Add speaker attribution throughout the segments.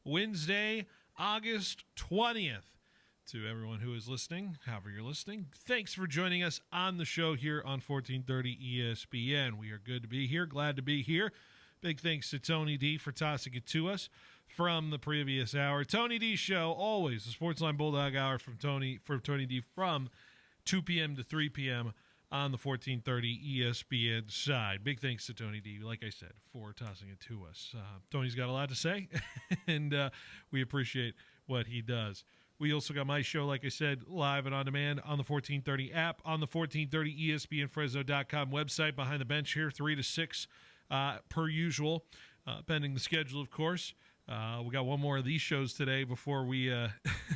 Speaker 1: Wednesday, August 20th. To everyone who is listening, however you're listening, thanks for joining us on the show here on 1430 ESPN. We are good to be here, glad to be here. Big thanks to Tony D for tossing it to us from the previous hour. Tony D Show, always the Sportsline Bulldog Hour from Tony D from 2 p.m. to 3 p.m. on the 1430 ESPN side. Big thanks to Tony D, like I said, for tossing it to us. Tony's got a lot to say, and we appreciate what he does. We also got my show, like I said, live and on demand on the 1430 app, on the 1430 ESPNFresno.com website, behind the bench here, 3 to 6 per usual, pending the schedule, of course. We got one more of these shows today before we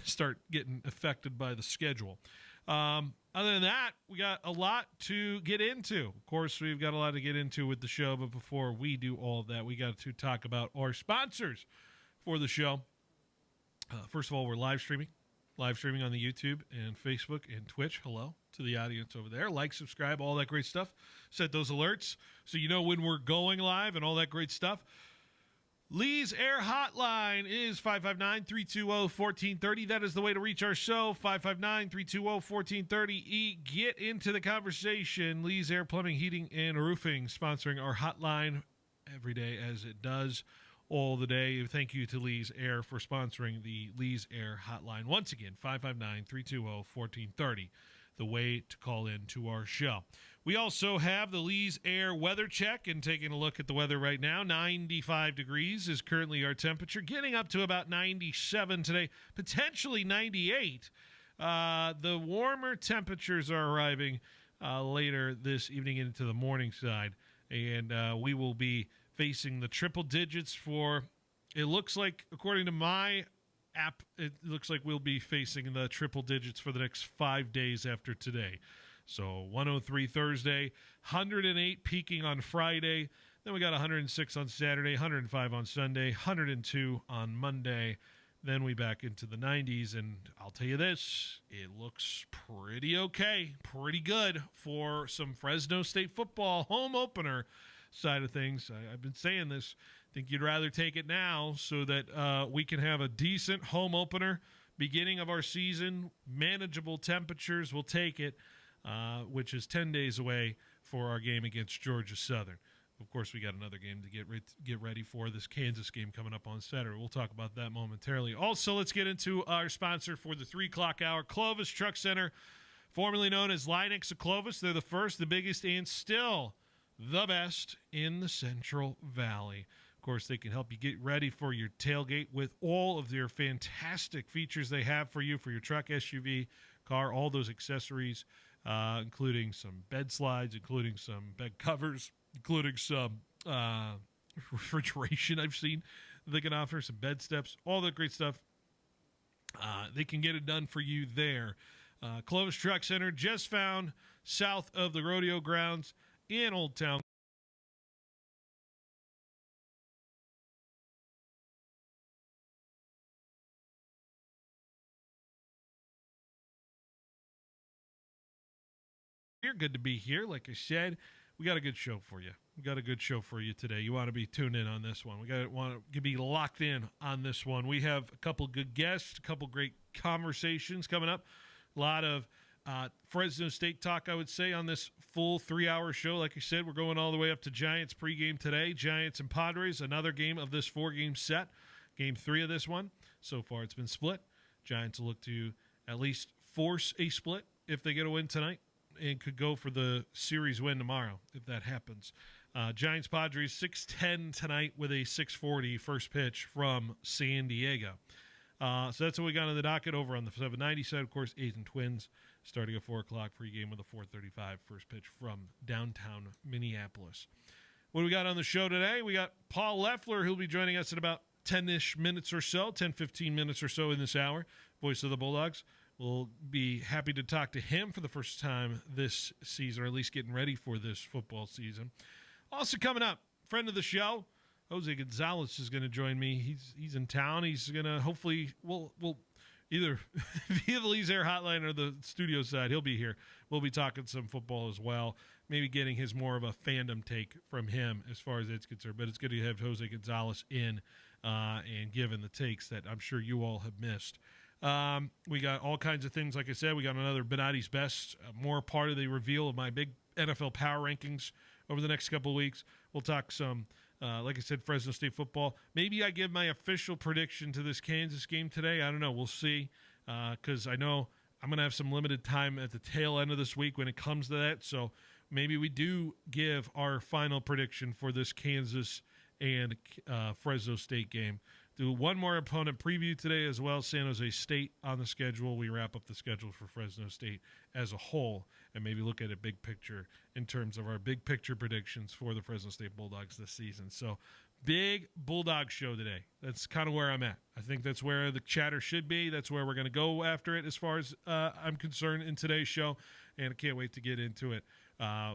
Speaker 1: start getting affected by the schedule. Other than that, we got a lot to get into. Of course, we've got a lot to get into with the show, but before we do all of that, we got to talk about our sponsors for the show. First of all, we're live streaming on the YouTube and Facebook and Twitch. Hello to the audience over there. Like, subscribe, all that great stuff. Set those alerts so you know when we're going live and all that great stuff. Lee's Air Hotline is 559-320-1430. That is the way to reach our show, 559-320-1430. Get into the conversation. Lee's Air Plumbing, Heating, and Roofing sponsoring our hotline every day as it does all the day. Thank you to Lee's Air for sponsoring the Lee's Air Hotline. Once again, 559-320-1430. The way to call in to our show. We also have the Lee's Air weather check, and taking a look at the weather right now. 95 degrees is currently our temperature, getting up to about 97 today, potentially 98. The warmer temperatures are arriving later this evening into the morning side, and we will be facing the triple digits for, it looks like, according to my app, it looks like we'll be facing the triple digits for the next 5 days after today. So 103 Thursday, 108 peaking on Friday, then we got 106 on Saturday, 105 on Sunday, 102 on Monday, then we back into the 90s, and I'll tell you this, it looks pretty okay, pretty good for some Fresno State football home opener side of things. I've been saying this. I think you'd rather take it now so that we can have a decent home opener beginning of our season, manageable temperatures. We'll take it, which is 10 days away for our game against Georgia Southern. Of course, we got another game to get ready for, this Kansas game coming up on Saturday. We'll talk about that momentarily. Also, let's get into our sponsor for the 3 o'clock hour, Clovis Truck Center, formerly known as Linux of Clovis. They're the first, the biggest, and still the best in the Central Valley. Of course, they can help you get ready for your tailgate with all of their fantastic features they have for you for your truck, SUV, car, all those accessories, including some bed slides, including some bed covers, including some refrigeration I've seen they can offer, some bed steps, all that great stuff. They can get it done for you there. Clovis Truck Center, just found south of the rodeo grounds in Old Town. You're good to be here. Like I said, we got a good show for you. We got a good show for you today. You want to be tuned in on this one. Want to be locked in on this one. We have a couple good guests, a couple great conversations coming up. A lot of Fresno State talk, I would say, on this full 3-hour show. Like I said, we're going all the way up to Giants pregame today. Giants and Padres, another game of this 4-game set. Game 3 of this one. So far, it's been split. Giants will look to at least force a split if they get a win tonight, and could go for the series win tomorrow if that happens. Giants-Padres 6:10 tonight with a 6:40 first pitch from San Diego. So that's what we got on the docket over on the 790 side. Of course, A's and Twins starting at 4 o'clock pregame with a 4:35 first pitch from downtown Minneapolis. What do we got on the show today? We got Paul Leffler, who'll be joining us in about 10-ish minutes or so, 10, 15 minutes or so in this hour. Voice of the Bulldogs. We'll be happy to talk to him for the first time this season, or at least getting ready for this football season. Also coming up, friend of the show, Jose Gonzalez is going to join me. He's in town. He's going to hopefully, we'll either via the Lee's Air Hotline or the studio side, he'll be here. We'll be talking some football as well, maybe getting his more of a fandom take from him as far as it's concerned. But it's good to have Jose Gonzalez in and given the takes that I'm sure you all have missed. We got all kinds of things. Like I said, we got another Benotti's Best, more part of the reveal of my big NFL power rankings over the next couple of weeks. We'll talk some, like I said, Fresno State football. Maybe I give my official prediction to this Kansas game today. I don't know. We'll see, because I know I'm going to have some limited time at the tail end of this week when it comes to that. So maybe we do give our final prediction for this Kansas and Fresno State game. Do one more opponent preview today as well. San Jose State on the schedule. We wrap up the schedule for Fresno State as a whole and maybe look at a big picture in terms of our big picture predictions for the Fresno State Bulldogs this season. So big Bulldog show today. That's kind of where I'm at. I think that's where the chatter should be. That's where we're going to go after it as far as I'm concerned in today's show. And I can't wait to get into it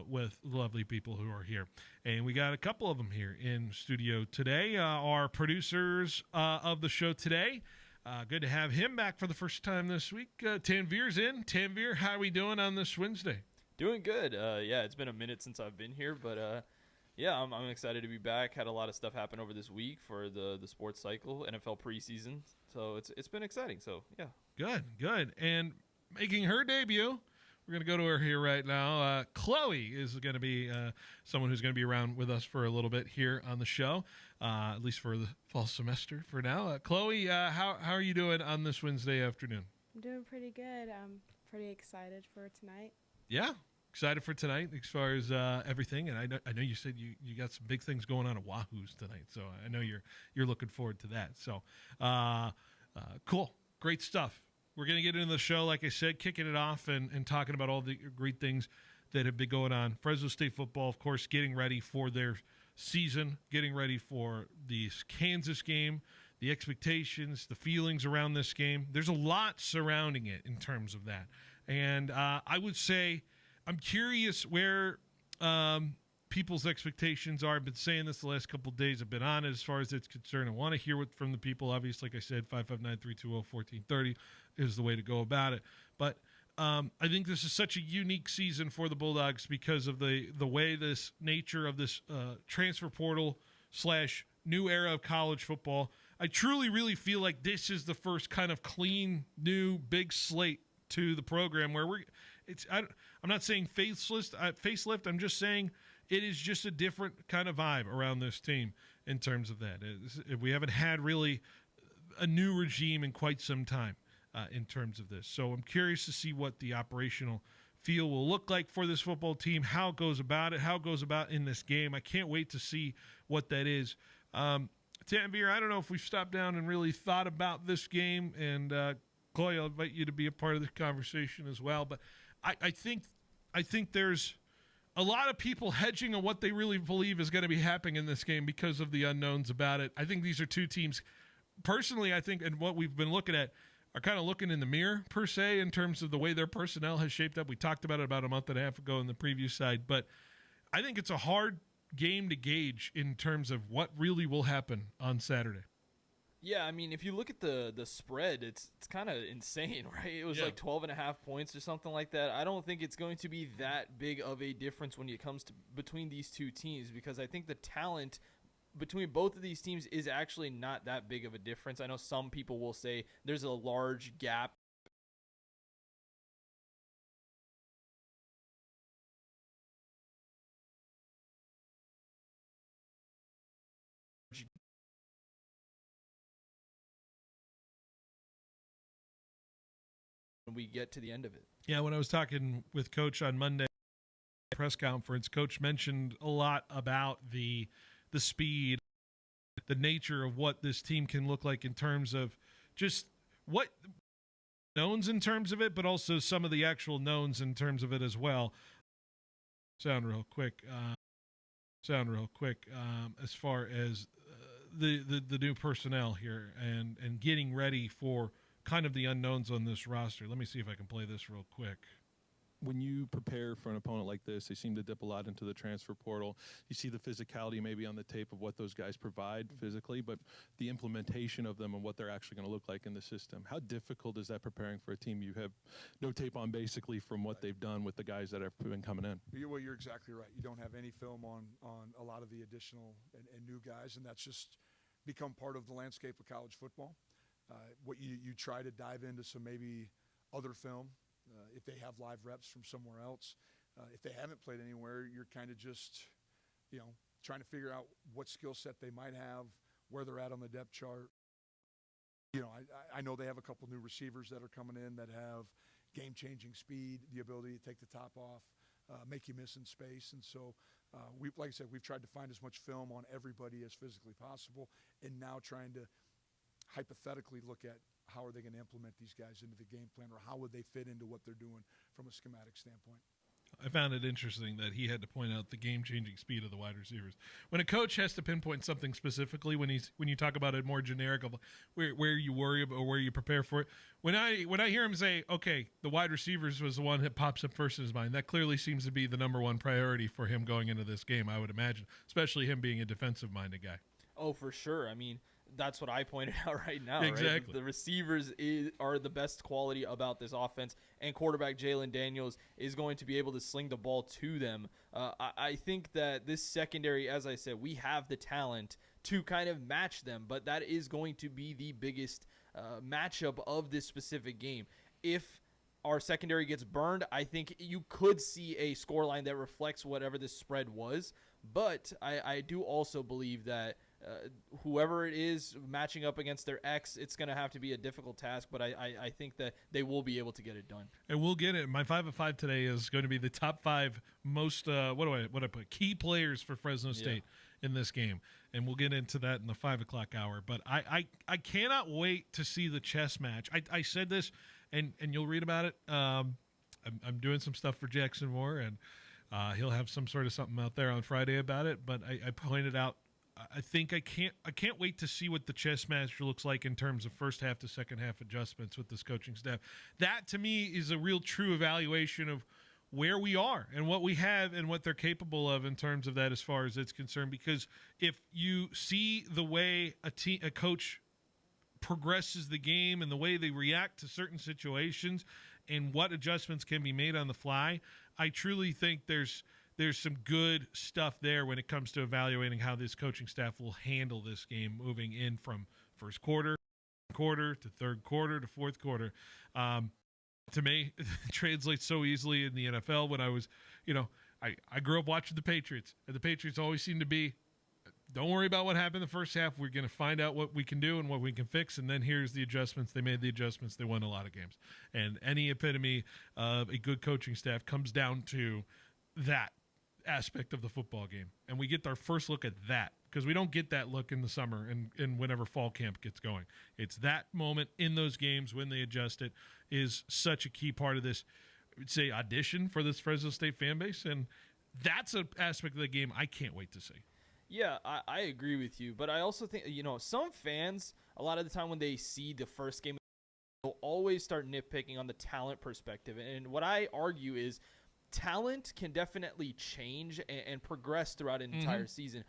Speaker 1: with lovely people who are here. And we got a couple of them here in studio today. Our producers of the show today. Good to have him back for the first time this week. Tanvir's in. Tanvir, how are we doing on this Wednesday?
Speaker 2: Doing good. Yeah, it's been a minute since I've been here, but yeah, I'm excited to be back. Had a lot of stuff happen over this week for the sports cycle, NFL preseason. So it's been exciting. So yeah.
Speaker 1: Good. And making her debut, we're going to go to her here right now. Chloe is going to be someone who's going to be around with us for a little bit here on the show, at least for the fall semester for now. Chloe, how are you doing on this Wednesday afternoon?
Speaker 3: I'm doing pretty good. I'm pretty excited for tonight.
Speaker 1: Yeah, excited for tonight as far as everything. And I know you said you got some big things going on at Wahoo's tonight, so I know you're looking forward to that. So cool, great stuff. We're going to get into the show, like I said, kicking it off and talking about all the great things that have been going on. Fresno State football, of course, getting ready for their season, getting ready for the Kansas game, the expectations, the feelings around this game. There's a lot surrounding it in terms of that. And I would say I'm curious where people's expectations are. I've been saying this the last couple of days. I've been on it as far as it's concerned. I want to hear from the people. Obviously, like I said, 559-320-1430 is the way to go about it. But I think this is such a unique season for the Bulldogs because of the way this nature of this transfer portal / new era of college football. I truly, really feel like this is the first kind of clean, new, big slate to the program where I'm not saying facelift. I'm just saying it is just a different kind of vibe around this team in terms of that. We haven't had really a new regime in quite some time in terms of this. So I'm curious to see what the operational feel will look like for this football team, how it goes about in this game. I can't wait to see what that is. Tanvir, I don't know if we've stopped down and really thought about this game, and Chloe, I'll invite you to be a part of the conversation as well. But I think there's a lot of people hedging on what they really believe is going to be happening in this game because of the unknowns about it. I think these are two teams, personally, I think, and what we've been looking at, are kind of looking in the mirror, per se, in terms of the way their personnel has shaped up. We talked about it about a month and a half ago in the preview side, but I think it's a hard game to gauge in terms of what really will happen on Saturday.
Speaker 2: Yeah, I mean, if you look at the spread, it's kind of insane, right? It was like 12.5 points or something like that. I don't think it's going to be that big of a difference when it comes to between these two teams, because I think the talent between both of these teams is actually not that big of a difference. I know some people will say there's a large gap. When we get to the end of it.
Speaker 1: Yeah, when I was talking with Coach on Monday press conference, Coach mentioned a lot about the speed, the nature of what this team can look like in terms of just what knowns in terms of it, but also some of the actual knowns in terms of it as well. Sound real quick as far as the new personnel here and getting ready for kind of the unknowns on this roster. Let me see if I can play this real quick.
Speaker 4: When you prepare for an opponent like this, they seem to dip a lot into the transfer portal. You see the physicality maybe on the tape of what those guys provide physically, but the implementation of them and what they're actually going to look like in the system. How difficult is that preparing for a team you have no tape on basically from what they've done with the guys that have been coming in?
Speaker 5: Well, you're exactly right. You don't have any film on a lot of the additional and new guys, and that's just become part of the landscape of college football. What you try to dive into some maybe other film if they have live reps from somewhere else. If they haven't played anywhere, you're kind of just, trying to figure out what skill set they might have, where they're at on the depth chart. I know they have a couple new receivers that are coming in that have game-changing speed, the ability to take the top off, make you miss in space. And so, like I said, we've tried to find as much film on everybody as physically possible, and now trying to hypothetically look at how are they going to implement these guys into the game plan, or how would they fit into what they're doing from a schematic standpoint.
Speaker 1: I found it interesting that he had to point out the game-changing speed of the wide receivers. When a coach has to pinpoint something specifically, when you talk about it more generic of where you worry about or where you prepare for it, when I hear him say, "Okay, the wide receivers was the one that pops up first in his mind," that clearly seems to be the number one priority for him going into this game. I would imagine, especially him being a defensive-minded guy.
Speaker 2: Oh, for sure. I mean, that's what I pointed out right now.
Speaker 1: Exactly.
Speaker 2: Right? The receivers are the best quality about this offense, and quarterback Jalen Daniels is going to be able to sling the ball to them. I think that this secondary, as I said, we have the talent to kind of match them, but that is going to be the biggest matchup of this specific game. If our secondary gets burned, I think you could see a scoreline that reflects whatever the spread was, but I do also believe that whoever it is matching up against their ex, it's going to have to be a difficult task, but I think that they will be able to get it done.
Speaker 1: And we'll get it. My 5 of 5 today is going to be the top 5 most what do I put key players for Fresno State in this game, and we'll get into that in the 5 o'clock hour. But I cannot wait to see the chess match. I said this, and you'll read about it. I'm doing some stuff for Jackson Moore, and he'll have some sort of something out there on Friday about it. But I pointed out, I think I can't wait to see what the chess match looks like in terms of first half to second half adjustments with this coaching staff. That to me is a real true evaluation of where we are and what we have and what they're capable of in terms of that as far as it's concerned. Because if you see the way a coach progresses the game and the way they react to certain situations and what adjustments can be made on the fly, I truly think there's some good stuff there when it comes to evaluating how this coaching staff will handle this game moving in from first quarter to third quarter to fourth quarter. To me, it translates so easily in the NFL. When I was, I grew up watching the Patriots, and the Patriots always seem to be, don't worry about what happened in the first half. We're going to find out what we can do and what we can fix, and then here's the adjustments. They made the adjustments. They won a lot of games. And any epitome of a good coaching staff comes down to that aspect of the football game, and we get our first look at that because we don't get that look in the summer and whenever fall camp gets going. It's that moment in those games when they adjust it is such a key part of this, I would say, audition for this Fresno State fan base, and that's an aspect of the game I can't wait to see.
Speaker 2: Yeah, I agree with you, but I also think, some fans, a lot of the time when they see the first game, they'll always start nitpicking on the talent perspective, and what I argue is talent can definitely change and progress throughout an entire season.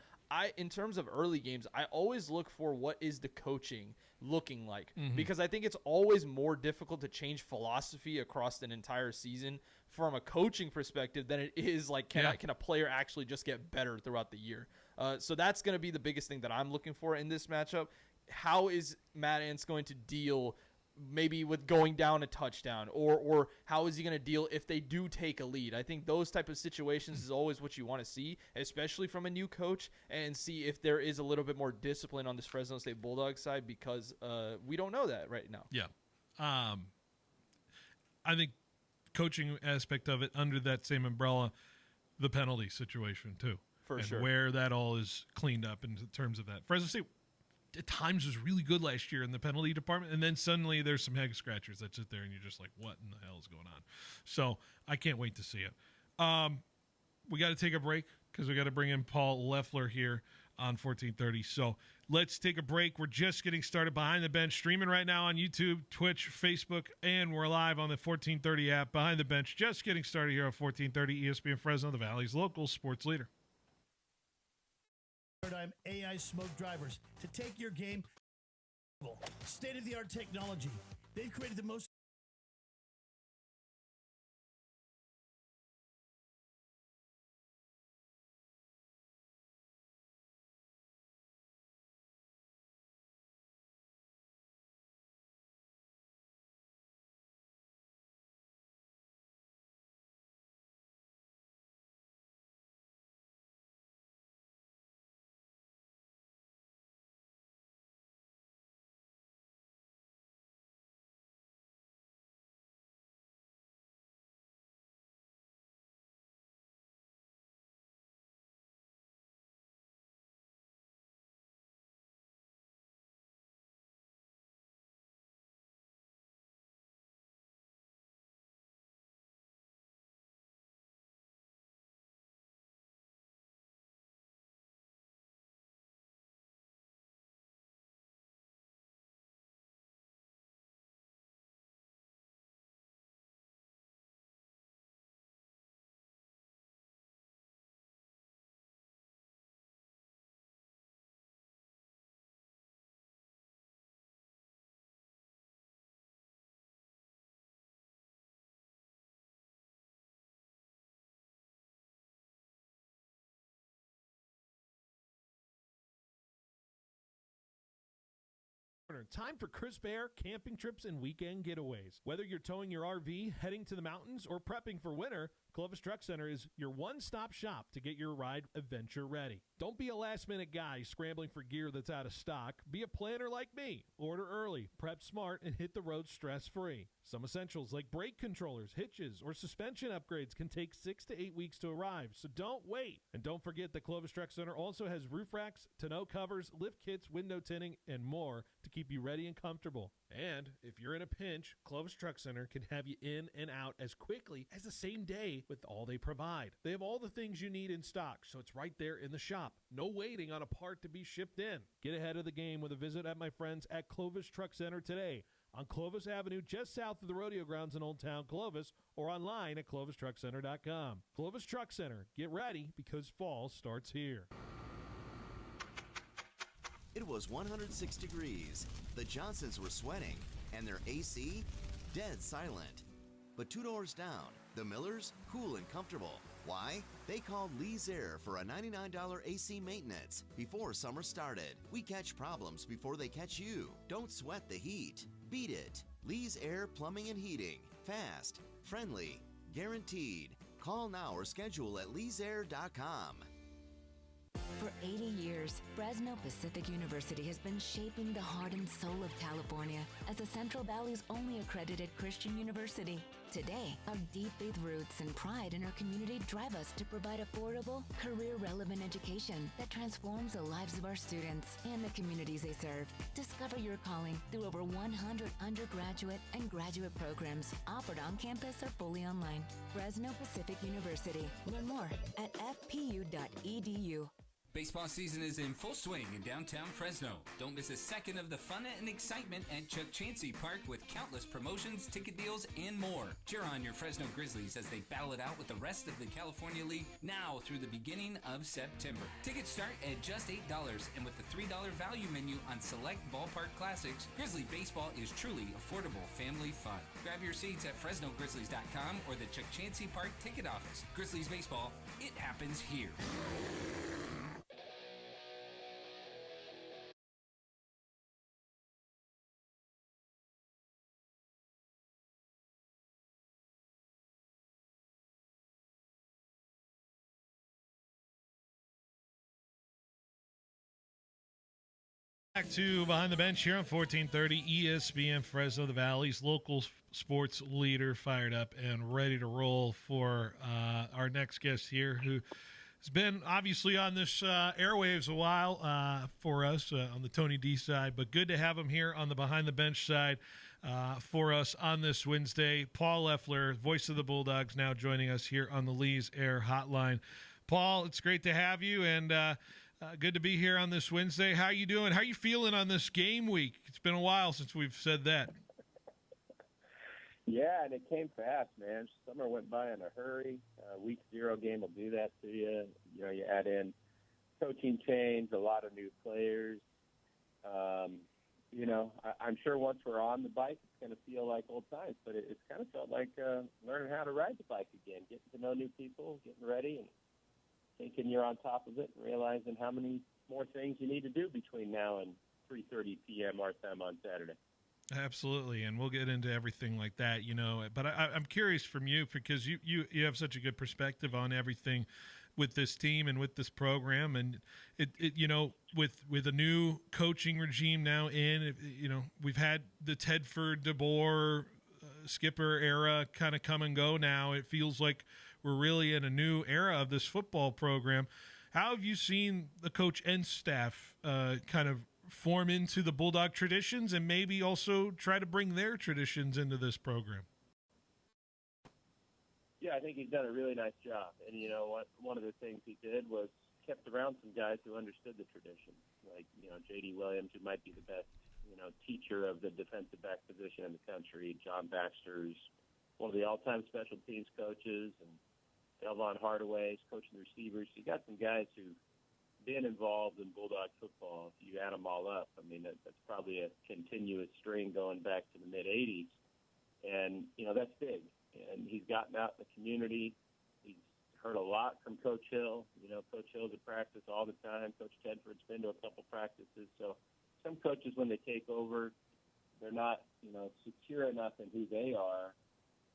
Speaker 2: In terms of early games, I always look for what is the coaching looking like, because I think it's always more difficult to change philosophy across an entire season from a coaching perspective than it is like can a player actually just get better throughout the year. So that's going to be the biggest thing that I'm looking for in this matchup. How is Matt Entz going to deal maybe with going down a touchdown, or how is he going to deal if they do take a lead? I think those type of situations is always what you want to see, especially from a new coach, and see if there is a little bit more discipline on this Fresno State Bulldogs side, because we don't know that right now.
Speaker 1: Yeah. I think coaching aspect of it under that same umbrella, the penalty situation too.
Speaker 2: For
Speaker 1: and
Speaker 2: sure.
Speaker 1: Where that all is cleaned up in terms of that. Fresno State at times was really good last year in the penalty department, and then suddenly there's some head scratchers that sit there and you're just like, what in the hell is going on? So I can't wait to see it. We got to take a break because we got to bring in Paul Leffler here on 1430. So let's take a break. We're just getting started. Behind the Bench, streaming right now on YouTube, Twitch, Facebook, and we're live on the 1430 app. Behind the Bench, just getting started here on 1430 ESPN Fresno, the Valley's local sports leader.
Speaker 6: Paradigm AI smoke drivers to take your game state-of-the-art technology. They've created the most
Speaker 7: Time for crisp air, camping trips, and weekend getaways. Whether you're towing your RV, heading to the mountains, or prepping for winter, Clovis Truck Center is your one-stop shop to get your ride adventure ready. Don't be a last-minute guy scrambling for gear that's out of stock. Be a planner like me. Order early, prep smart, and hit the road stress-free. Some essentials like brake controllers, hitches, or suspension upgrades can take 6 to 8 weeks to arrive, so don't wait. And don't forget that Clovis Truck Center also has roof racks, tonneau covers, lift kits, window tinting, and more to keep you ready and comfortable. And if you're in a pinch, Clovis Truck Center can have you in and out as quickly as the same day with all they provide. They have all the things you need in stock, so it's right there in the shop. No waiting on a part to be shipped in. Get ahead of the game with a visit at my friends at Clovis Truck Center today on Clovis Avenue, just south of the rodeo grounds in Old Town Clovis, or online at clovistruckcenter.com. Clovis Truck Center. Get ready because fall starts here.
Speaker 8: It was 106 degrees. The Johnsons were sweating, and their AC, dead silent. But 2 doors down, the Millers, cool and comfortable. Why? They called Lee's Air for a $99 AC maintenance before summer started. We catch problems before they catch you. Don't sweat the heat. Beat it. Lee's Air Plumbing and Heating. Fast, friendly, guaranteed. Call now or schedule at leesair.com.
Speaker 9: For 80 years, Fresno Pacific University has been shaping the heart and soul of California as the Central Valley's only accredited Christian university. Today, our deep faith roots and pride in our community drive us to provide affordable, career-relevant education that transforms the lives of our students and the communities they serve. Discover your calling through over 100 undergraduate and graduate programs offered on campus or fully online. Fresno Pacific University. Learn more at fpu.edu.
Speaker 10: Baseball season is in full swing in downtown Fresno. Don't miss a second of the fun and excitement at Chuck Chansey Park with countless promotions, ticket deals, and more. Cheer on your Fresno Grizzlies as they battle it out with the rest of the California League now through the beginning of September. Tickets start at just $8, and with the $3 value menu on select ballpark classics, Grizzly baseball is truly affordable family fun. Grab your seats at FresnoGrizzlies.com or the Chuck Chansey Park ticket office. Grizzlies baseball, it happens here.
Speaker 1: Back to Behind the Bench here on 1430 ESPN Fresno, the Valley's local sports leader, fired up and ready to roll for our next guest here, who has been obviously on this airwaves a while for us on the Tony D side, but good to have him here on the Behind the Bench side for us on this Wednesday. Paul Loeffler, voice of the Bulldogs, now joining us here on the Lee's Air Hotline. Paul, it's great to have you, and good to be here on this Wednesday. How you doing? How you feeling on this game week? It's been a while since we've said that.
Speaker 11: Yeah, and it came fast, man. Summer went by in a hurry. Week 0 game will do that to you. You know, you add in coaching change, a lot of new players. You know, I'm sure once we're on the bike, it's going to feel like old times. But it's kind of felt like learning how to ride the bike again, getting to know new people, getting ready, and thinking you're on top of it and realizing how many more things you need to do between now and 3:30 p.m. our time on Saturday.
Speaker 1: Absolutely, and we'll get into everything like that, you know. But I'm curious from you, because you have such a good perspective on everything with this team and with this program, and it you know, with a new coaching regime now in, you know, we've had the Tedford, DeBoer, Skipper era kind of come and go now. It feels like we're really in a new era of this football program. How have you seen the coach and staff kind of form into the Bulldog traditions, and maybe also try to bring their traditions into this program?
Speaker 11: Yeah, I think he's done a really nice job. And, you know, one of the things he did was kept around some guys who understood the tradition, like, you know, J.D. Williams, who might be the best, you know, teacher of the defensive back position in the country. John Baxter's one of the all-time special teams coaches, and Delvon Hardaway's coaching the receivers. You got some guys who've been involved in Bulldog football. If you add them all up, I mean, that's probably a continuous string going back to the mid-'80s. And, you know, that's big. And he's gotten out in the community. He's heard a lot from Coach Hill. You know, Coach Hill's at practice all the time. Coach Tedford's been to a couple practices. So some coaches, when they take over, they're not, secure enough in who they are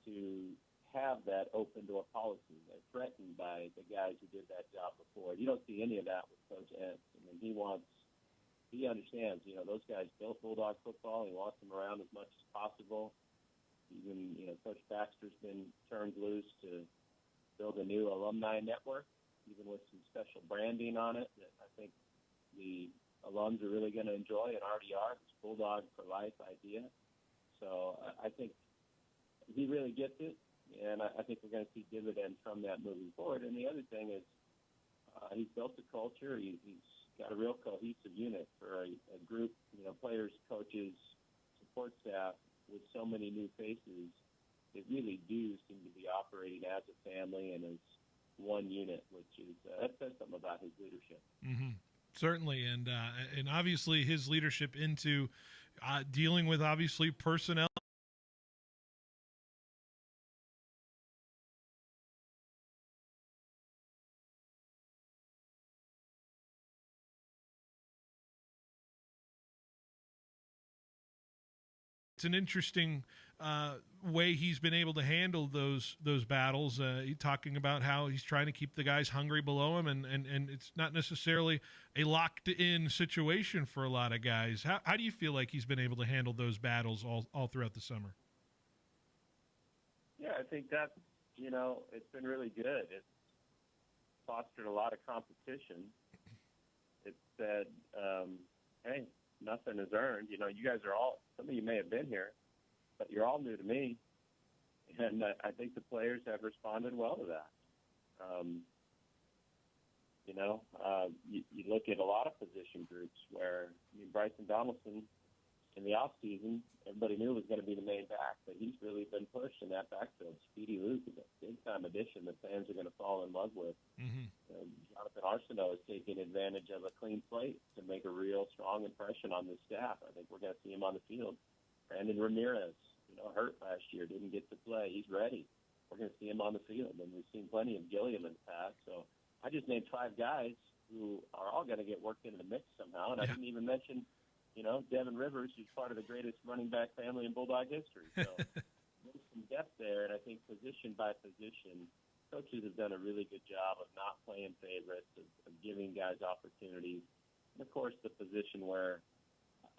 Speaker 11: to have that open door policy. They're threatened by the guys who did that job before. You don't see any of that with Coach Entz. I mean, he understands, those guys built Bulldog football. He wants them around as much as possible. Even, Coach Baxter's been turned loose to build a new alumni network, even with some special branding on it that I think the alums are really going to enjoy and already are. This Bulldog for Life idea. So I think he really gets it, and I think we're going to see dividends from that moving forward. And the other thing is he's built a culture. He's got a real cohesive unit for a group, players, coaches, support staff with so many new faces. They really do seem to be operating as a family and as one unit, which is that says something about his leadership.
Speaker 1: Mm-hmm. Certainly, and obviously his leadership into dealing with obviously personnel. It's an interesting way he's been able to handle those battles. Talking about how he's trying to keep the guys hungry below him, and it's not necessarily a locked-in situation for a lot of guys. How do you feel like he's been able to handle those battles all throughout the summer?
Speaker 11: Yeah, I think that, it's been really good. It's fostered a lot of competition. It said, hey, nothing is earned. You guys are some of you may have been here, but you're all new to me. And I think the players have responded well to that. You look at a lot of position groups where Bryson Donaldson in the offseason, everybody knew was going to be the main back, but he's really been pushed in that backfield. Speedy Luke is a big-time addition that fans are going to fall in love with.
Speaker 1: Mm-hmm.
Speaker 11: Jonathan Arsenault is taking advantage of a clean slate to make a real strong impression on the staff. I think we're going to see him on the field. Brandon Ramirez, hurt last year, didn't get to play. He's ready. We're going to see him on the field, and we've seen plenty of Gilliam in the past. So I just named 5 guys who are all going to get worked into the mix somehow, and I didn't even mention Devin Rivers, who's part of the greatest running back family in Bulldog history. So there's some depth there, and I think position by position, coaches have done a really good job of not playing favorites, of giving guys opportunities. And, of course, the position where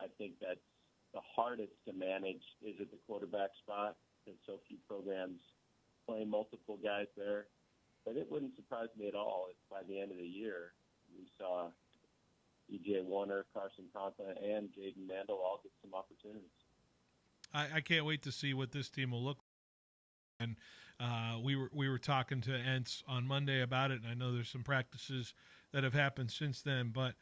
Speaker 11: I think that's the hardest to manage is at the quarterback spot, because so few programs play multiple guys there. But it wouldn't surprise me at all if by the end of the year we saw E.J. Warner, Carson Conklin, and Jaden Mandel all get some opportunities.
Speaker 1: I can't wait to see what this team will look like. And we were talking to Entz on Monday about it, and I know there's some practices that have happened since then. But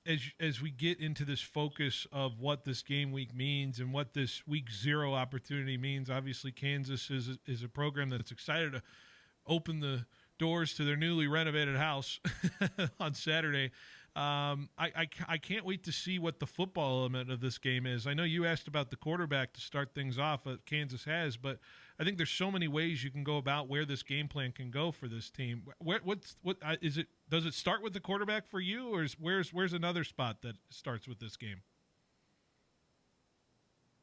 Speaker 1: as we get into this focus of what this game week means and what this week 0 opportunity means, obviously Kansas is a program that's excited to open the doors to their newly renovated house on Saturday. I can't wait to see what the football element of this game is. I know you asked about the quarterback to start things off. Kansas has, but I think there's so many ways you can go about where this game plan can go for this team. What is it? Does it start with the quarterback for you, or where's another spot that starts with this game?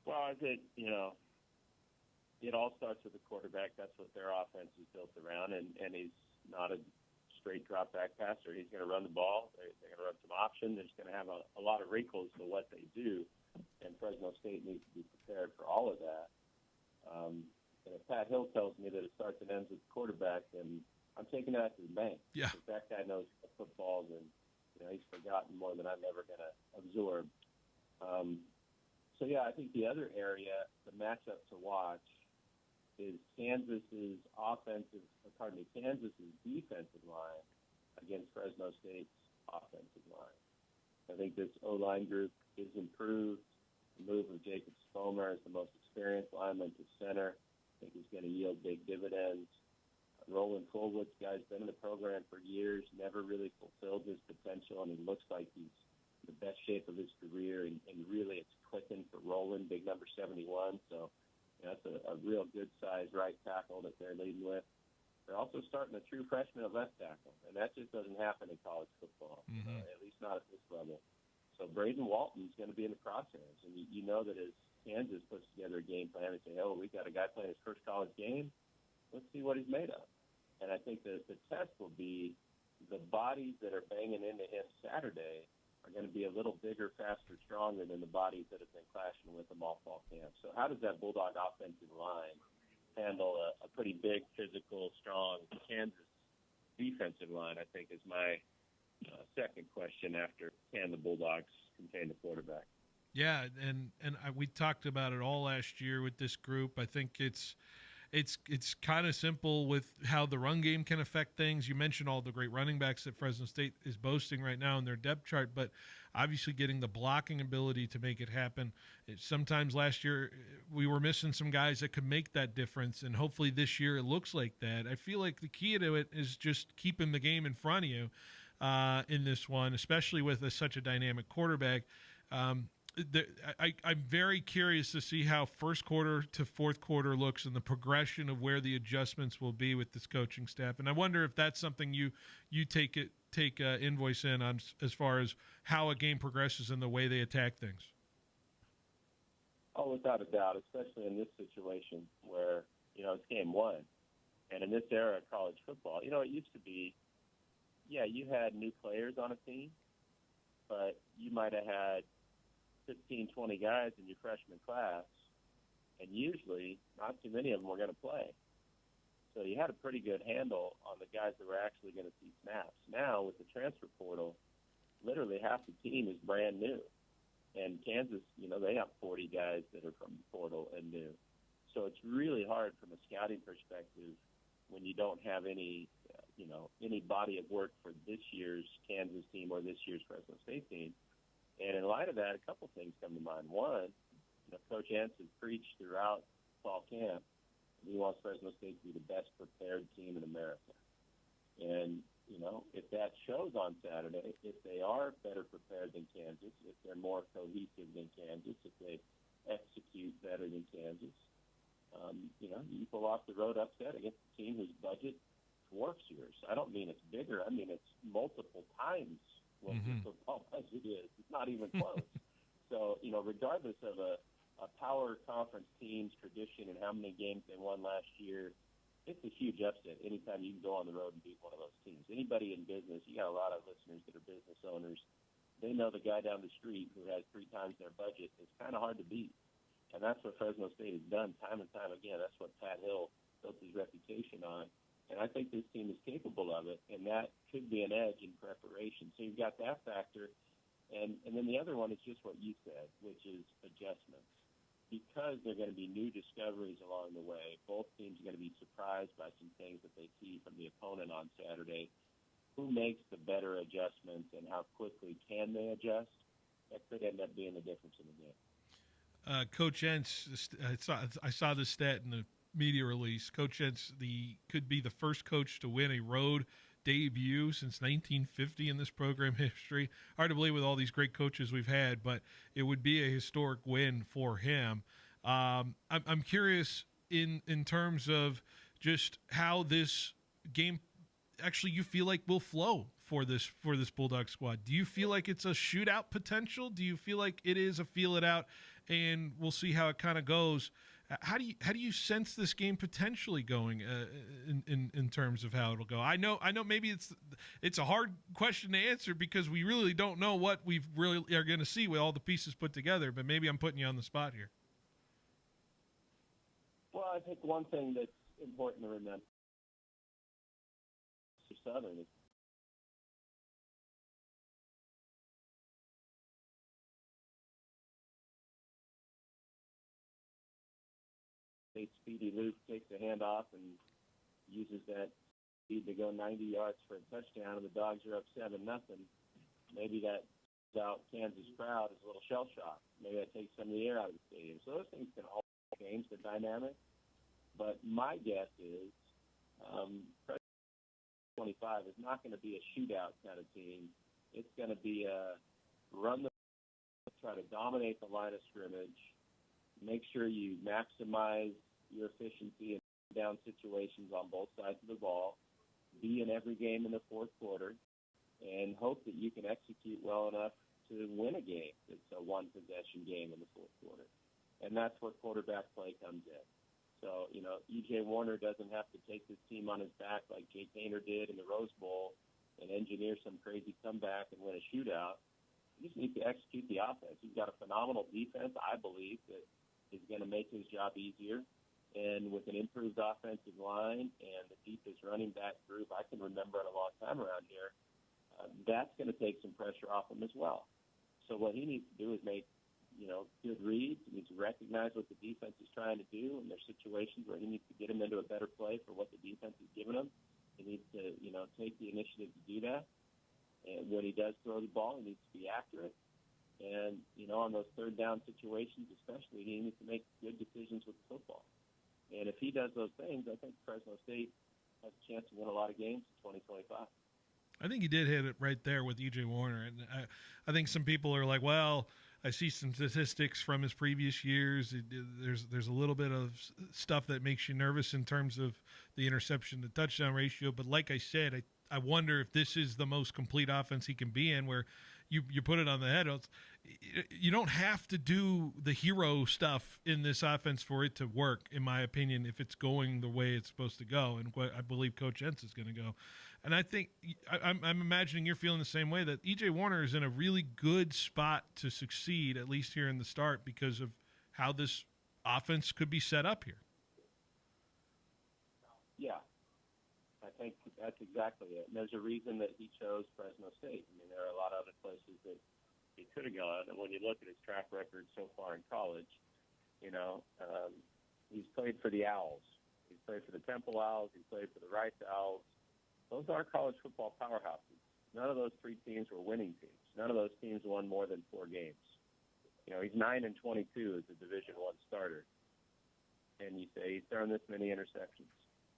Speaker 11: Well, I think it all starts with the quarterback. That's what their offense is built around, and he's not a straight drop back passer. He's going to run the ball. They're going to run some option. They're just going to have a lot of wrinkles to what they do, and Fresno State needs to be prepared for all of that. And if Pat Hill tells me that it starts and ends with the quarterback, then I'm taking that to the bank.
Speaker 1: Yeah.
Speaker 11: Because that guy knows football, and he's forgotten more than I'm ever going to absorb. So yeah, I think the other area, the matchup to watch, is Kansas's defensive line against Fresno State's offensive line. I think this O-line group is improved. The move of Jacob Spomer as the most experienced lineman to center, I think is going to yield big dividends. Roland Fullwood's guy's been in the program for years, never really fulfilled his potential, and he looks like he's in the best shape of his career, and really it's clicking for Roland, big number 71. So that's a real good-sized right tackle that they're leading with. They're also starting a true freshman at left tackle, and that just doesn't happen in college football, at least not at this level. So Braden Walton's going to be in the crosshairs, and you know that as Kansas puts together a game plan and say, oh, we got a guy playing his first college game, let's see what he's made of. And I think that the test will be the bodies that are banging into him Saturday are going to be a little bigger, faster, stronger than the bodies that have been clashing with them all fall camp. So how does that Bulldog offensive line handle a pretty big, physical, strong Kansas defensive line, I think, is my second question after can the Bulldogs contain the quarterback.
Speaker 1: Yeah, and we talked about it all last year with this group. I think it's kind of simple with how the run game can affect things. You mentioned all the great running backs that Fresno State is boasting right now in their depth chart, but obviously getting the blocking ability to make it happen. Sometimes last year we were missing some guys that could make that difference, and hopefully this year it looks like that. I feel like the key to it is just keeping the game in front of you in this one, especially with such a dynamic quarterback. I'm very curious to see how first quarter to fourth quarter looks and the progression of where the adjustments will be with this coaching staff. And I wonder if that's something you take invoice in on as far as how a game progresses and the way they attack things.
Speaker 11: Oh, without a doubt, especially in this situation where, it's game one. And in this era of college football, it used to be, you had new players on a team, but you might have had 15, 20 guys in your freshman class, and usually not too many of them were going to play. So you had a pretty good handle on the guys that were actually going to see snaps. Now, with the transfer portal, literally half the team is brand new. And Kansas, they have 40 guys that are from the portal and new. So it's really hard from a scouting perspective when you don't have any body of work for this year's Kansas team or this year's Fresno State team. And in light of that, a couple things come to mind. One, Coach Entz has preached throughout fall camp, he wants Fresno State to be the best prepared team in America. And, if that shows on Saturday, if they are better prepared than Kansas, if they're more cohesive than Kansas, if they execute better than Kansas, you pull off the road upset against a team whose budget dwarfs yours. I don't mean it's bigger. I mean it's multiple times what the football budget is. It's not even close. So, regardless of a power conference team's tradition and how many games they won last year, it's a huge upset anytime you can go on the road and beat one of those teams. Anybody in business, you got a lot of listeners that are business owners, they know the guy down the street who has 3 times their budget. It's kind of hard to beat. And that's what Fresno State has done time and time again. That's what Pat Hill built his reputation on. And I think this team is capable of it, and that could be an edge in preparation. So you've got that factor. And then the other one is just what you said, which is adjustments. Because there are going to be new discoveries along the way, both teams are going to be surprised by some things that they see from the opponent on Saturday. Who makes the better adjustments and how quickly can they adjust? That could end up being the difference in the game.
Speaker 1: Coach Entz, I saw this stat in the media release. Coach Entz could be the first coach to win a road debut since 1950 in this program history. Hard to believe with all these great coaches we've had, but it would be a historic win for him. I'm curious in terms of just how this game actually you feel like will flow for this Bulldog squad. Do you feel like it's a shootout potential? Do you feel like it is a feel it out and we'll see how it kind of goes? How do you sense this game potentially going in terms of how it'll go? I know maybe it's a hard question to answer because we really don't know what we really are going to see with all the pieces put together, but maybe I'm putting you on the spot here.
Speaker 11: Well, I think one thing that's important to remember for Southern is Speedy Luke takes the handoff and uses that speed to go 90 yards for a touchdown, and the Dogs are up 7-0. Maybe that out Kansas crowd is a little shell shocked. Maybe that takes some of the air out of the stadium. So those things can all change the dynamic. But my guess is 25 is not going to be a shootout kind of team. It's going to be a run the try to dominate the line of scrimmage. Make sure you maximize your efficiency in down situations on both sides of the ball. Be in every game in the fourth quarter, and hope that you can execute well enough to win a game. It's a one-possession game in the fourth quarter. And that's where quarterback play comes in. So, E.J. Warner doesn't have to take this team on his back like Jake Haener did in the Rose Bowl and engineer some crazy comeback and win a shootout. He just needs to execute the offense. He's got a phenomenal defense, I believe, that is going to make his job easier. And with an improved offensive line and the deepest running back group I can remember in a long time around here, that's going to take some pressure off him as well. So what he needs to do is make good reads. He needs to recognize what the defense is trying to do, and there's situations where he needs to get him into a better play for what the defense is giving him. He needs to, take the initiative to do that. And when he does throw the ball, he needs to be accurate. And, on those third down situations especially, he needs to make good decisions with the football. And if he does those things, I think Fresno State has a chance to win a lot of games in 2025.
Speaker 1: I think he did hit it right there with E.J. Warner. And I think some people are like, well, I see some statistics from his previous years. There's a little bit of stuff that makes you nervous in terms of the interception to touchdown ratio. But like I said, I wonder if this is the most complete offense he can be in, where you put it on the head. You don't have to do the hero stuff in this offense for it to work, in my opinion, if it's going the way it's supposed to go, and what I believe Coach Entz is going to go. And I think I'm imagining you're feeling the same way, that E.J. Warner is in a really good spot to succeed, at least here in the start, because of how this offense could be set up here.
Speaker 11: Yeah, I think that's exactly it. And there's a reason that he chose Fresno State. I mean, there are a lot of other places that he could have gone. And when you look at his track record so far in college, he's played for the Owls. He's played for the Temple Owls. He's played for the Rice Owls. Those are college football powerhouses. None of those three teams were winning teams. None of those teams won more than 4 games. He's 9-22 as a Division I starter. And you say he's thrown this many interceptions.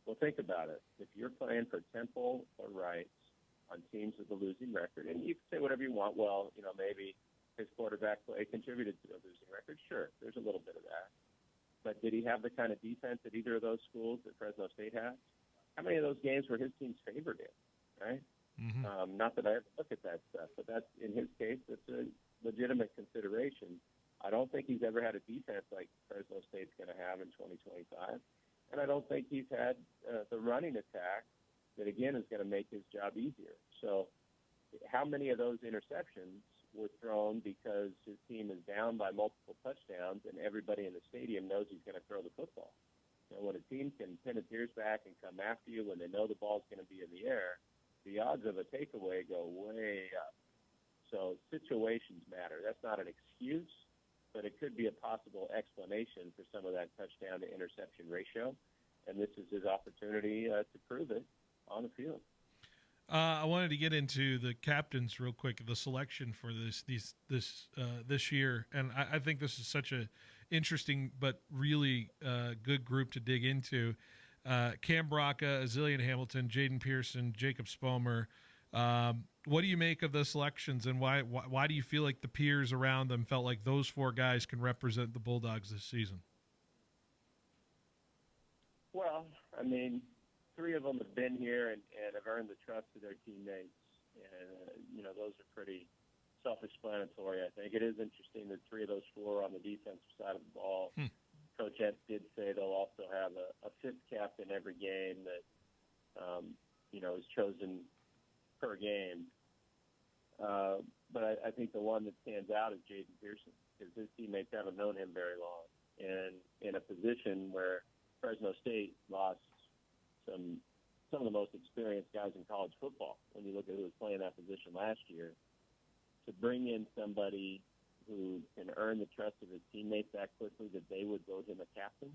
Speaker 11: Well, think about it. If you're playing for Temple or Rice on teams with a losing record, and you can say whatever you want, well, maybe his quarterback play contributed to a losing record. Sure, there's a little bit of that. But did he have the kind of defense at either of those schools that Fresno State has? How many of those games were his team's favored in, right? Mm-hmm. Not that I ever look at that stuff, but that's, in his case, that's a legitimate consideration. I don't think he's ever had a defense like Fresno State's going to have in 2025. And I don't think he's had the running attack that, again, is going to make his job easier. So how many of those interceptions were thrown because his team is down by multiple touchdowns and everybody in the stadium knows he's going to throw the football? When a team can pin its ears back and come after you when they know the ball's going to be in the air, the odds of a takeaway go way up. So situations matter. That's not an excuse, but it could be a possible explanation for some of that touchdown to interception ratio. And this is his opportunity to prove it on the field.
Speaker 1: I wanted to get into the captains real quick, the selection for this year, and I think this is such a interesting but really good group to dig into. Cam Braca, Azilian Hamilton, Jaden Pearson, Jacob Spomer. What do you make of the selections, and why do you feel like the peers around them felt like those 4 guys can represent the Bulldogs this season?
Speaker 11: Well, I mean, 3 of them have been here and have earned the trust of their teammates. And, those are pretty self-explanatory, I think. It is interesting that 3 of those 4 are on the defensive side of the ball. Coach Entz did say they'll also have a 5th captain every game that, is chosen per game. But I think the one that stands out is Jaden Pearson, because his teammates haven't known him very long. And in a position where Fresno State lost some of the most experienced guys in college football, when you look at who was playing that position last year, to bring in somebody who can earn the trust of his teammates that quickly that they would vote him a captain,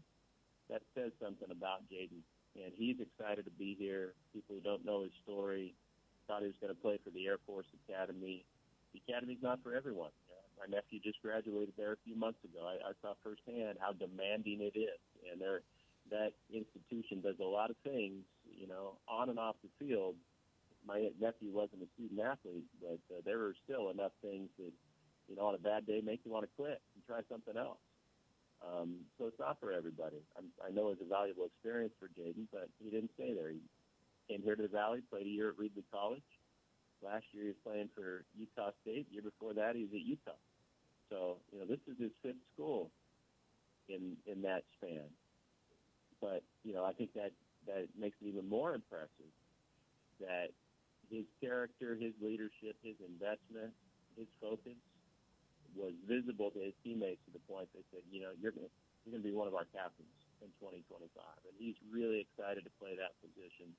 Speaker 11: that says something about Jaden. And he's excited to be here. People who don't know his story thought he was going to play for the Air Force Academy. The Academy's not for everyone. My nephew just graduated there a few months ago. I saw firsthand how demanding it is. And that institution does a lot of things, on and off the field. My nephew wasn't a student athlete, but there were still enough things that, on a bad day, make you want to quit and try something else. So it's not for everybody. I know it's a valuable experience for Jaden, but he didn't stay there. He came here to the Valley, played a year at Reedley College, Last year he was playing for Utah State. The year before that he was at Utah. So, this is his fifth school in that span. But, I think that makes it even more impressive that his character, his leadership, his investment, his focus was visible to his teammates to the point they said, you're going to be one of our captains in 2025. And he's really excited to play that position.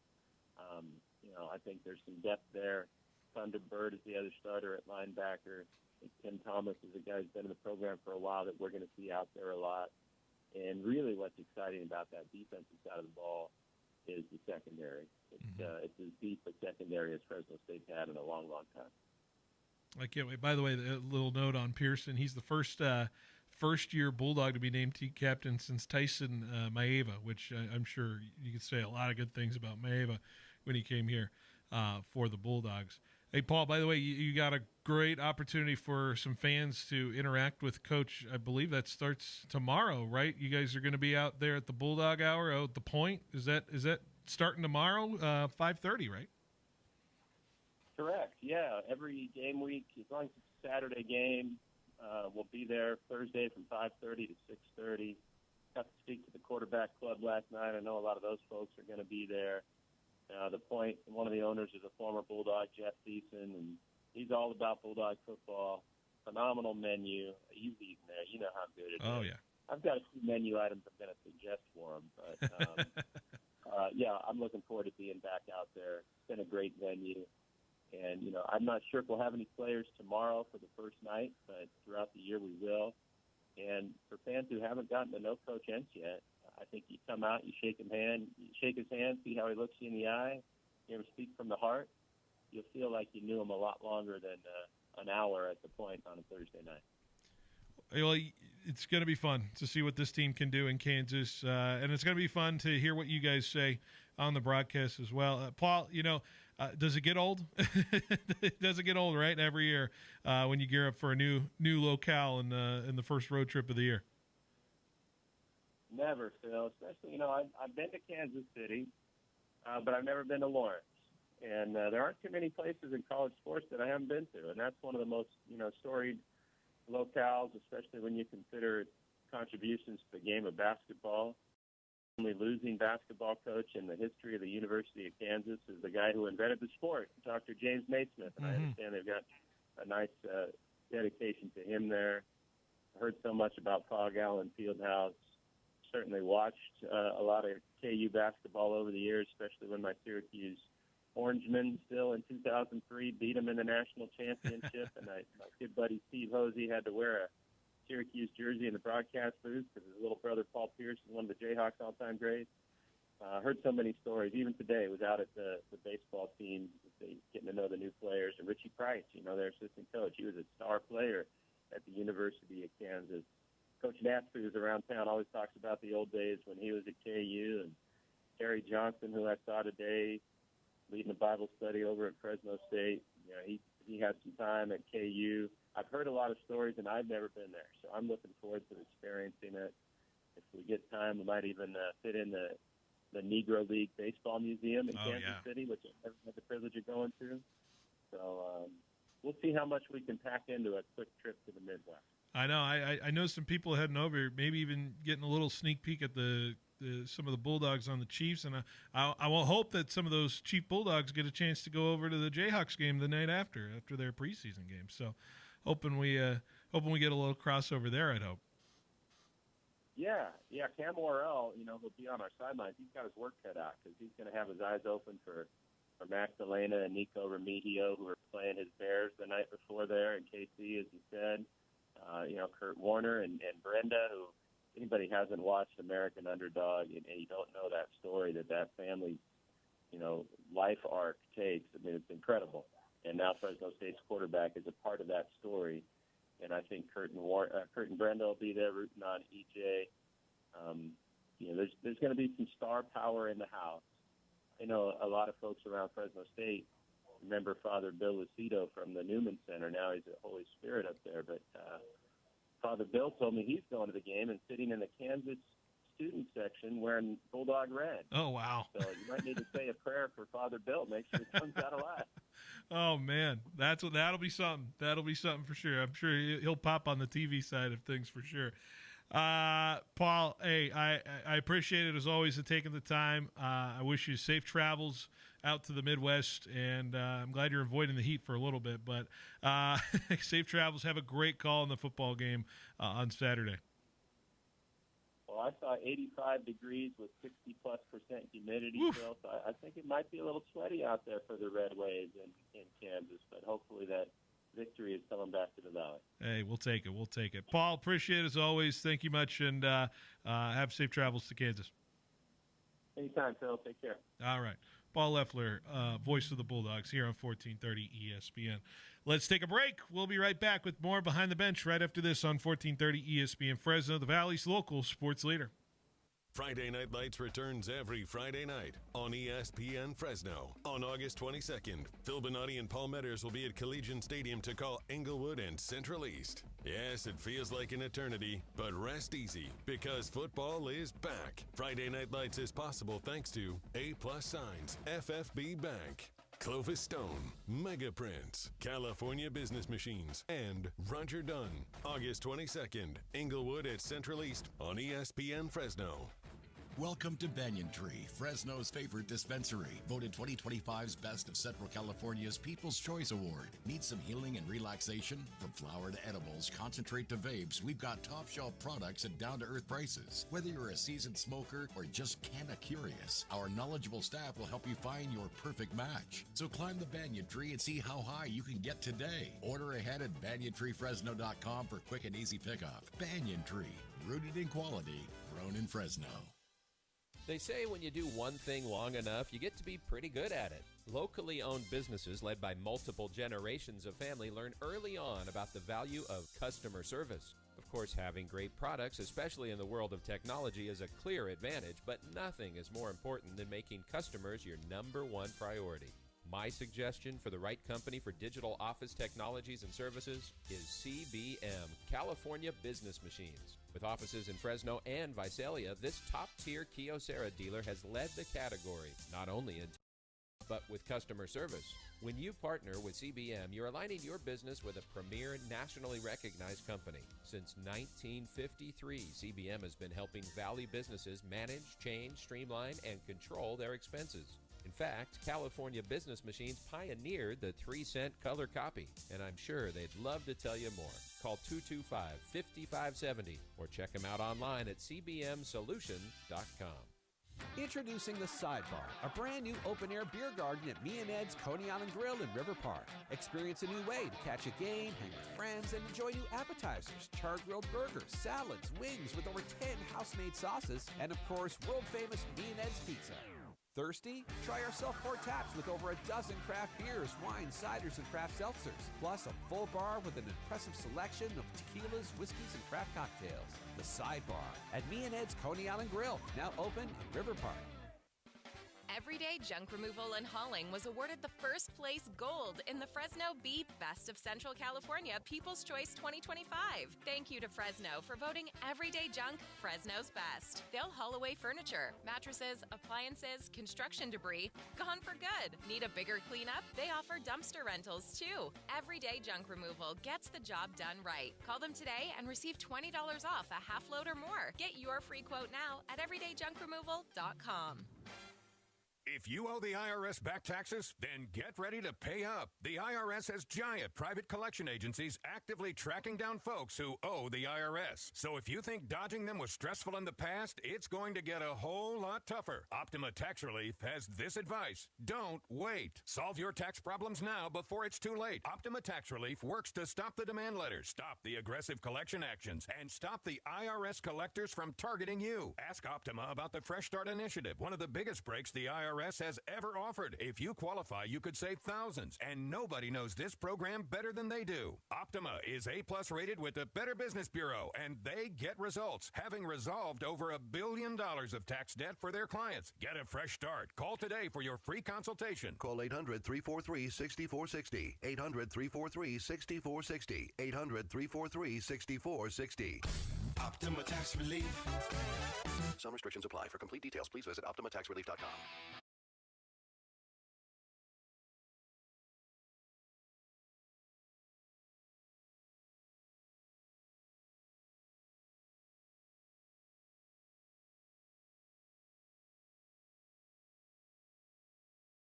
Speaker 11: I think there's some depth there. Thunderbird is the other starter at linebacker. Tim Thomas is a guy who's been in the program for a while that we're going to see out there a lot. And really what's exciting about that defensive side of the ball is the secondary. It's as deep a secondary as Fresno State's had in a long, long time.
Speaker 1: I can't wait. By the way, a little note on Pearson. He's the first-year Bulldog to be named team captain since Tyson Maeva, which I'm sure you could say a lot of good things about Maeva when he came here for the Bulldogs. Hey, Paul, by the way, you got a great opportunity for some fans to interact with Coach. I believe that starts tomorrow, right? You guys are going to be out there at the Bulldog Hour out at the Point. Is that starting tomorrow, 5:30, right?
Speaker 11: Correct. Yeah, every game week, as long as it's a Saturday game, we'll be there Thursday from 5:30 to 6:30. Got to speak to the quarterback club last night. I know a lot of those folks are going to be there. The Point, one of the owners is a former Bulldog, Jeff Thiessen, and he's all about Bulldog football. Phenomenal menu. You've eaten there. You know how good it is.
Speaker 1: Oh, yeah.
Speaker 11: I've got a few menu items I'm going to suggest for him. But, yeah, I'm looking forward to being back out there. It's been a great venue. And, I'm not sure if we'll have any players tomorrow for the first night, but throughout the year we will. And for fans who haven't gotten to know Coach Entz yet, I think you come out, you shake his hand, see how he looks you in the eye, hear him speak from the heart. You'll feel like you knew him a lot longer than an hour at the Point on a Thursday night.
Speaker 1: Well, it's going to be fun to see what this team can do in Kansas, and it's going to be fun to hear what you guys say on the broadcast as well. Paul, does it get old? Does it get old, right? Every year when you gear up for a new locale in the first road trip of the year.
Speaker 11: Never, Phil. Especially, I've been to Kansas City, but I've never been to Lawrence. And there aren't too many places in college sports that I haven't been to. And that's one of the most, storied locales, especially when you consider its contributions to the game of basketball. The only losing basketball coach in the history of the University of Kansas is the guy who invented the sport, Dr. James Naismith. And I understand they've got a nice dedication to him there. I heard so much about Fog Allen Fieldhouse. Certainly watched a lot of KU basketball over the years, especially when my Syracuse Orangemen still in 2003 beat them in the national championship. And my good buddy Steve Hosey had to wear a Syracuse jersey in the broadcast booth because his little brother Paul Pierce is one of the Jayhawks all-time greats. Heard so many stories. Even today, was out at the baseball team, getting to know the new players. And Richie Price, their assistant coach, he was a star player at the University of Kansas. Coach Natsby, who's around town, always talks about the old days when he was at KU. And Terry Johnson, who I saw today, leading a Bible study over at Fresno State. He had some time at KU. I've heard a lot of stories, and I've never been there. So I'm looking forward to experiencing it. If we get time, we might even fit in the Negro League Baseball Museum in Kansas City, which I've never had the privilege of going to. So we'll see how much we can pack into a quick trip to the Midwest.
Speaker 1: I know. I know some people heading over, maybe even getting a little sneak peek at some of the Bulldogs on the Chiefs, and I will hope that some of those Chief Bulldogs get a chance to go over to the Jayhawks game the night after their preseason game. So, hoping we get a little crossover there. I'd hope.
Speaker 11: Yeah. Cam Worrell, he'll be on our sidelines. He's got his work cut out because he's going to have his eyes open for Magdalena and Nico Remigio, who are playing his Bears the night before there in KC, as you said. Kurt Warner and Brenda, who anybody hasn't watched American Underdog and you don't know that story that family's, life arc takes. I mean, it's incredible. And now Fresno State's quarterback is a part of that story. And I think Kurt and Brenda will be there rooting on EJ. There's going to be some star power in the house. I know a lot of folks around Fresno State remember Father Bill Lucido from the Newman Center. Now he's at Holy Spirit up there. But Father Bill told me he's going to the game and sitting in the Kansas student section wearing Bulldog red.
Speaker 1: Oh, wow.
Speaker 11: So you might need to say a prayer for Father Bill. Make sure he comes out alive.
Speaker 1: Oh, man. That'll be something. That'll be something for sure. I'm sure he'll pop on the TV side of things for sure. Paul, hey, I appreciate it as always for taking the time. I wish you safe travels out to the Midwest, and I'm glad you're avoiding the heat for a little bit. But safe travels. Have a great call in the football game on Saturday.
Speaker 11: Well, I saw 85 degrees with 60+% humidity, Phil, so I think it might be a little sweaty out there for the Red Waves in Kansas, but hopefully that victory is coming back to the Valley.
Speaker 1: Hey, we'll take it. We'll take it. Paul, appreciate it as always. Thank you much, and have safe travels to Kansas.
Speaker 11: Anytime, Phil. Take care.
Speaker 1: All right. Paul Loeffler, voice of the Bulldogs here on 1430 ESPN. Let's take a break. We'll be right back with more Behind the Bench right after this on 1430 ESPN Fresno, the Valley's local sports leader.
Speaker 12: Friday Night Lights returns every Friday night on ESPN Fresno. On August 22nd, Phil Benotti and Paul Metters will be at Collegiate Stadium to call Inglewood and Central East. Yes, it feels like an eternity, but rest easy because football is back. Friday Night Lights is possible thanks to A+ Signs, FFB Bank, Clovis Stone, Mega Prints, California Business Machines, and Roger Dunn. August 22nd, Inglewood at Central East on ESPN Fresno.
Speaker 13: Welcome to Banyan Tree, Fresno's favorite dispensary. Voted 2025's Best of Central California's People's Choice Award. Need some healing and relaxation? From flower to edibles, concentrate to vapes, we've got top shelf products at down-to-earth prices. Whether you're a seasoned smoker or just kinda curious, our knowledgeable staff will help you find your perfect match. So climb the Banyan Tree and see how high you can get today. Order ahead at banyantreefresno.com for quick and easy pickup. Banyan Tree, rooted in quality, grown in Fresno.
Speaker 14: They say when you do one thing long enough, you get to be pretty good at it. Locally owned businesses led by multiple generations of family learn early on about the value of customer service. Of course, having great products, especially in the world of technology, is a clear advantage, but nothing is more important than making customers your number one priority. My suggestion for the right company for digital office technologies and services is CBM, California Business Machines. With offices in Fresno and Visalia, this top-tier Kyocera dealer has led the category, not only in but with customer service. When you partner with CBM, you're aligning your business with a premier, nationally recognized company. Since 1953, CBM has been helping Valley businesses manage, change, streamline, and control their expenses. In fact, California Business Machines pioneered the 3-cent color copy, and I'm sure they'd love to tell you more. Call 225-5570 or check them out online at cbmsolution.com.
Speaker 15: Introducing The Sidebar, a brand new open-air beer garden at Me and Ed's Coney Island Grill in River Park. Experience a new way to catch a game, hang with friends, and enjoy new appetizers, char-grilled burgers, salads, wings with over 10 house-made sauces, and of course, world-famous Me and Ed's pizza. Thirsty? Try our self-poured taps with over a dozen craft beers, wines, ciders, and craft seltzers. Plus a full bar with an impressive selection of tequilas, whiskeys, and craft cocktails. The Sidebar at Me and Ed's Coney Island Grill, now open in River Park.
Speaker 16: Everyday Junk Removal and Hauling was awarded the first place gold in the Fresno Bee Best of Central California People's Choice 2025. Thank you to Fresno for voting Everyday Junk Fresno's best. They'll haul away furniture, mattresses, appliances, construction debris, gone for good. Need a bigger cleanup? They offer dumpster rentals too. Everyday Junk Removal gets the job done right. Call them today and receive $20 off a half load or more. Get your free quote now at everydayjunkremoval.com.
Speaker 17: If you owe the IRS back taxes, then get ready to pay up. The IRS has giant private collection agencies actively tracking down folks who owe the IRS. So if you think dodging them was stressful in the past, it's going to get a whole lot tougher. Optima Tax Relief has this advice. Don't wait. Solve your tax problems now before it's too late. Optima Tax Relief works to stop the demand letters, stop the aggressive collection actions, and stop the IRS collectors from targeting you. Ask Optima about the Fresh Start Initiative, one of the biggest breaks the IRS has ever offered. If you qualify, you could save thousands, and nobody knows this program better than they do. Optima is A+ rated with the Better Business Bureau, and they get results, having resolved over $1 billion of tax debt for their clients. Get a fresh start. Call today for your free consultation.
Speaker 18: Call 800-343-6460. 800-343-6460. 800-343-6460. Optima Tax Relief.
Speaker 19: Some restrictions apply. For complete details, please visit OptimaTaxRelief.com.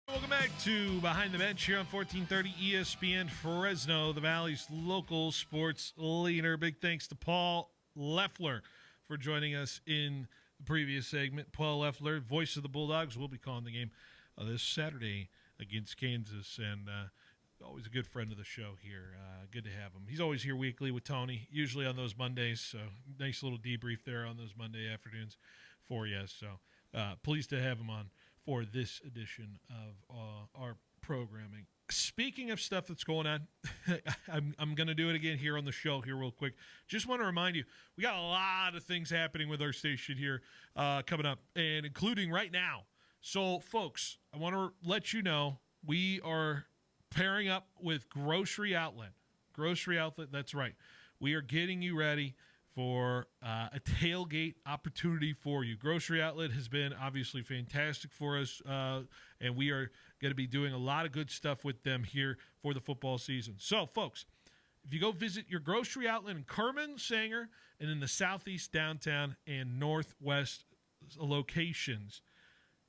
Speaker 1: Welcome back to Behind the Bench here on 1430 ESPN Fresno, the Valley's local sports leader. Big thanks to Paul Leffler for joining us in the previous segment. Paul Leffler, voice of the Bulldogs, will be calling the game this Saturday against Kansas, and always a good friend of the show here. Good to have him. He's always here weekly with Tony, usually on those Mondays, so nice little debrief there on those Monday afternoons for you. So pleased to have him on for this edition of our programming. Speaking of stuff that's going on, I'm going to do it again here on the show here real quick. Just want to remind you, we got a lot of things happening with our station here coming up, and including right now. So, folks, I want to let you know we are pairing up with Grocery Outlet. Grocery Outlet, that's right. We are getting you ready for a tailgate opportunity for you. Grocery Outlet has been obviously fantastic for us, and we are going to be doing a lot of good stuff with them here for the football season. So, folks, if you go visit your Grocery Outlet in Kerman, Sanger, and in the southeast, downtown, and northwest locations,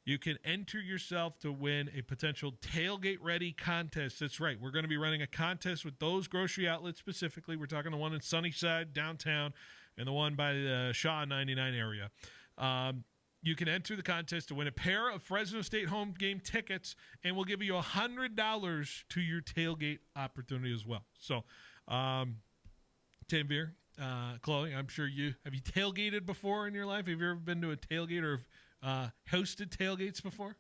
Speaker 1: you can enter yourself to win a potential tailgate-ready contest. That's right. We're going to be running a contest with those grocery outlets specifically. We're talking the one in Sunnyside, downtown, and the one by the Shaw 99 area. You can enter the contest to win a pair of Fresno State home game tickets, and we'll give you $100 to your tailgate opportunity as well. So, Tanvir, Chloe, I'm sure have you tailgated before in your life? Have you ever been to a tailgate or hosted tailgates before?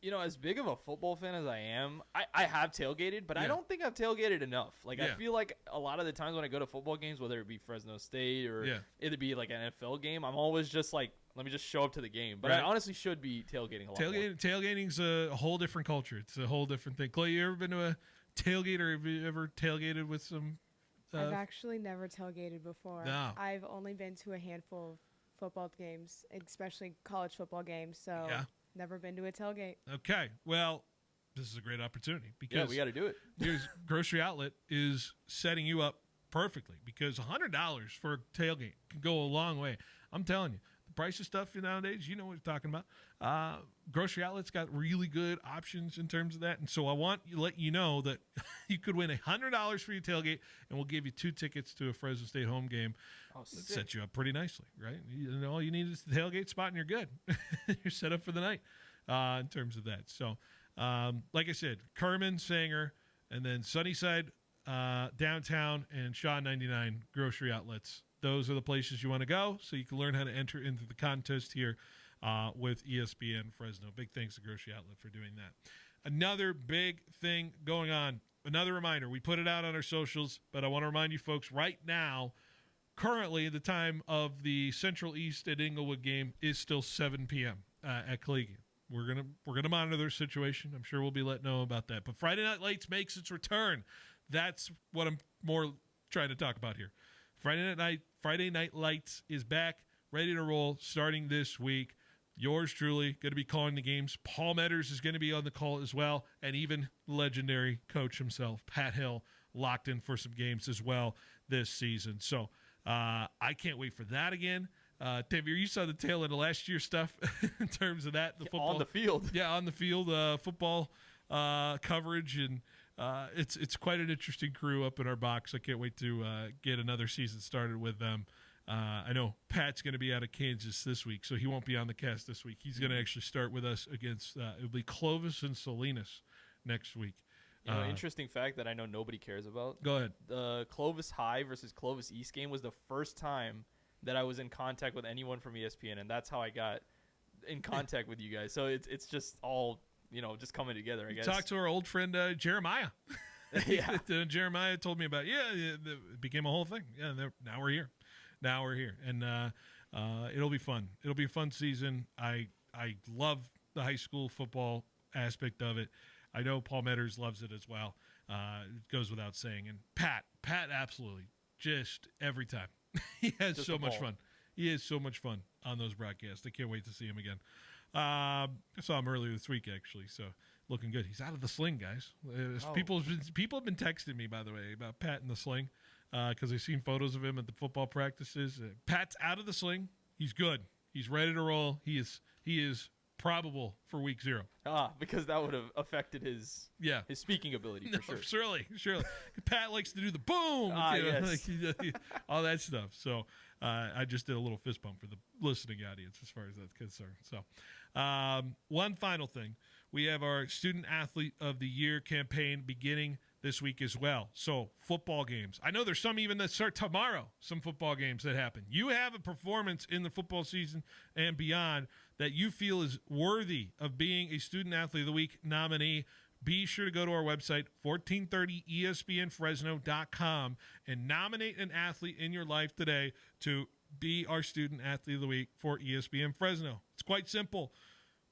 Speaker 2: You know, as big of a football fan as I am, I have tailgated, but I don't think I've tailgated enough. Like, I feel like a lot of the times when I go to football games, whether it be Fresno State or it'd be like an NFL game, I'm always just like, let me just show up to the game. But I honestly should be tailgating a lot more.
Speaker 1: Tailgating's a whole different culture. It's a whole different thing. Chloe, you ever been to a tailgate, or have you ever tailgated with some?
Speaker 3: I've actually never tailgated before.
Speaker 1: No.
Speaker 3: I've only been to a handful of football games, especially college football games. So never been to a tailgate.
Speaker 1: Okay. Well, this is a great opportunity because
Speaker 2: we got to do it.
Speaker 1: Here's Grocery Outlet is setting you up perfectly because $100 for a tailgate can go a long way. I'm telling you, the price of stuff nowadays, you know what we're talking about. Grocery Outlet's got really good options in terms of that. And so I want to let you know that you could win $100 for your tailgate, and we'll give you 2 tickets to a Fresno State home game. That sets you up pretty nicely, right? All you need is the tailgate spot, and you're good. You're set up for the night in terms of that. So, like I said, Kerman, Sanger, and then Sunnyside, downtown, and Shaw 99 grocery outlets. Those are the places you want to go so you can learn how to enter into the contest here with ESPN Fresno. Big thanks to Grocery Outlet for doing that. Another big thing going on. Another reminder, we put it out on our socials, but I want to remind you folks right now, currently the time of the Central East at Inglewood game is still 7 p.m. At Collegian. We're gonna monitor their situation. I'm sure we'll be letting know about that. But Friday Night Lights makes its return. That's what I'm more trying to talk about here. Friday Night Lights is back, ready to roll, starting this week. Yours truly going to be calling the games. Paul Metters is going to be on the call as well, and even legendary coach himself, Pat Hill, locked in for some games as well this season. So I can't wait for that again. Tanvir, you saw the tail end of last year's stuff in terms of that. The football
Speaker 2: on the field.
Speaker 1: Yeah, on the field, football coverage, and it's quite an interesting crew up in our box. I can't wait to get another season started with them. I know Pat's going to be out of Kansas this week, so he won't be on the cast this week. He's going to actually start with us against it'll be Clovis and Salinas next week.
Speaker 2: Interesting fact that I know nobody cares about.
Speaker 1: Go ahead.
Speaker 2: The Clovis High versus Clovis East game was the first time that I was in contact with anyone from ESPN, and that's how I got in contact with you guys. So it's just all, just coming together, I guess.
Speaker 1: Talk to our old friend Jeremiah.
Speaker 2: Yeah.
Speaker 1: Jeremiah told me about it. It became a whole thing. Yeah, now we're here. And it'll be fun. It'll be a fun season. I love the high school football aspect of it. I know Paul Metters loves it as well. It goes without saying. And Pat absolutely, just every time. He has
Speaker 2: Just
Speaker 1: so
Speaker 2: a
Speaker 1: much
Speaker 2: ball.
Speaker 1: fun. He is so much fun on those broadcasts. I can't wait to see him again. I saw him earlier this week, actually, so looking good. He's out of the sling, guys. People have been texting me, by the way, about Pat in the sling because they've seen photos of him at the football practices. Pat's out of the sling. He's good. He's ready to roll. He is probable for week 0.
Speaker 2: Because that would have affected his speaking ability for sure.
Speaker 1: Surely. Pat likes to do the boom,
Speaker 2: yes.
Speaker 1: all that stuff. So I just did a little fist bump for the listening audience as far as that's concerned. So one final thing. We have our Student Athlete of the Year campaign beginning this week as well. So football games. I know there's some even that start tomorrow, some football games that happen. You have a performance in the football season and beyond that you feel is worthy of being a Student Athlete of the Week nominee. Be sure to go to our website, 1430ESPNFresno.com, and nominate an athlete in your life today to be our Student Athlete of the Week for ESPN Fresno. It's quite simple.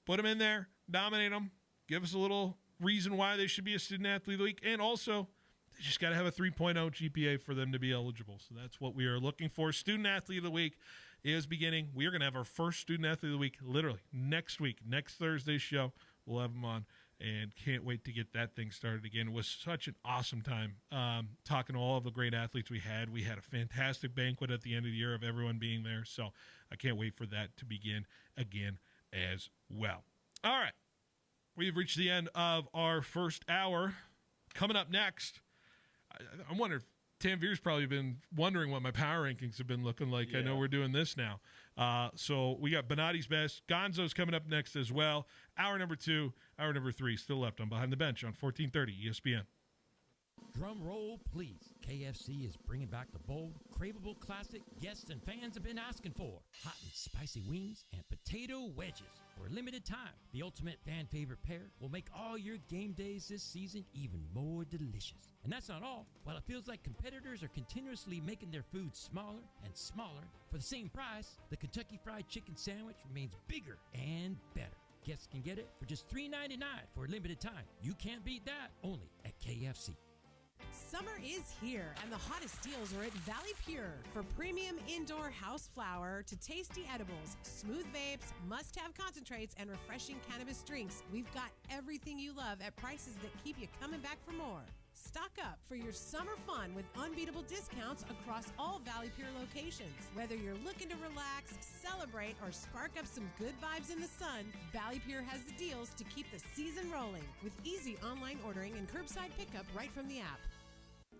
Speaker 1: Put them in there, nominate them, give us a little reason why they should be a Student Athlete of the Week, and also they just got to have a 3.0 GPA for them to be eligible. So that's what we are looking for. Student Athlete of the Week is beginning. We are going to have our first Student Athlete of the Week literally next week, next Thursday's show. We'll have them on, and can't wait to get that thing started again. It was such an awesome time talking to all of the great athletes we had. We had a fantastic banquet at the end of the year of everyone being there, so I can't wait for that to begin again as well. All right. We've reached the end of our first hour. Coming up next, I wonder if Tanvir's probably been wondering what my power rankings have been looking like.
Speaker 2: Yeah.
Speaker 1: I know we're doing this now. So we got Benotti's Best. Gonzo's coming up next as well. Hour number 2, hour number 3 still left on Behind the Bench on 1430 ESPN.
Speaker 18: Drum roll, please. KFC is bringing back the bold, craveable classic guests and fans have been asking for. Hot and spicy wings and potato wedges. For a limited time, the ultimate fan favorite pair will make all your game days this season even more delicious. And that's not all. While it feels like competitors are continuously making their food smaller and smaller, for the same price, the Kentucky Fried Chicken Sandwich remains bigger and better. Guests can get it for just $3.99 for a limited time. You can't beat that, only at KFC.
Speaker 20: Summer is here, and the hottest deals are at Valley Pure. For premium indoor house flower to tasty edibles, smooth vapes, must-have concentrates, and refreshing cannabis drinks, we've got everything you love at prices that keep you coming back for more. Stock up for your summer fun with unbeatable discounts across all Valley Pure locations. Whether you're looking to relax, celebrate, or spark up some good vibes in the sun, Valley Pure has the deals to keep the season rolling with easy online ordering and curbside pickup right from the app.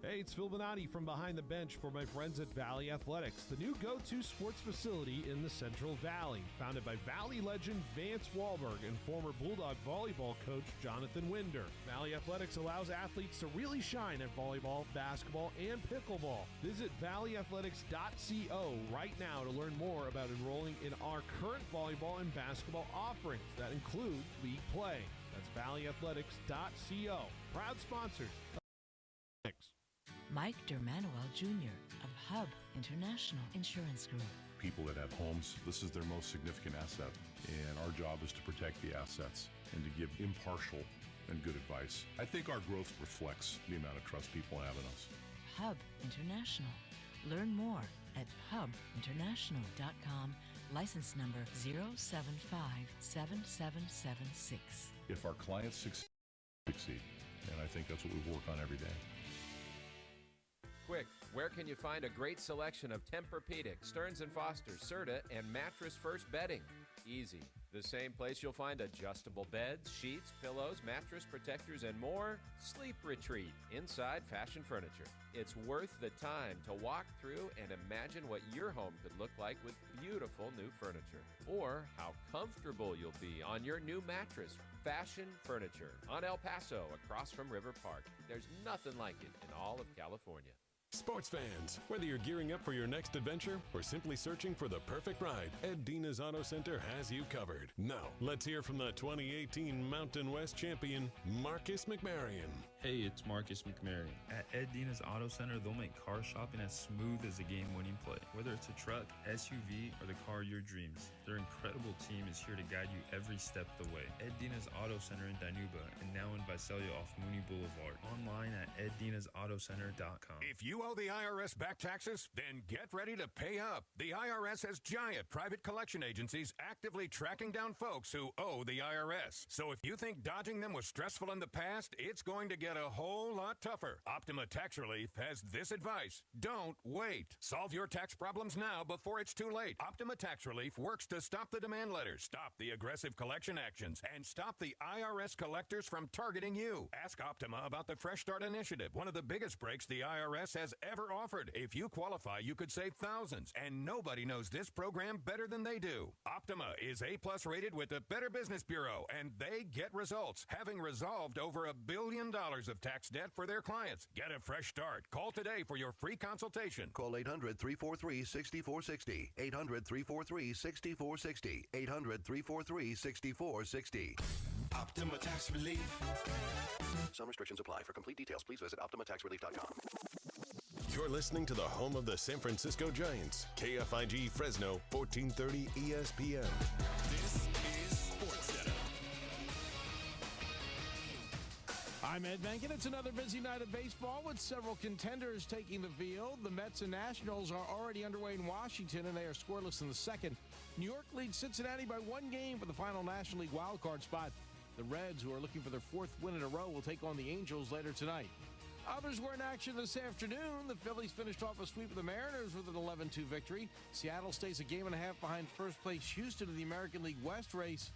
Speaker 7: Hey, it's Phil Benotti from Behind the Bench for my friends at Valley Athletics, the new go-to sports facility in the Central Valley. Founded by Valley legend Vance Wahlberg and former Bulldog volleyball coach Jonathan Winder. Valley Athletics allows athletes to really shine at volleyball, basketball, and pickleball. Visit valleyathletics.co right now to learn more about enrolling in our current volleyball and basketball offerings that include league play. That's valleyathletics.co. Proud sponsors.
Speaker 21: Mike Dermanuel Jr. of Hub International Insurance Group.
Speaker 22: People that have homes, this is their most significant asset, and our job is to protect the assets and to give impartial and good advice. I think our growth reflects the amount of trust people have in us.
Speaker 21: Hub International. Learn more at hubinternational.com. License number 0757776.
Speaker 22: If our clients succeed, and I think that's what we work on every day.
Speaker 14: Quick, where can you find a great selection of Tempur-Pedic, Stearns & Foster, Serta, and Mattress First bedding? Easy. The same place you'll find adjustable beds, sheets, pillows, mattress protectors, and more. Sleep Retreat, Inside Fashion Furniture. It's worth the time to walk through and imagine what your home could look like with beautiful new furniture. Or how comfortable you'll be on your new mattress. Fashion Furniture on El Paso, across from River Park. There's nothing like it in all of California.
Speaker 12: Sports fans, whether you're gearing up for your next adventure or simply searching for the perfect ride, Ed Dina's Auto Center has you covered. Now, let's hear from the 2018 Mountain West champion, Marcus McMarion.
Speaker 4: Hey, it's Marcus McMary. At Ed Dina's Auto Center, they'll make car shopping as smooth as a game-winning play. Whether it's a truck, SUV, or the car of your dreams, their incredible team is here to guide you every step of the way. Ed Dina's Auto Center in Dinuba and now in Visalia off Mooney Boulevard. Online at eddinasautocenter.com.
Speaker 17: If you owe the IRS back taxes, then get ready to pay up. The IRS has giant private collection agencies actively tracking down folks who owe the IRS. So if you think dodging them was stressful in the past, it's going to get a whole lot tougher. Optima Tax Relief has this advice. Don't wait. Solve your tax problems now before it's too late. Optima Tax Relief works to stop the demand letters, stop the aggressive collection actions, and stop the IRS collectors from targeting you. Ask Optima about the Fresh Start Initiative, one of the biggest breaks the IRS has ever offered. If you qualify, you could save thousands, and nobody knows this program better than they do. Optima is A+ rated with the Better Business Bureau, and they get results, having resolved over $1 billion of tax debt for their clients. Get a fresh start. Call today for your free consultation.
Speaker 19: Call 800-343-6460. 800-343-6460. 800-343-6460.
Speaker 13: Optima Tax Relief.
Speaker 19: Some restrictions apply. For complete details, please visit OptimaTaxRelief.com.
Speaker 12: You're listening to the home of the San Francisco Giants. KFIG Fresno, 1430 ESPN.
Speaker 13: This is SportsCenter.
Speaker 5: I'm Ed Venkin. It's another busy night of baseball with several contenders taking the field. The Mets and Nationals are already underway in Washington, and they are scoreless in the second. New York leads Cincinnati by 1 game for the final National League wildcard spot. The Reds, who are looking for their 4th win in a row, will take on the Angels later tonight. Others were in action this afternoon. The Phillies finished off a sweep of the Mariners with an 11-2 victory. Seattle stays a game and a half behind first place Houston in the American League West race.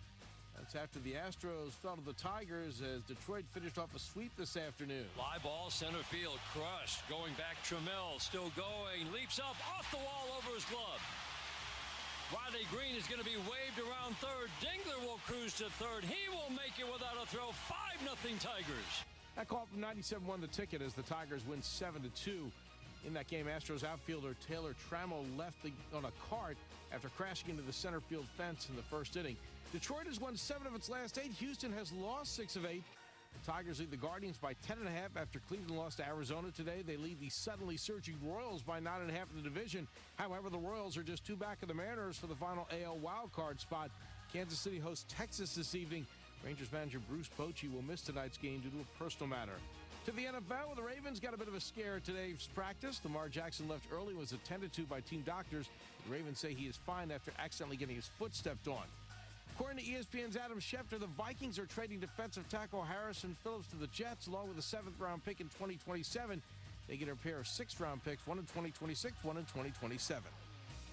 Speaker 5: That's after the Astros fell to the Tigers as Detroit finished off a sweep this afternoon.
Speaker 23: Fly ball, center field, crushed. Going back, Trammell still going. Leaps up, off the wall, over his glove. Riley Green is going to be waved around third. Dingler will cruise to third. He will make it without a throw. 5-0 Tigers.
Speaker 5: That call from 97 won the ticket as the Tigers win 7-2. In that game, Astros outfielder Taylor Trammell left on a cart after crashing into the center field fence in the first inning. Detroit has won 7 of its last 8. Houston has lost 6 of 8. The Tigers lead the Guardians by 10.5 after Cleveland lost to Arizona today. They lead the suddenly surging Royals by 9.5 in the division. However, the Royals are just 2 back of the Mariners for the final AL wildcard spot. Kansas City hosts Texas this evening. Rangers manager Bruce Bochy will miss tonight's game due to a personal matter. To the NFL, the Ravens got a bit of a scare at today's practice. Lamar Jackson left early and was attended to by team doctors. The Ravens say he is fine after accidentally getting his foot stepped on. According to ESPN's Adam Schefter, the Vikings are trading defensive tackle Harrison Phillips to the Jets, along with a 7th-round pick in 2027. They get a pair of 6th-round picks, one in 2026, one in 2027.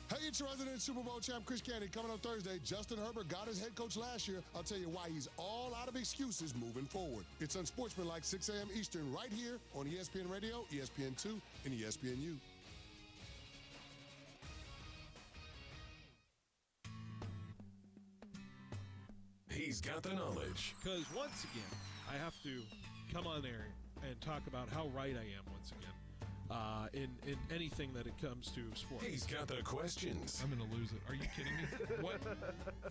Speaker 24: Hey, it's your resident Super Bowl champ, Chris Candy. Coming up Thursday, Justin Herbert got his head coach last year. I'll tell you why he's all out of excuses moving forward. It's Unsportsmanlike, 6 a.m. Eastern, right here on ESPN Radio, ESPN2, and ESPNU.
Speaker 12: He's got the knowledge.
Speaker 7: Because once again, I have to come on air and talk about how right I am once again in anything that it comes to sports.
Speaker 12: He's got the questions.
Speaker 1: I'm going to lose it. Are you kidding me?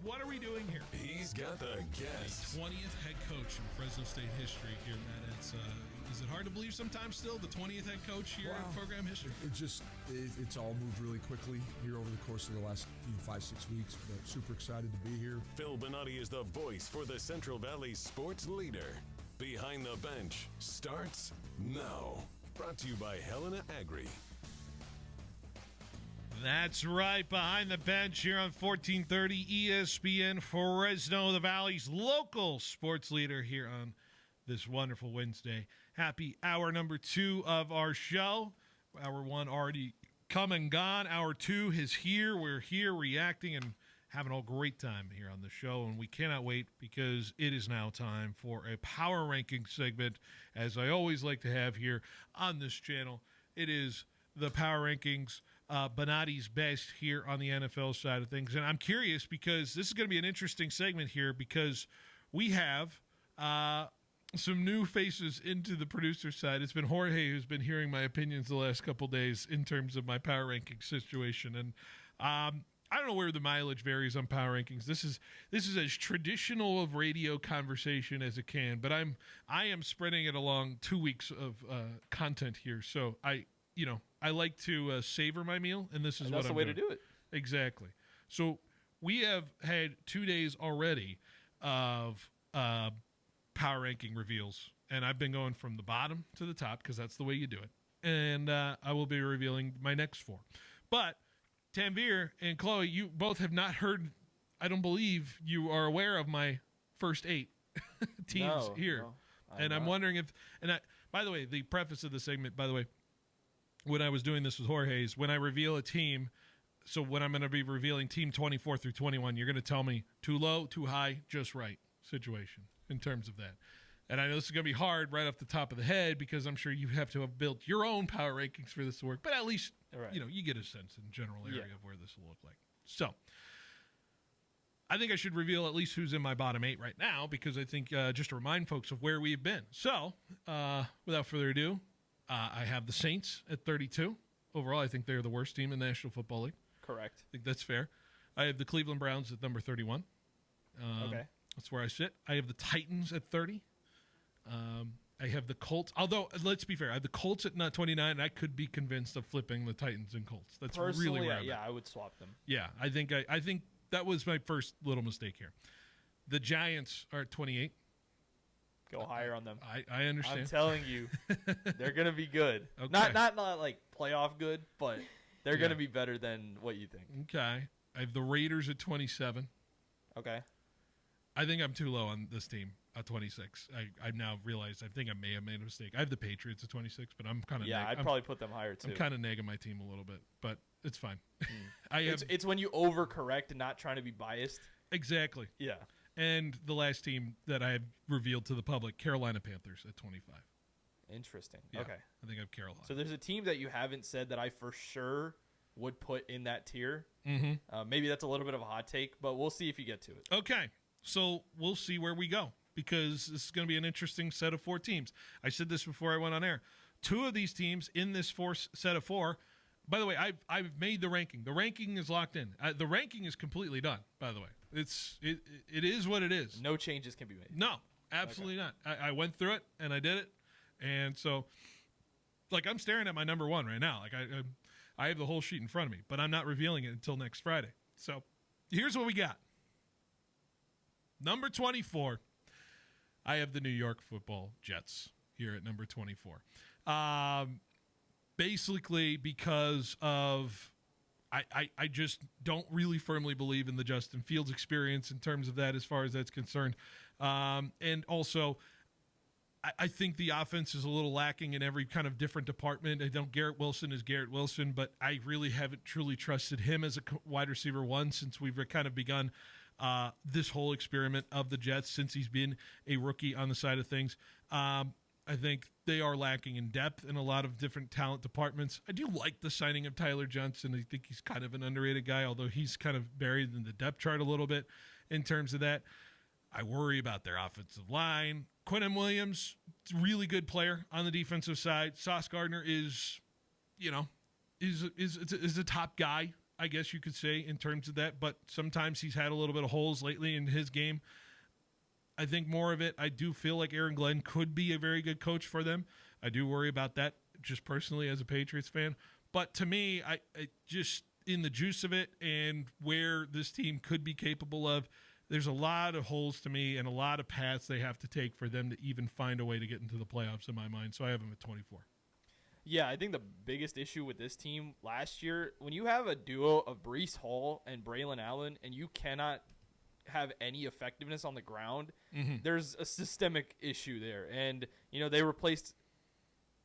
Speaker 1: What are we doing here?
Speaker 12: He's got the guests.
Speaker 1: 20th head coach in Fresno State history here, Matt. Is it hard to believe sometimes still the 20th head coach here in program history?
Speaker 25: It's all moved really quickly here over the course of the last 5-6 weeks, but super excited to be here.
Speaker 12: Phil Benotti is the voice for the Central Valley sports leader. Behind the Bench starts now. Brought to you by Helena Agri.
Speaker 1: That's right, Behind the Bench here on 1430 ESPN Fresno, the Valley's local sports leader here on this wonderful Wednesday. Happy hour number 2 of our show. Hour 1 already come and gone. Hour 2 is here. We're here reacting and having a great time here on the show, and we cannot wait because it is now time for a power ranking segment, as I always like to have here on this channel. It is the power rankings, Benotti's best here on the NFL side of things. And I'm curious because this is going to be an interesting segment here because we have some new faces into the producer side. It's been Jorge who's been hearing my opinions the last couple days in terms of my power ranking situation. And I don't know where the mileage varies on power rankings. This is as traditional of radio conversation as it can, but I am spreading it along 2 weeks of content here. So I like to savor my meal, and this is
Speaker 2: that's the way to do it.
Speaker 1: Exactly. So we have had 2 days already of power ranking reveals, and I've been going from the bottom to the top because that's the way you do it. And I will be revealing my next 4. But Tanvir and Chloe, you both have not heard. I don't believe you are aware of my first 8 teams here. No, and I'm wondering if. And by the way, the preface of the segment, by the way, when I was doing this with Jorge's, when I reveal a team, so when I'm going to be revealing team 24 through 21, you're going to tell me too low, too high, just right situation in terms of that. And I know this is going to be hard right off the top of the head because I'm sure you have to have built your own power rankings for this to work. But at least, you get a sense in general area of where this will look like. So I think I should reveal at least who's in my bottom 8 right now because I think just to remind folks of where we've been. So without further ado, I have the Saints at 32. Overall, I think they're the worst team in the National Football League.
Speaker 2: Correct.
Speaker 1: I think that's fair. I have the Cleveland Browns at number 31.
Speaker 2: Okay.
Speaker 1: That's where I sit. I have the Titans at 30. I have the Colts. Although, let's be fair, I have the Colts at 29, and I could be convinced of flipping the Titans and Colts. That's
Speaker 2: personally,
Speaker 1: really where I'm at.
Speaker 2: I would swap them.
Speaker 1: Yeah, I think that was my first little mistake here. The Giants are at 28.
Speaker 2: Go higher on them.
Speaker 1: I understand.
Speaker 2: I'm telling you, they're going to be good.
Speaker 1: Okay.
Speaker 2: Not like playoff good, but they're going to be better than what you think.
Speaker 1: Okay. I have the Raiders at 27.
Speaker 2: Okay.
Speaker 1: I think I'm too low on this team at 26. I've now realized I think I may have made a mistake. I have the Patriots at 26, but I'm kind of
Speaker 2: I'd probably put them higher too.
Speaker 1: I'm kind of nagging my team a little bit, but it's fine.
Speaker 2: It's when you overcorrect and not trying to be biased.
Speaker 1: Exactly.
Speaker 2: Yeah.
Speaker 1: And the last team that I have revealed to the public, Carolina Panthers at 25.
Speaker 2: Interesting.
Speaker 1: Yeah,
Speaker 2: okay.
Speaker 1: I think I have Carolina.
Speaker 2: So there's a team that you haven't said that I for sure would put in that tier.
Speaker 1: Mm-hmm.
Speaker 2: Maybe that's a little bit of a hot take, but we'll see if you get to it.
Speaker 1: Okay. So we'll see where we go because this is going to be an interesting set of 4 teams. I said this before I went on air. 2 of these teams in this set of 4. By the way, I've made the ranking. The ranking is locked in. The ranking is completely done, by the way. It is what it is.
Speaker 2: No changes can be made.
Speaker 1: No, absolutely not. I went through it, and I did it. And so, I'm staring at my number 1 right now. I have the whole sheet in front of me, but I'm not revealing it until next Friday. So here's what we got. Number 24, I have the New York Football Jets here at number 24. Basically because of I just don't really firmly believe in the Justin Fields experience in terms of that as far as that's concerned. And also, I think the offense is a little lacking in every kind of different department. I don't Garrett Wilson is Garrett Wilson, but I really haven't truly trusted him as a wide receiver 1 since we've kind of begun this whole experiment of the Jets since he's been a rookie on the side of things. I think they are lacking in depth in a lot of different talent departments. I do like the signing of Tyler Johnson. I think he's kind of an underrated guy, although he's kind of buried in the depth chart a little bit in terms of that. I worry about their offensive line. Quinnen Williams, really good player on the defensive side. Sauce Gardner is a top guy, I guess you could say, in terms of that. But sometimes he's had a little bit of holes lately in his game. I think more of it, I do feel like Aaron Glenn could be a very good coach for them. I do worry about that just personally as a Patriots fan. But to me, I just in the juice of it and where this team could be capable of, there's a lot of holes to me and a lot of paths they have to take for them to even find a way to get into the playoffs in my mind. So I have them at 24.
Speaker 2: Yeah, I think the biggest issue with this team last year, when you have a duo of Breece Hall and Braylon Allen and you cannot have any effectiveness on the ground, there's a systemic issue there. And, they replaced,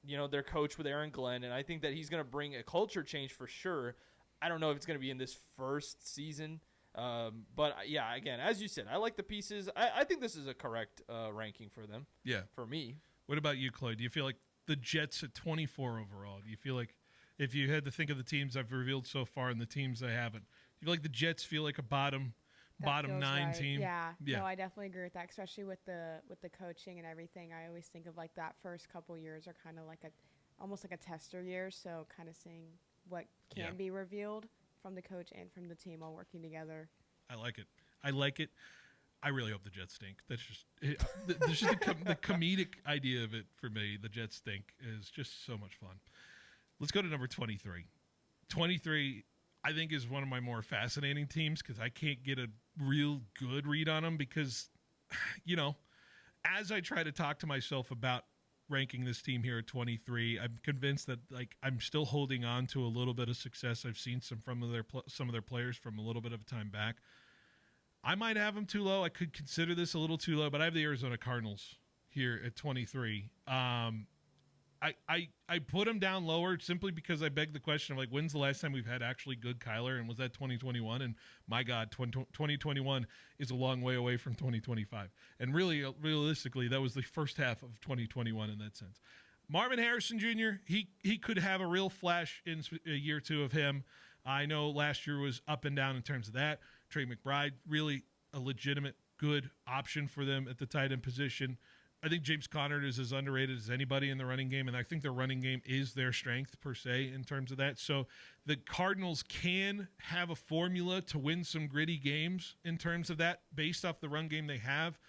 Speaker 2: their coach with Aaron Glenn, and I think that he's going to bring a culture change for sure. I don't know if it's going to be in this first season. But, yeah, again, as you said, I like the pieces. I think this is a correct ranking for them. Yeah. For me.
Speaker 1: What about you, Chloe? Do you feel like the Jets at 24 overall, do you feel like if you had to think of the teams I've revealed so far and the teams I haven't, do you feel like the Jets feel like a bottom 9
Speaker 3: right.
Speaker 1: team?
Speaker 3: Yeah. No, I definitely agree with that, especially with the coaching and everything. I always think of that first couple years are kind of almost like a tester year, so kind of seeing what can be revealed from the coach and from the team all working together.
Speaker 1: I like it. I really hope the Jets stink. That's just the comedic idea of it for me. The Jets stink is just so much fun. Let's go to number 23. 23, I think, is one of my more fascinating teams because I can't get a real good read on them because, as I try to talk to myself about ranking this team here at 23, I'm convinced that I'm still holding on to a little bit of success. I've seen some of their players from a little bit of time back. I might have them too low. I could consider this a little too low, but I have the Arizona Cardinals here at 23. I put them down lower simply because I beg the question of when's the last time we've had actually good Kyler, and was that 2021? And my God, 2021 is a long way away from 2025. And really, realistically, that was the first half of 2021 in that sense. Marvin Harrison Jr., he could have a real flash in a year or two of him. I know last year was up and down in terms of that. Trey McBride, really a legitimate good option for them at the tight end position. I think James Conner is as underrated as anybody in the running game, and I think their running game is their strength per se in terms of that. So the Cardinals can have a formula to win some gritty games in terms of that based off the run game they have.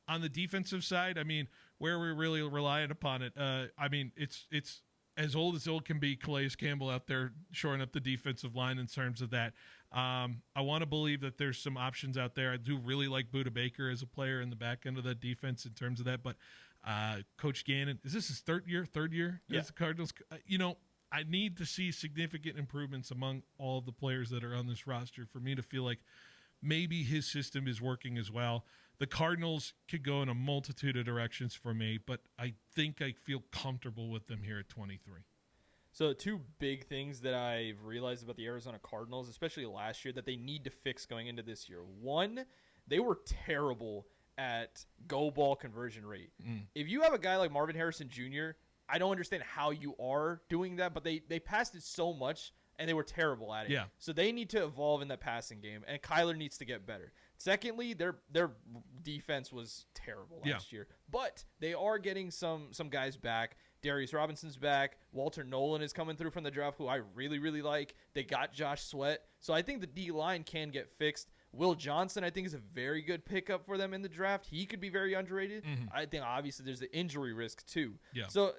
Speaker 1: On the defensive side, where we're really relying upon it, it's as old can be. Calais Campbell out there shoring up the defensive line in terms of that. I want to believe that there's some options out there. I do really like Budda Baker as a player in the back end of that defense in terms of that. But Coach Gannon, is this his third year as the Cardinals? I need to see significant improvements among all of the players that are on this roster for me to feel like maybe his system is working as well. The Cardinals could go in a multitude of directions for me, but I think I feel comfortable with them here at 23.
Speaker 2: So two big things that I've realized about the Arizona Cardinals, especially last year, that they need to fix going into this year. One, they were terrible at go ball conversion rate. If you have a guy like Marvin Harrison Jr., I don't understand how you are doing that, but they passed it so much and they were terrible at it.
Speaker 1: Yeah.
Speaker 2: So they need to evolve in that passing game, and Kyler needs to get better. Secondly, their defense was terrible last year, but they are getting some guys back. Darius Robinson's back. Walter Nolan is coming through from the draft, who I really, really like. They got Josh Sweat. So I think the D-line can get fixed. Will Johnson, I think, is a very good pickup for them in the draft. He could be very underrated. I think, obviously, there's the injury risk, too.
Speaker 1: Yeah.
Speaker 2: So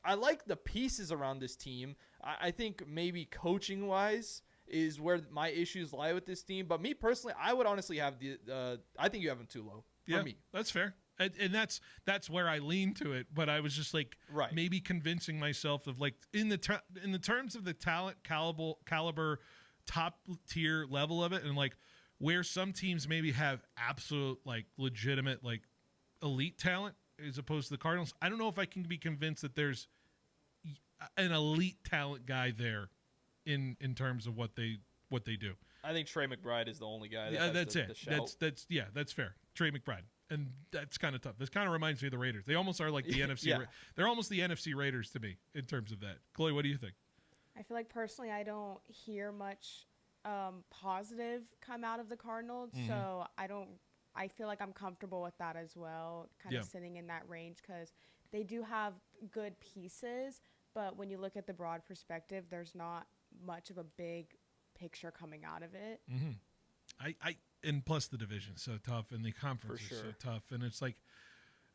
Speaker 2: I like the pieces around this team. I think maybe coaching-wise is where my issues lie with this team. But me personally, I would honestly have I think you have them too low for me.
Speaker 1: That's fair. And that's where I lean to it, but I was just maybe convincing myself of in the terms of the talent caliber top tier level of it, and where some teams maybe have absolute legitimate elite talent as opposed to the Cardinals. I don't know if I can be convinced that there's an elite talent guy there in terms of what they do.
Speaker 2: I think Trey McBride is the only guy that has
Speaker 1: that's
Speaker 2: the
Speaker 1: it.
Speaker 2: shout.
Speaker 1: That's fair. Trey McBride. And that's kind of tough. This kind of reminds me of the Raiders. They almost are like the NFC. They're almost the NFC Raiders to me in terms of that. Chloe, what do you think?
Speaker 3: I feel like personally I don't hear much positive come out of the Cardinals, so I feel like I'm comfortable with that as well, kind of sitting in that range because they do have good pieces, but when you look at the broad perspective, there's not much of a big picture coming out of it.
Speaker 1: And plus the division's so tough and the conference is so tough. And it's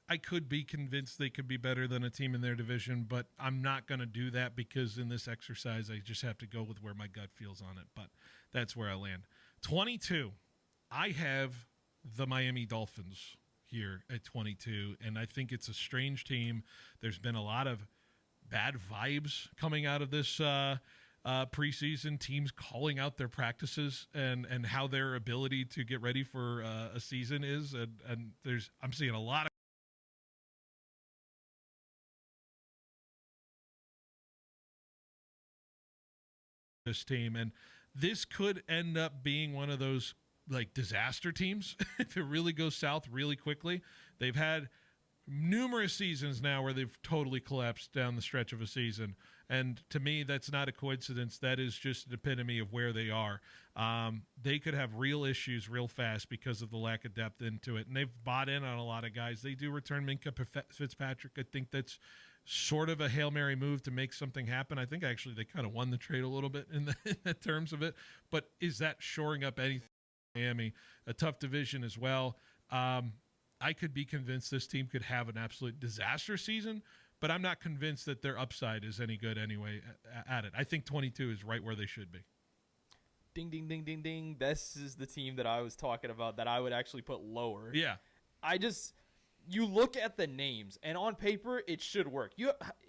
Speaker 1: I could be convinced they could be better than a team in their division, but I'm not going to do that because in this exercise, I just have to go with where my gut feels on it. But that's where I land. 22, I have the Miami Dolphins here at 22, and I think it's a strange team. There's been a lot of bad vibes coming out of this preseason, teams calling out their practices and how their ability to get ready for a season is. And I'm seeing a lot of this team, and this could end up being one of those disaster teams if it really goes south really quickly. They've had numerous seasons now where they've totally collapsed down the stretch of a season. And to me, that's not a coincidence. That is just an epitome of where they are. They could have real issues real fast because of the lack of depth into it. And they've bought in on a lot of guys. They do return Minkah Fitzpatrick. I think that's sort of a Hail Mary move to make something happen. I think actually they kind of won the trade a little bit in the terms of it. But is that shoring up anything? Miami, a tough division as well. I could be convinced this team could have an absolute disaster season, but I'm not convinced that their upside is any good anyway at it. I think 22 is right where they should be.
Speaker 2: Ding, ding, ding, ding, ding. This is the team that I was talking about that I would actually put lower.
Speaker 1: Yeah.
Speaker 2: You look at the names, and on paper, it should work.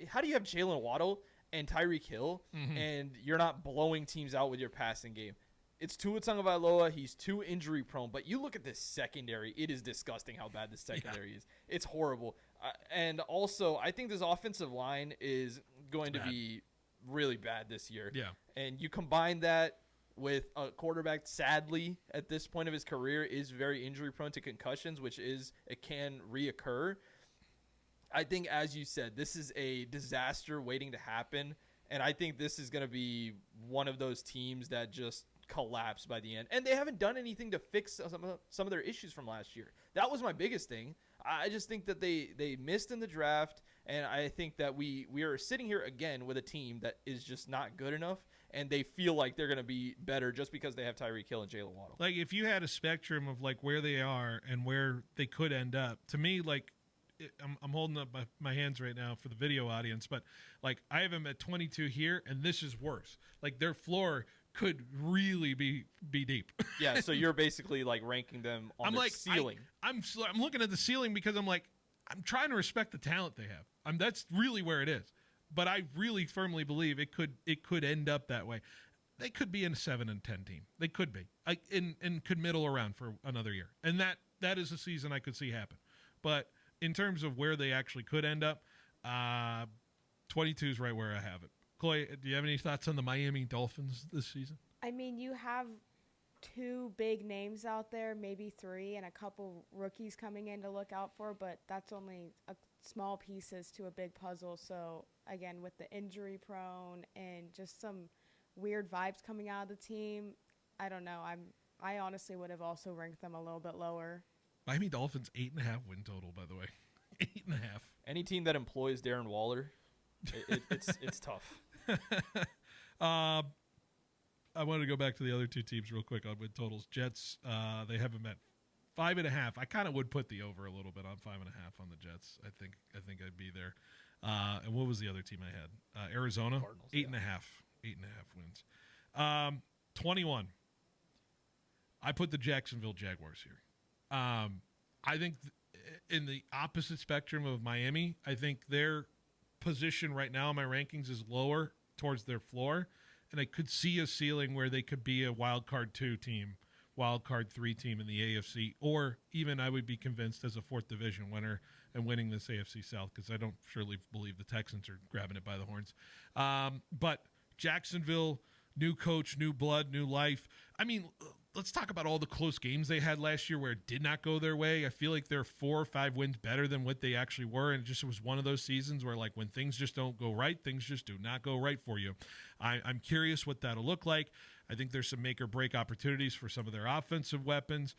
Speaker 2: How do you have Jalen Waddle and Tyreek Hill, and you're not blowing teams out with your passing game? It's Tua Tagovailoa. He's too injury prone. But you look at this secondary. It is disgusting how bad this secondary is. It's horrible. And also, I think this offensive line is going to be really bad this year.
Speaker 1: Yeah.
Speaker 2: And you combine that with a quarterback, sadly, at this point of his career, is very injury prone to concussions, which it can reoccur. I think, as you said, this is a disaster waiting to happen. And I think this is going to be one of those teams that just collapse by the end, and they haven't done anything to fix some of their issues from last year. That was my biggest thing. I just think that they missed in the draft, and I think that we are sitting here again with a team that is just not good enough, and they feel like they're going to be better just because they have Tyreek Hill and Jalen Waddle.
Speaker 1: Like, if you had a spectrum of like where they are and where they could end up, to me, like, I'm holding up my hands right now for the video audience, but like I have them at 22 here, and this is worse. Like, their floor could really be deep.
Speaker 2: Yeah, so you're basically like ranking them on the ceiling.
Speaker 1: I'm looking at the ceiling because I'm trying to respect the talent they have. That's really where it is. But I really firmly believe it could end up that way. They could be in a 7 and 10 team. They could be. And could middle around for another year. And that is a season I could see happen. But in terms of where they actually could end up, 22 is right where I have it. Chloe, do you have any thoughts on the Miami Dolphins this season?
Speaker 3: I mean, you have 2 big names out there, maybe 3, and a couple rookies coming in to look out for, but that's only small pieces to a big puzzle. So, again, with the injury prone and just some weird vibes coming out of the team, I don't know. I honestly would have also ranked them a little bit lower.
Speaker 1: Miami Dolphins 8.5 win total, by the way. 8.5.
Speaker 2: Any team that employs Darren Waller, it's tough.
Speaker 1: I wanted to go back to the other 2 teams real quick on win totals. Jets, they have them at 5.5. I kind of would put the over a little bit on 5.5 on the Jets. I think I'd be there. And what was the other team I had? Arizona,
Speaker 2: Cardinals,
Speaker 1: 8.5. 8.5 wins. 21. I put the Jacksonville Jaguars here. I think in the opposite spectrum of Miami, I think their position right now in my rankings is lower towards their floor, and I could see a ceiling where they could be a wild card 2 team, wild card 3 team in the AFC, or even I would be convinced as a 4th division winner and winning this AFC South, because I don't surely believe the Texans are grabbing it by the horns. But Jacksonville, new coach, new blood, new life. I mean, let's talk about all the close games they had last year where it did not go their way. I feel like they're 4 or 5 wins better than what they actually were, and it was one of those seasons where, like, when things just don't go right, things just do not go right for you. I'm curious what that'll look like. I think there's some make-or-break opportunities for some of their offensive weapons.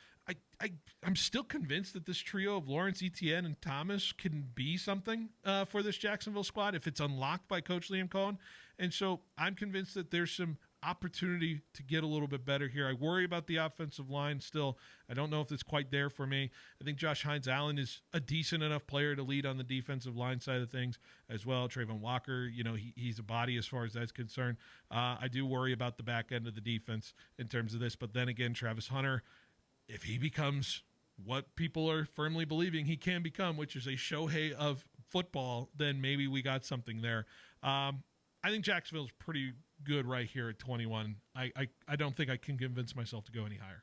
Speaker 1: I'm still convinced that this trio of Lawrence, Etienne, and Thomas can be something for this Jacksonville squad if it's unlocked by Coach Liam Cohen. And so I'm convinced that there's some opportunity to get a little bit better here. I worry about the offensive line still. I don't know if it's quite there for me. I think Josh Hines-Allen is a decent enough player to lead on the defensive line side of things as well. Trayvon Walker, he's a body as far as that's concerned. I do worry about the back end of the defense in terms of this. But then again, Travis Hunter, if he becomes what people are firmly believing he can become, which is a Shohei of football, then maybe we got something there. I think Jacksonville's pretty good right here at 21. I don't think I can convince myself to go any higher.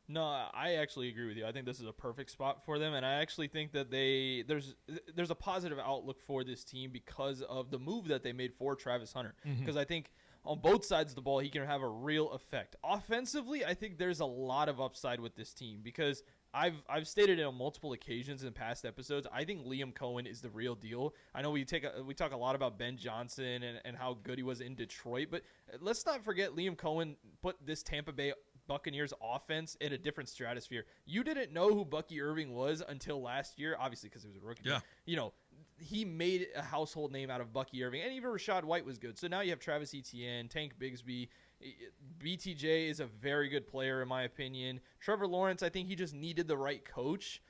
Speaker 2: No, I actually agree with you. I think this is a perfect spot for them, and I actually think that there's a positive outlook for this team because of the move that they made for Travis Hunter. Because I think on both sides of the ball, he can have a real effect. Offensively, I think there's a lot of upside with this team because I've stated it on multiple occasions in past episodes. I think Liam Cohen is the real deal. I know we talk a lot about Ben Johnson and how good he was in Detroit, but let's not forget Liam Cohen put this Tampa Bay Buccaneers offense in a different stratosphere. You didn't know who Bucky Irving was until last year, obviously because he was a rookie.
Speaker 1: Yeah.
Speaker 2: But, he made a household name out of Bucky Irving, and even Rashad White was good. So now you have Travis Etienne, Tank Bigsby. BTJ is a very good player in my opinion. Trevor Lawrence, I think he just needed the right coach.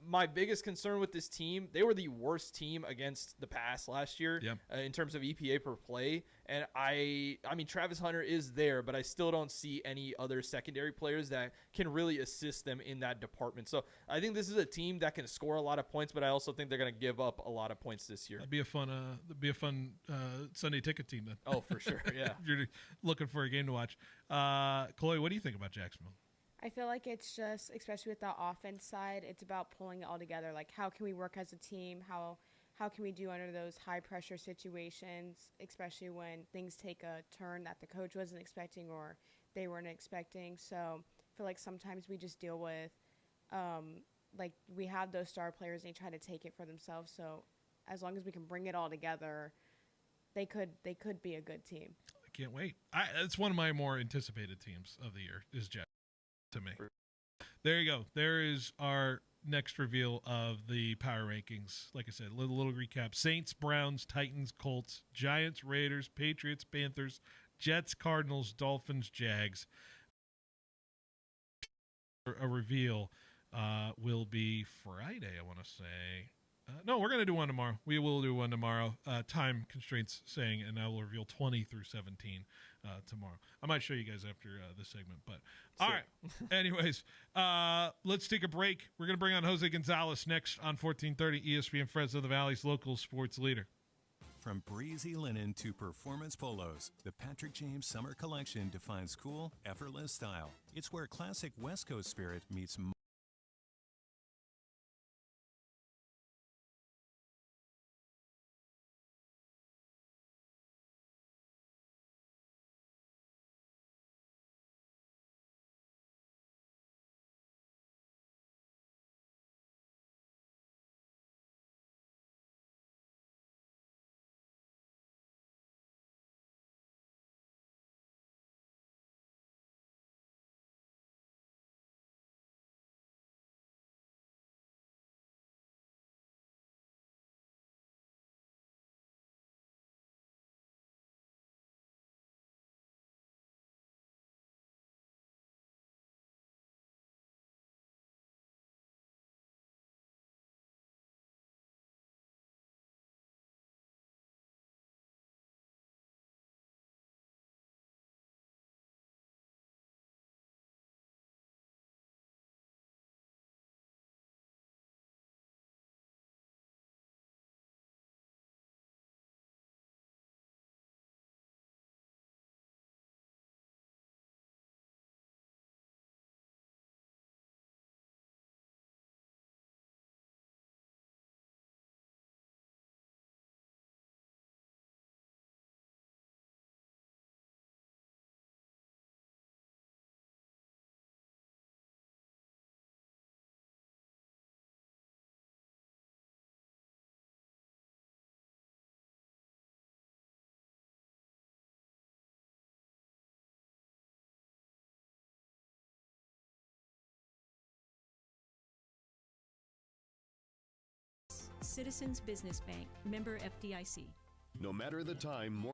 Speaker 2: My biggest concern with this team, they were the worst team against the pass last year in terms of EPA per play. And I mean, Travis Hunter is there, but I still don't see any other secondary players that can really assist them in that department. So I think this is a team that can score a lot of points, but I also think they're going to give up a lot of points this year.
Speaker 1: That'd be a fun Sunday ticket team then.
Speaker 2: Oh, for sure, yeah.
Speaker 1: If you're looking for a game to watch. Chloe, what do you think about Jacksonville?
Speaker 3: I feel like it's just, especially with the offense side, it's about pulling it all together. Like, how can we work as a team? How can we do under those high-pressure situations, especially when things take a turn that the coach wasn't expecting or they weren't expecting? So I feel like sometimes we just deal with, like, we have those star players and they try to take it for themselves. So as long as we can bring it all together, they could be a good team.
Speaker 1: I can't wait. It's one of my more anticipated teams of the year is Jacksonville. To me. There you go. There is our next reveal of the power rankings. Like I said, little recap. Saints, Browns, Titans, Colts, Giants, Raiders, Patriots, Panthers, Jets, Cardinals, Dolphins, Jags. A reveal will be Friday, I want to say. No, we're going to do one tomorrow. We will do one tomorrow. Time constraints saying, and I will reveal 20 through 17 tomorrow. I might show you guys after this segment, but all right. Anyways, let's take a break. We're going to bring on Jose Gonzalez next on 1430 ESPN Fresno, the Valley's local sports leader.
Speaker 6: From breezy linen to performance polos, the Patrick James Summer Collection defines cool, effortless style. It's where classic West Coast spirit meets
Speaker 8: Citizens Business Bank, member FDIC.
Speaker 12: No matter the time, more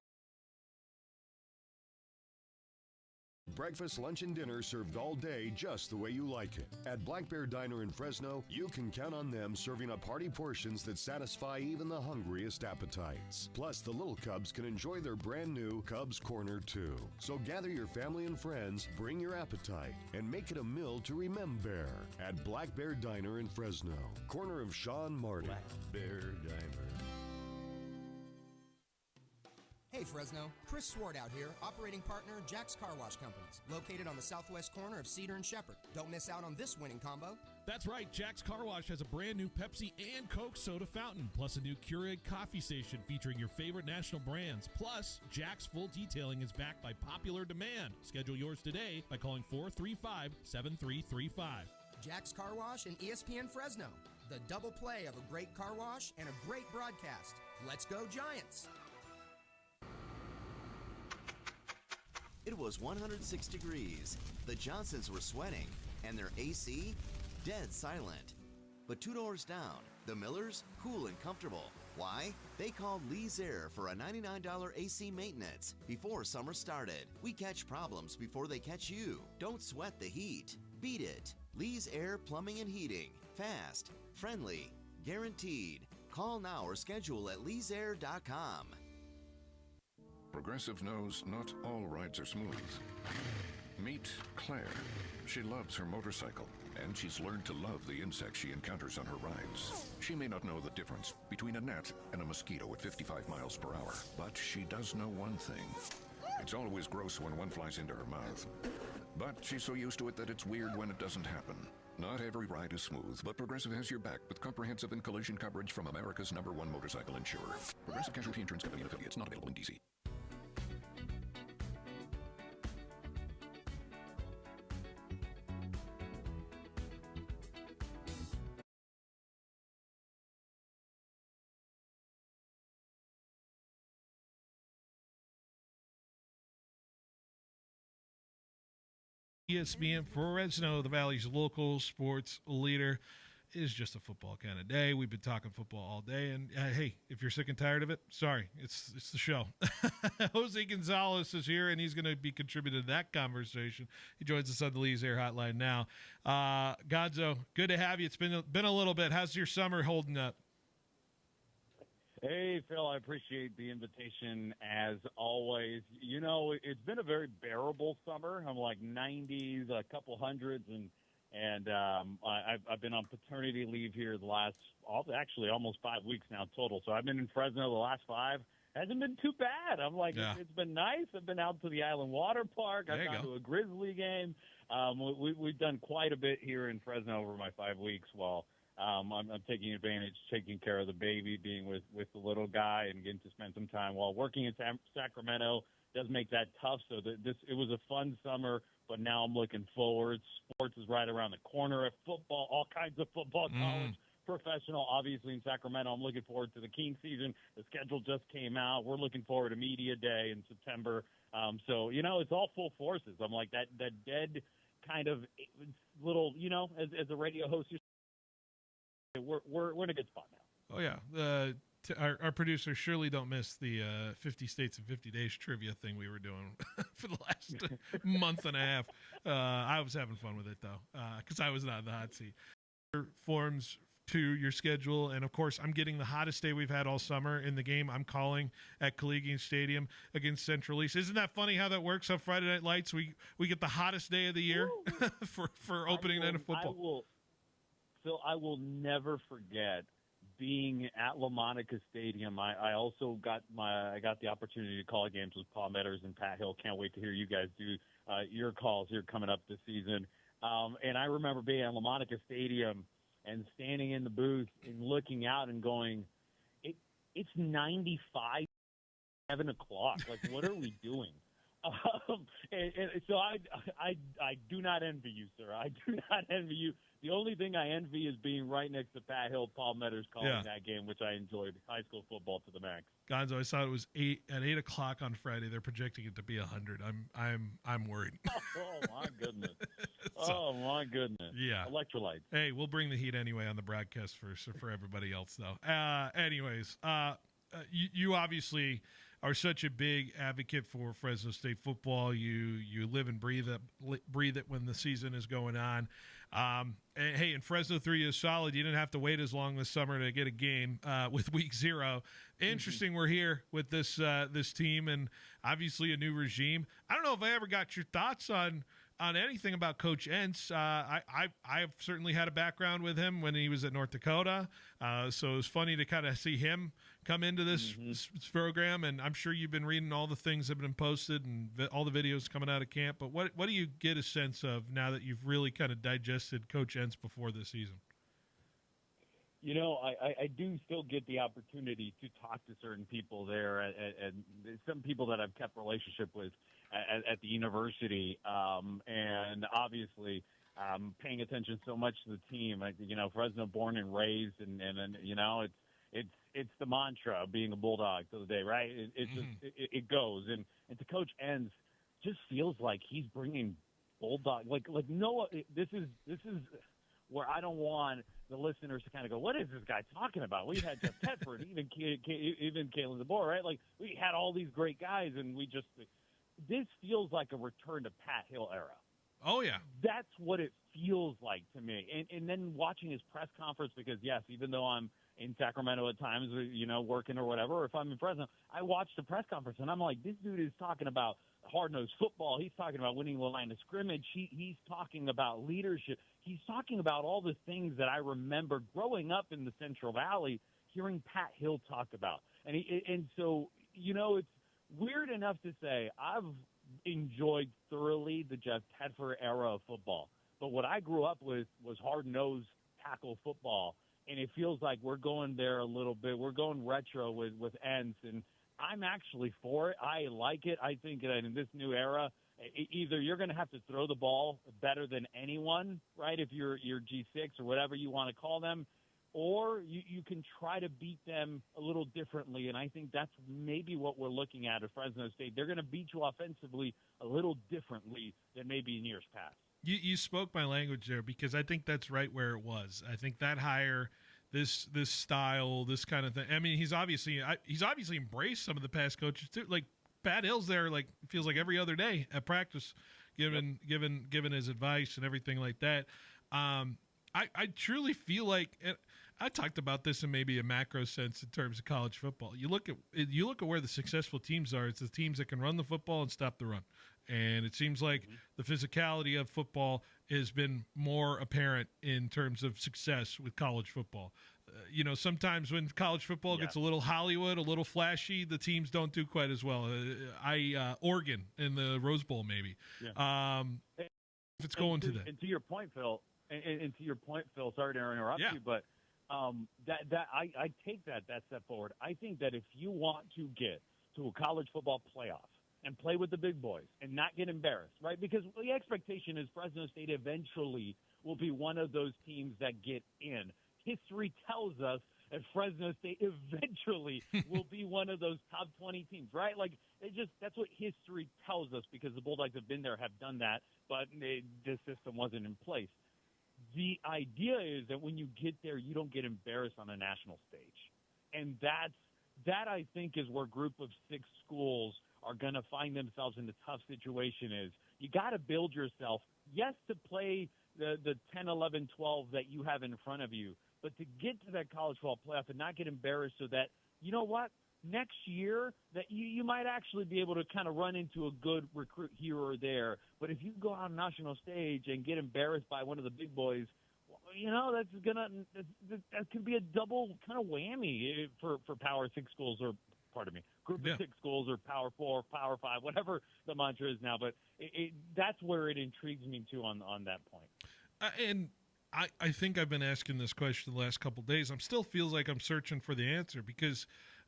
Speaker 12: breakfast, lunch, and dinner served all day just the way you like it. At Black Bear Diner in Fresno, you can count on them serving up hearty portions that satisfy even the hungriest appetites. Plus, the little Cubs can enjoy their brand new Cubs Corner too. So gather your family and friends, bring your appetite, and make it a meal to remember at Black Bear Diner in Fresno, corner of Sean Marty. Black Bear Diner.
Speaker 9: Hey Fresno, Chris Swart out here, operating partner Jack's Car Wash Companies, located on the southwest corner of Cedar and Shepherd. Don't miss out on this winning combo.
Speaker 7: That's right, Jack's Car Wash has a brand new Pepsi and Coke soda fountain, plus a new Keurig coffee station featuring your favorite national brands. Plus, Jack's full detailing is backed by popular demand. Schedule yours today by calling 435-7335.
Speaker 9: Jack's Car Wash and ESPN Fresno, the double play of a great car wash and a great broadcast. Let's go Giants!
Speaker 10: It was 106 degrees. The Johnsons were sweating, and their AC, dead silent. But 2 doors down, the Millers, cool and comfortable. Why? They called Lee's Air for a $99 AC maintenance before summer started. We catch problems before they catch you. Don't sweat the heat. Beat it. Lee's Air Plumbing and Heating. Fast, friendly, guaranteed. Call now or schedule at leesair.com.
Speaker 17: Progressive knows not all rides are smooth. Meet Claire. She loves her motorcycle, and she's learned to love the insects she encounters on her rides. She may not know the difference between a gnat and a mosquito at 55 miles per hour, but she does know one thing. It's always gross when one flies into her mouth. But she's so used to it that it's weird when it doesn't happen. Not every ride is smooth, but Progressive has your back with comprehensive and collision coverage from America's #1 motorcycle insurer. Progressive Casualty Insurance Company and Affiliates, not available in D.C.
Speaker 1: ESPN Fresno, the Valley's local sports leader. It is just a football kind of day. We've been talking football all day, and hey, if you're sick and tired of it, sorry, it's the show. Jose Gonzalez is here, and he's going to be contributing to that conversation. He joins us on the Lee's Air Hotline now. Gonzo, good to have you. It's been a little bit. How's your summer holding up?
Speaker 11: Hey, Phil, I appreciate the invitation as always. You know, it's been a very bearable summer. I'm like 90s, a couple hundreds, and I've been on paternity leave here the last, actually almost 5 weeks now total. So I've been in Fresno the last 5. Hasn't been too bad. I'm like, it's been nice. I've been out to the Island Water Park. I've gone to a Grizzly game. We've done quite a bit here in Fresno over my 5 weeks while I'm taking advantage, taking care of the baby, being with the little guy, and getting to spend some time while working in Sacramento. Does make that tough. So it was a fun summer, but now I'm looking forward. Sports is right around the corner. At football, all kinds of football, college, professional, obviously in Sacramento. I'm looking forward to the King season. The schedule just came out. We're looking forward to Media Day in September. So, you know, it's all full forces. I'm like that dead kind of little, you know, as a radio host, we're in a good spot now.
Speaker 1: Oh, yeah. Our producer Shirley don't miss the 50 States in 50 Days trivia thing we were doing for the last month and a half. I was having fun with it, though, because I was not in the hot seat. Forms to your schedule, and, of course, I'm getting the hottest day we've had all summer in the game I'm calling at Collegiate Stadium against Central East. Isn't that funny how that works on Friday Night Lights? We get the hottest day of the year for opening night of football.
Speaker 11: Phil, I will never forget being at La Monica Stadium. I also got the opportunity to call games with Paul Metters and Pat Hill. Can't wait to hear you guys do your calls here coming up this season. And I remember being at La Monica Stadium and standing in the booth and looking out and going, it's 95, 7 o'clock. Like, what are we doing? And so I do not envy you, sir. I do not envy you. The only thing I envy is being right next to Pat Hill, Paul Metters calling that game, which I enjoyed. High school football to the max.
Speaker 1: Gonzo, I saw it was 8 o'clock on Friday. They're projecting it to be 100. I'm worried.
Speaker 11: Oh my goodness. Oh my goodness.
Speaker 1: Yeah.
Speaker 11: Electrolytes.
Speaker 1: Hey, we'll bring the heat anyway on the broadcast for everybody else, though. Anyways, you obviously are such a big advocate for Fresno State football. You live and breathe it when the season is going on. And hey, in Fresno 3 is solid. You didn't have to wait as long this summer to get a game with week 0. Interesting, we're here with this team and obviously a new regime. I don't know if I ever got your thoughts on anything about Coach Entz. I've certainly had a background with him when he was at North Dakota, so it was funny to kind of see him come into this program, and I'm sure you've been reading all the things that have been posted and all the videos coming out of camp, but what do you get a sense of now that you've really kind of digested Coach Entz before this season?
Speaker 11: You know, I do still get the opportunity to talk to certain people there, and some people that I've kept relationship with at the university, and obviously paying attention so much to the team. You know, Fresno born and raised, and you know, it's the mantra of being a Bulldog to the day, right? It goes, and to Coach Entz, just feels like he's bringing Bulldog, like no, this is where I don't want the listeners to kind of go, what is this guy talking about? We had Jeff Tedford, even Kalen DeBoer, right? Like, we had all these great guys, and this feels like a return to Pat Hill era.
Speaker 1: Oh, yeah.
Speaker 11: That's what it feels like to me. And then watching his press conference, because, yes, even though I'm in Sacramento at times, working or whatever, or if I'm in Fresno, I watch the press conference, and I'm like, this dude is talking about hard-nosed football. He's talking about winning the line of scrimmage. He's talking about leadership. He's talking about all the things that I remember growing up in the Central Valley hearing Pat Hill talk about. And so, it's weird enough to say I've enjoyed thoroughly the Jeff Tedford era of football. But what I grew up with was hard-nosed tackle football, and it feels like we're going there a little bit. We're going retro with Entz, and I'm actually for it. I like it. I think that in this new era, either you're going to have to throw the ball better than anyone, right, if you're G6 or whatever you want to call them, or you can try to beat them a little differently, and I think that's maybe what we're looking at Fresno State. They're going to beat you offensively a little differently than maybe in years past.
Speaker 1: You spoke my language there, because I think that's right where it was. I think that hire, this style, this kind of thing. I mean, he's obviously embraced some of the past coaches too. Like Pat Hill's there, like feels like every other day at practice, giving his advice and everything like that. I truly feel like, and I talked about this in maybe a macro sense in terms of college football. You look at where the successful teams are. It's the teams that can run the football and stop the run. And it seems like the physicality of football has been more apparent in terms of success with college football. Sometimes when college football gets a little Hollywood, a little flashy, the teams don't do quite as well. Oregon in the Rose Bowl, maybe.
Speaker 11: Yeah.
Speaker 1: If it's going to that.
Speaker 11: And to your point, Phil, sorry to interrupt you, but I take that step forward. I think that if you want to get to a college football playoff and play with the big boys and not get embarrassed, right? Because the expectation is Fresno State eventually will be one of those teams that get in. History tells us that Fresno State eventually will be one of those top 20 teams, right? Like, that's what history tells us, because the Bulldogs have been there, have done that, but this system wasn't in place. The idea is that when you get there, you don't get embarrassed on a national stage. And that I think is where Group of 6 schools are going to find themselves in the tough situation is you got to build yourself, yes, to play the 10, 11, 12 that you have in front of you, but to get to that college football playoff and not get embarrassed, so that, you know what, next year that you might actually be able to kind of run into a good recruit here or there. But if you go on a national stage and get embarrassed by one of the big boys, that could be a double kind of whammy for Power 6 schools, or Group of 6 schools, or Power 4, Power 5, whatever the mantra is now. But that's where it intrigues me too on that point.
Speaker 1: And I think I've been asking this question the last couple of days. Still feels like I'm searching for the answer, because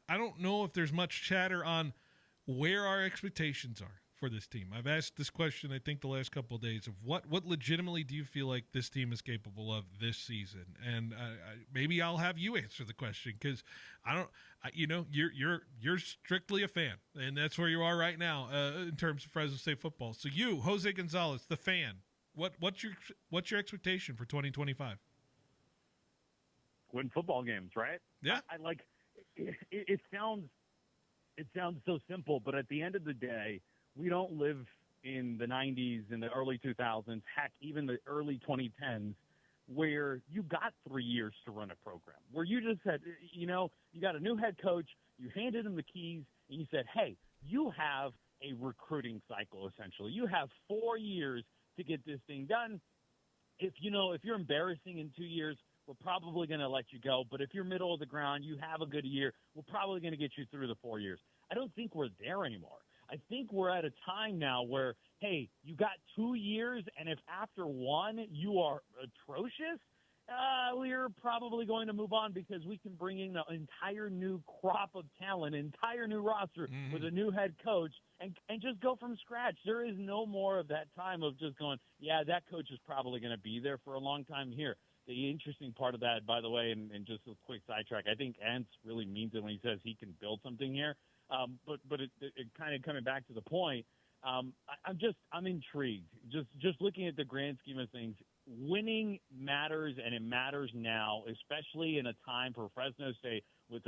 Speaker 1: I don't know if there's much chatter on where our expectations are for this team. I've asked this question, I think, the last couple of days of what legitimately do you feel like this team is capable of this season? And maybe I'll have you answer the question, because you're strictly a fan, and that's where you are right now in terms of Fresno State football. So you, Jose Gonzalez, the fan, what's your expectation for 2025?
Speaker 11: Win football games, right?
Speaker 1: Yeah.
Speaker 11: I like. It sounds so simple, but at the end of the day, we don't live in the 90s and the early 2000s, heck, even the early 2010s, where you got 3 years to run a program, where you just said, you got a new head coach, you handed him the keys, and you said, hey, you have a recruiting cycle, essentially. You have 4 years to get this thing done. If you're embarrassing in 2 years, we're probably going to let you go. But if you're middle of the ground, you have a good year, we're probably going to get you through the 4 years. I don't think we're there anymore. I think we're at a time now where, hey, you got 2 years, and if after one you are atrocious, we're probably going to move on, because we can bring in an entire new crop of talent, entire new roster with a new head coach, and just go from scratch. There is no more of that time of just going, yeah, that coach is probably going to be there for a long time here. The interesting part of that, by the way, and just a quick sidetrack, I think Entz really means it when he says he can build something here. But it kind of coming back to the point, I'm intrigued. Just looking at the grand scheme of things, winning matters, and it matters now, especially in a time for Fresno State with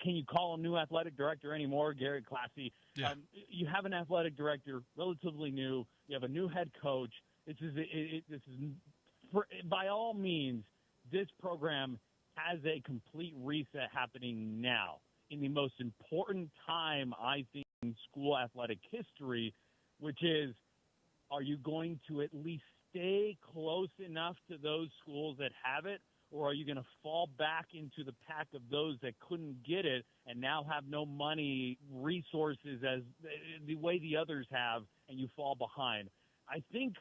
Speaker 11: can you call him new athletic director anymore, Garrett Classy?
Speaker 1: Yeah.
Speaker 11: You have an athletic director, relatively new. You have a new head coach. This is by all means, this program has a complete reset happening now in the most important time, I think, in school athletic history, which is, are you going to at least stay close enough to those schools that have it, or are you going to fall back into the pack of those that couldn't get it and now have no money, resources as the way the others have, and you fall behind? I think,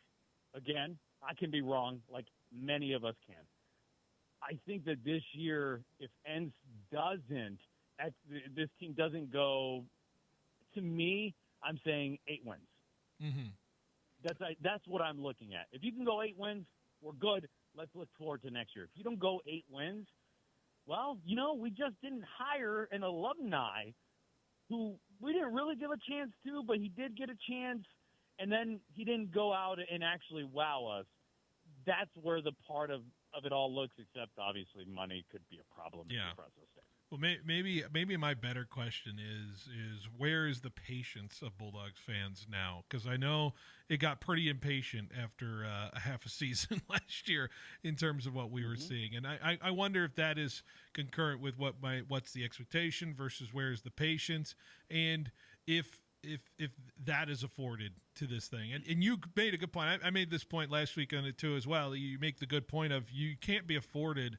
Speaker 11: again, I can be wrong, like many of us can. I think that this year, if ENS this team doesn't go, to me, I'm saying 8 wins.
Speaker 1: Mm-hmm.
Speaker 11: That's what I'm looking at. If you can go 8 wins, we're good. Let's look forward to next year. If you don't go 8 wins, well, we just didn't hire an alumni who we didn't really give a chance to, but he did get a chance, and then he didn't go out and actually wow us. That's where the part of it all looks, except obviously money could be a problem for Fresno State.
Speaker 1: Well, maybe my better question is where is the patience of Bulldogs fans now? Because I know it got pretty impatient after a half a season last year in terms of what we were seeing, and I wonder if that is concurrent with what's the expectation versus where is the patience, and if that is afforded to this thing. And you made a good point. I made this point last week on it too as well. You make the good point of you can't be afforded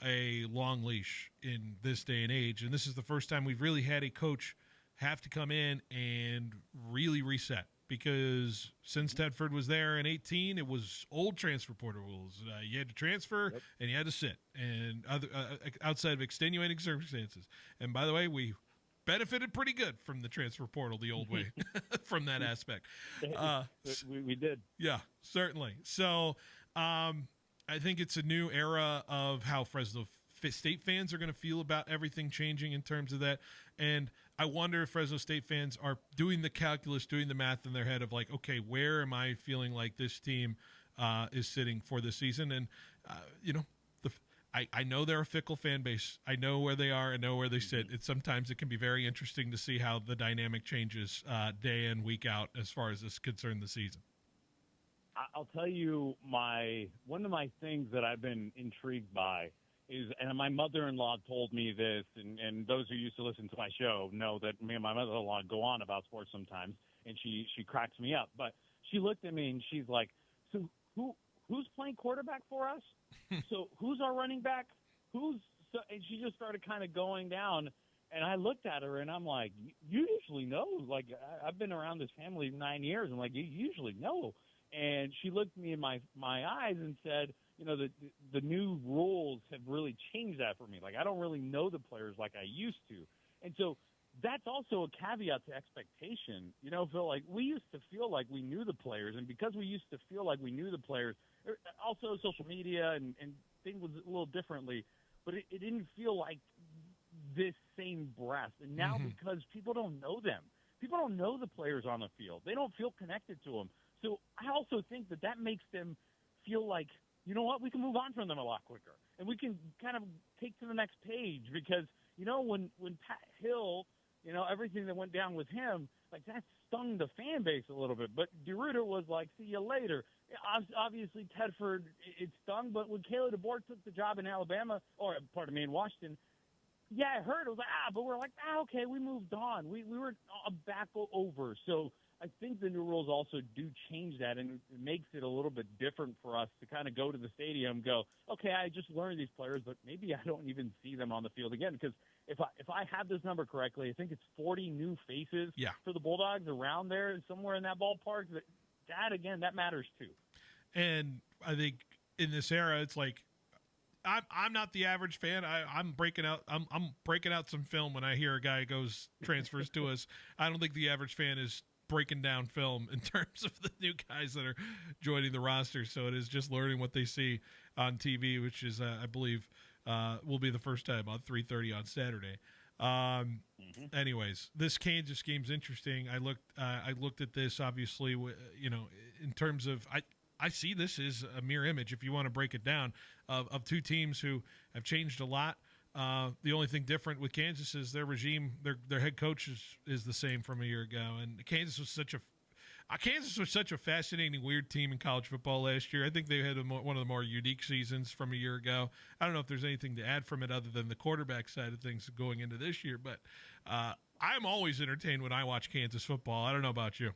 Speaker 1: a long leash in this day and age. And this is the first time we've really had a coach have to come in and really reset, because since Tedford was there in 2018, it was old transfer portal rules. You had to transfer and you had to sit, and outside of extenuating circumstances. And by the way, we benefited pretty good from the transfer portal the old way from that aspect.
Speaker 11: We did.
Speaker 1: Yeah, certainly. So, I think it's a new era of how Fresno State fans are going to feel about everything changing in terms of that. And I wonder if Fresno State fans are doing the calculus, doing the math in their head of like, okay, where am I feeling like this team is sitting for this season? And, I know they're a fickle fan base. I know where they are. I know where they sit. Sometimes it can be very interesting to see how the dynamic changes day in, week out as far as is concerned this season.
Speaker 11: I'll tell you one of my things that I've been intrigued by is, and my mother-in-law told me this, and those who used to listen to my show know that me and my mother-in-law go on about sports sometimes, and she cracks me up. But she looked at me and she's like, so who's playing quarterback for us? So who's our running back? And she just started kind of going down, and I looked at her and I'm like, you usually know. Like, I've been around this family 9 years. I'm like, you usually know. And she looked me in my eyes and said, the new rules have really changed that for me. Like, I don't really know the players like I used to. And so that's also a caveat to expectation. Phil, like, we used to feel like we knew the players, and because we used to feel like we knew the players, also social media and things was a little differently, but it didn't feel like this same breath. And now because people don't know them, people don't know the players on the field, they don't feel connected to them. So I also think that makes them feel like, you know what, we can move on from them a lot quicker. And we can kind of take to the next page because, when Pat Hill, everything that went down with him, like that stung the fan base a little bit. But DeRuiter was like, see you later. Obviously, Tedford, it stung. But when Kayla DeBoer took the job in in Washington, yeah, it hurt. It was like, but we're like, okay, we moved on. We were back over. So I think the new rules also do change that, and it makes it a little bit different for us to kind of go to the stadium, go, okay, I just learned these players, but maybe I don't even see them on the field again. Because if I have this number correctly, I think it's 40 new faces for the Bulldogs around there, somewhere in that ballpark. That matters too.
Speaker 1: And I think in this era, it's like, I'm not the average fan. I'm breaking out some film when I hear a guy transfers to us. I don't think the average fan is breaking down film in terms of the new guys that are joining the roster. So it is just learning what they see on TV, which is, I believe, will be the first time on 3:30 on Saturday. Anyways, this Kansas game's interesting. I looked at this, obviously, in terms of I see this as a mirror image, if you want to break it down, of two teams who have changed a lot. The only thing different with Kansas is their regime, their head coach is the same from a year ago. And Kansas was such a fascinating, weird team in college football last year. I think they had one of the more unique seasons from a year ago. I don't know if there's anything to add from it other than the quarterback side of things going into this year, but I'm always entertained when I watch Kansas football. I don't know about you.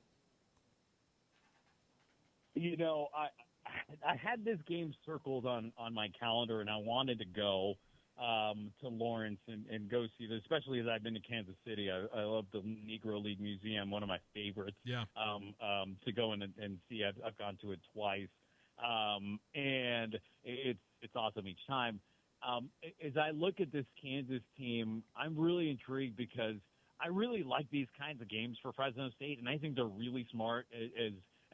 Speaker 11: You know, I had this game circled on my calendar, and I wanted to go to Lawrence and go see this, especially as I've been to Kansas City. I love the Negro League Museum, one of my favorites.
Speaker 1: Yeah.
Speaker 11: To go in and see. I've gone to it twice, and it's awesome each time. As I look at this Kansas team, I'm really intrigued because I really like these kinds of games for Fresno State, and I think they're really smart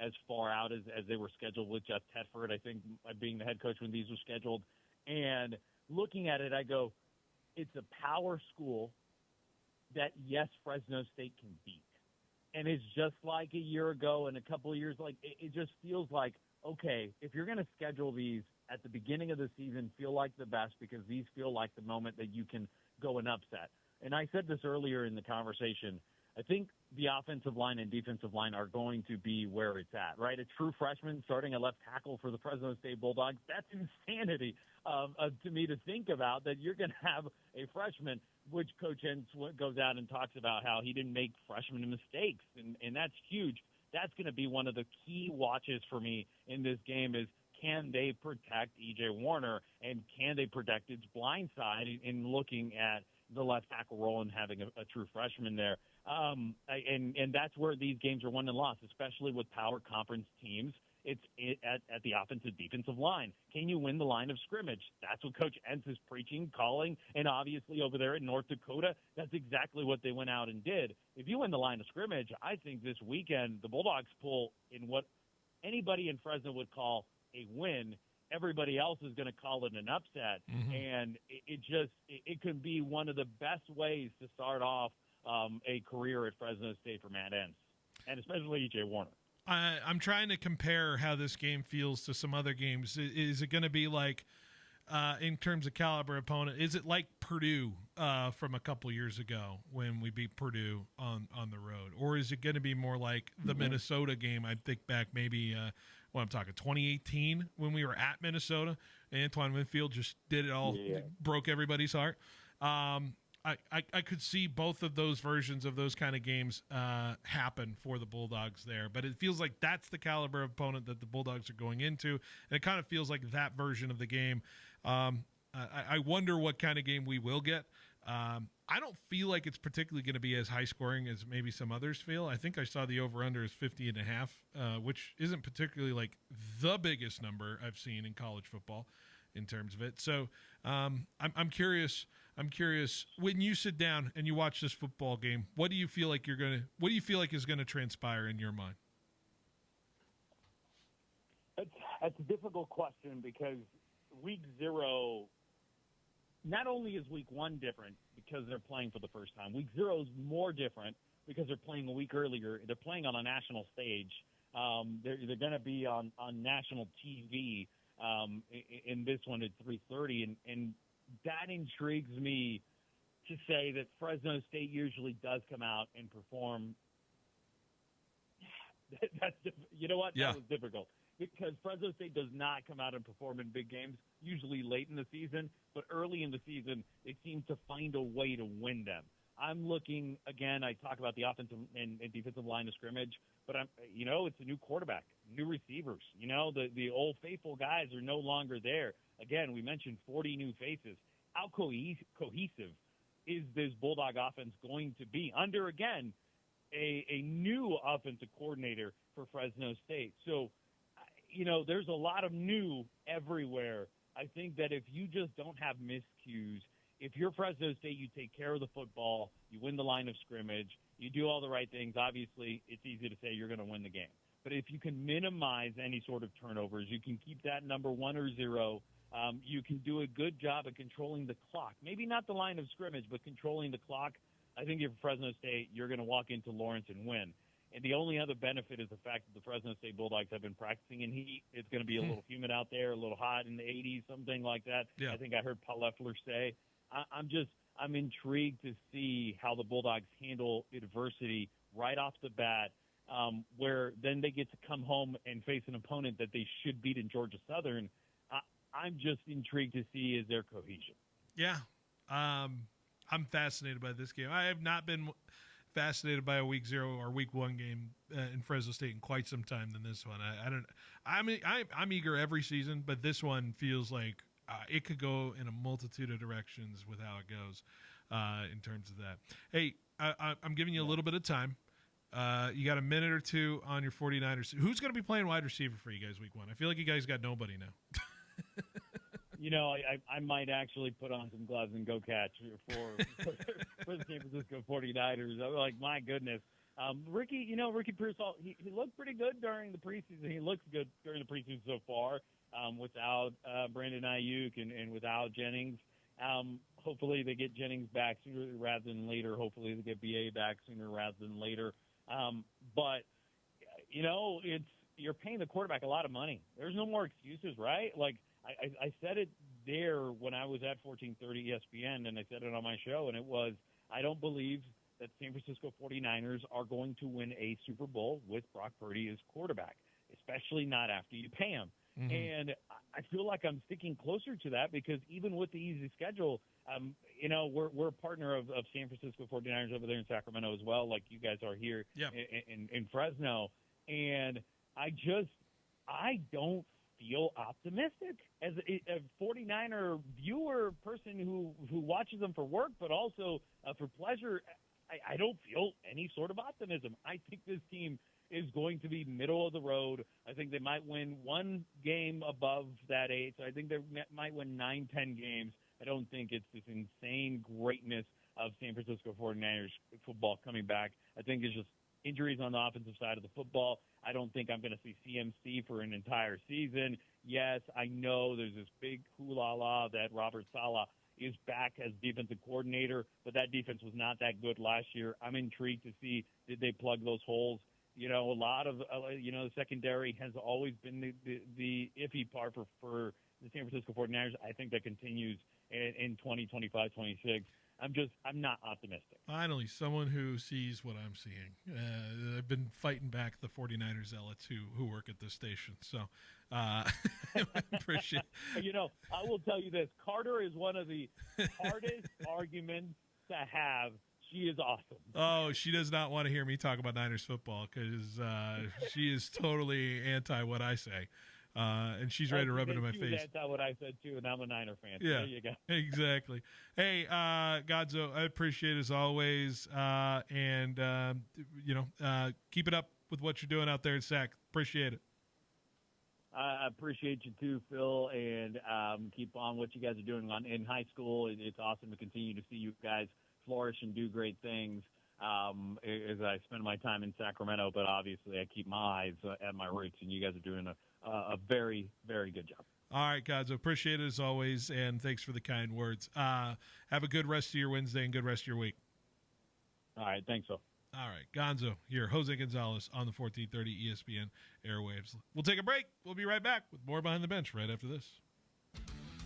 Speaker 11: as far out as they were scheduled with Jeff Tedford, I think, being the head coach when these were scheduled. And looking at it, I go, it's a power school that, yes, Fresno State can beat. And it's just like a year ago and a couple of years, like it just feels like, okay, if you're going to schedule these at the beginning of the season, feel like the best because these feel like the moment that you can go and upset. And I said this earlier in the conversation, I think the offensive line and defensive line are going to be where it's at, right? A true freshman starting a left tackle for the Fresno State Bulldogs, that's insanity to me to think about, that you're going to have a freshman, which Coach Entz goes out and talks about how he didn't make freshman mistakes, and that's huge. That's going to be one of the key watches for me in this game is, can they protect E.J. Warner, and can they protect its blind side in looking at the left tackle role and having a true freshman there. And that's where these games are won and lost, especially with power conference teams. It's at the offensive defensive line. Can you win the line of scrimmage? That's what Coach Entz is preaching, calling, and obviously over there in North Dakota, that's exactly what they went out and did. If you win the line of scrimmage, I think this weekend the Bulldogs pull in what anybody in Fresno would call a win. Everybody else is going to call it an upset, and it could be one of the best ways to start off a career at Fresno State for Matt Entz, and especially E.J. Warner.
Speaker 1: I'm trying to compare how this game feels to some other games. Is it going to be like, in terms of caliber opponent, is it like Purdue from a couple years ago when we beat Purdue on the road? Or is it going to be more like the Minnesota game? I think back maybe – I'm talking 2018 when we were at Minnesota. Antoine Winfield just did it all, broke everybody's heart. I could see both of those versions of those kind of games happen for the Bulldogs there. But it feels like that's the caliber of opponent that the Bulldogs are going into. And it kind of feels like that version of the game. I wonder what kind of game we will get. I don't feel like it's particularly going to be as high scoring as maybe some others feel. I think I saw the over under is 50.5, which isn't particularly like the biggest number I've seen in college football in terms of it. So I'm curious. I'm curious when you sit down and you watch this football game, what do you feel like is going to transpire in your mind?
Speaker 11: That's a difficult question because week 0. Not only is week 1 different because they're playing for the first time, week 0 is more different because they're playing a week earlier. They're playing on a national stage. They're going to be on national TV in this one at 3:30, and that intrigues me to say that Fresno State usually does come out and perform. You know what?
Speaker 1: Yeah.
Speaker 11: That was difficult. Because Fresno State does not come out and perform in big games, usually late in the season, but early in the season, they seem to find a way to win them. I'm looking, again, I talk about the offensive and defensive line of scrimmage, but it's a new quarterback, new receivers. The old faithful guys are no longer there. Again, we mentioned 40 new faces. How cohesive is this Bulldog offense going to be under, again, a new offensive coordinator for Fresno State? So, there's a lot of new everywhere. I think that if you just don't have miscues, if you're Fresno State, you take care of the football, you win the line of scrimmage, you do all the right things, obviously it's easy to say you're going to win the game. But if you can minimize any sort of turnovers, you can keep that number 1 or 0, you can do a good job of controlling the clock. Maybe not the line of scrimmage, but controlling the clock. I think if Fresno State, you're going to walk into Lawrence and win. And the only other benefit is the fact that the Fresno State Bulldogs have been practicing in heat. It's going to be a little humid out there, a little hot in the 80s, something like that.
Speaker 1: Yeah.
Speaker 11: I think I heard Paul Leffler say. I'm intrigued to see how the Bulldogs handle adversity right off the bat, where then they get to come home and face an opponent that they should beat in Georgia Southern. I'm just intrigued to see is their cohesion.
Speaker 1: Yeah. I'm fascinated by this game. I have not been fascinated by a week 0 or week 1 game in Fresno State in quite some time than this one. I'm eager every season, but this one feels like it could go in a multitude of directions with how it goes in terms of that. Hey, I'm giving you a little bit of time. You got a minute or two on your 49ers. Who's going to be playing wide receiver for you guys week 1? I feel like you guys got nobody now.
Speaker 11: I might actually put on some gloves and go catch for the San Francisco 49ers. I'm like, my goodness. Ricky Pearsall, he looked pretty good during the preseason. He looks good during the preseason so far without Brandon Ayuk and without Jennings. Hopefully they get Jennings back sooner rather than later. Hopefully they get BA back sooner rather than later. But you're paying the quarterback a lot of money. There's no more excuses, right? Like, I said it there when I was at 1430 ESPN, and I said it on my show, and it was, I don't believe that San Francisco 49ers are going to win a Super Bowl with Brock Purdy as quarterback, especially not after you pay him. Mm-hmm. And I feel like I'm sticking closer to that because even with the easy schedule, we're a partner of San Francisco 49ers over there in Sacramento as well, like you guys are here in Fresno. And I don't feel optimistic as a 49er viewer person who watches them for work, but also for pleasure. I don't feel any sort of optimism. I think this team is going to be middle of the road. I think they might win one game above that 8. So I think they might win 9-10 games. I don't think it's this insane greatness of San Francisco 49ers football coming back. I think it's just injuries on the offensive side of the football. I don't think I'm going to see CMC for an entire season. Yes, I know there's this big hoo-la-la that Robert Saleh is back as defensive coordinator, but that defense was not that good last year. I'm intrigued to see, did they plug those holes? A lot of, the secondary has always been the iffy part for the San Francisco 49ers. I think that continues in 2025, 26. I'm not optimistic. Finally,
Speaker 1: someone who sees what I'm seeing. I've been fighting back the 49ers zealots who work at this station. So I appreciate
Speaker 11: I will tell you this. Carter is one of the hardest arguments to have. She is awesome.
Speaker 1: Oh, she does not want to hear me talk about Niners football because she is totally anti what I say. And she's ready to rub it in my face.
Speaker 11: That's what I said, too, and I'm a Niner fan.
Speaker 1: Yeah,
Speaker 11: there you go.
Speaker 1: Exactly. Hey, Godzo, I appreciate it as always. Keep it up with what you're doing out there at SAC. Appreciate it.
Speaker 11: I appreciate you, too, Phil, and keep on what you guys are doing in high school. It's awesome to continue to see you guys flourish and do great things as I spend my time in Sacramento, but obviously I keep my eyes at my roots, and you guys are doing a very, very good job.
Speaker 1: All right, Godzo, appreciate it as always, and thanks for the kind words. Have a good rest of your Wednesday and good rest of your week.
Speaker 11: All right, thanks, Phil.
Speaker 1: All right, Gonzo here, Jose Gonzalez on the 1430 ESPN airwaves. We'll take a break. We'll be right back with more Behind the Bench right after this.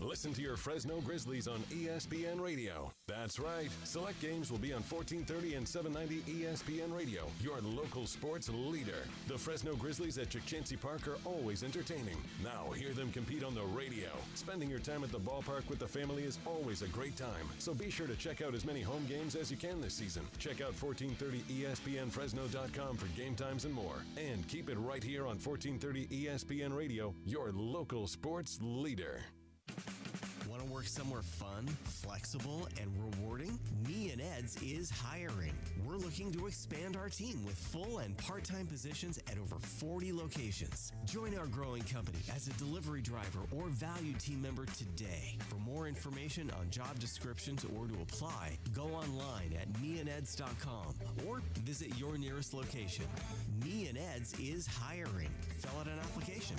Speaker 12: Listen to your Fresno Grizzlies on ESPN Radio. That's right. Select games will be on 1430 and 790 ESPN Radio, your local sports leader. The Fresno Grizzlies at Chikchincy Park are always entertaining. Now hear them compete on the radio. Spending your time at the ballpark with the family is always a great time. So be sure to check out as many home games as you can this season. Check out 1430ESPNFresno.com for game times and more. And keep it right here on 1430 ESPN Radio, your local sports leader.
Speaker 15: Want to work somewhere fun, flexible, and rewarding? Me and Ed's is hiring. We're looking to expand our team with full and part-time positions at over 40 locations. Join our growing company as a delivery driver or valued team member today. For more information on job descriptions or to apply, go online at meandeds.com or visit your nearest location. Me and Ed's is hiring. Fill out an application.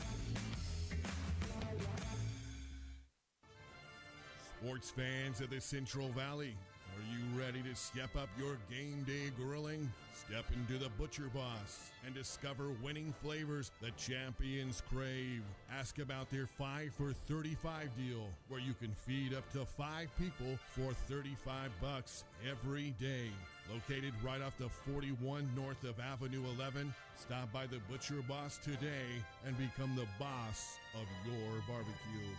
Speaker 16: Sports fans of the Central Valley, Are you ready to step up your game day grilling? Step into the Butcher Boss and discover winning flavors the champions crave. Ask about their 5 for $35 deal, where you can feed up to 5 people for $35 every day. Located right off the 41 north of Avenue 11, stop by the Butcher Boss today and become the boss of your barbecue.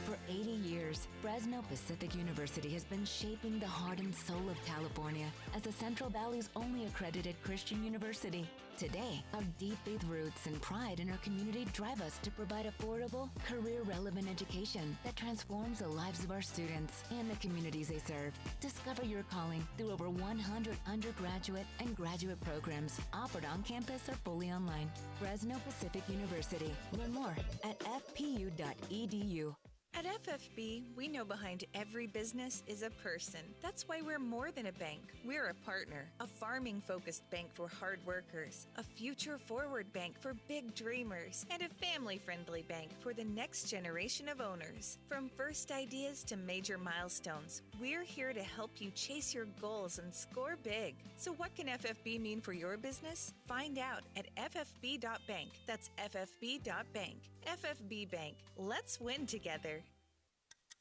Speaker 18: For 80 years, Fresno Pacific University has been shaping the heart and soul of California as the Central Valley's only accredited Christian university. Today, our deep faith roots and pride in our community drive us to provide affordable, career-relevant education that transforms the lives of our students and the communities they serve. Discover your calling through over 100 undergraduate and graduate programs offered on campus or fully online. Fresno Pacific University. Learn more at fpu.edu.
Speaker 20: At FFB, we know behind every business is a person. That's why we're more than a bank. We're a partner, a farming-focused bank for hard workers, a future-forward bank for big dreamers, and a family-friendly bank for the next generation of owners. From first ideas to major milestones, we're here to help you chase your goals and score big. So what can FFB mean for your business? Find out at ffb.bank. That's ffb.bank. FFB Bank. Let's win together.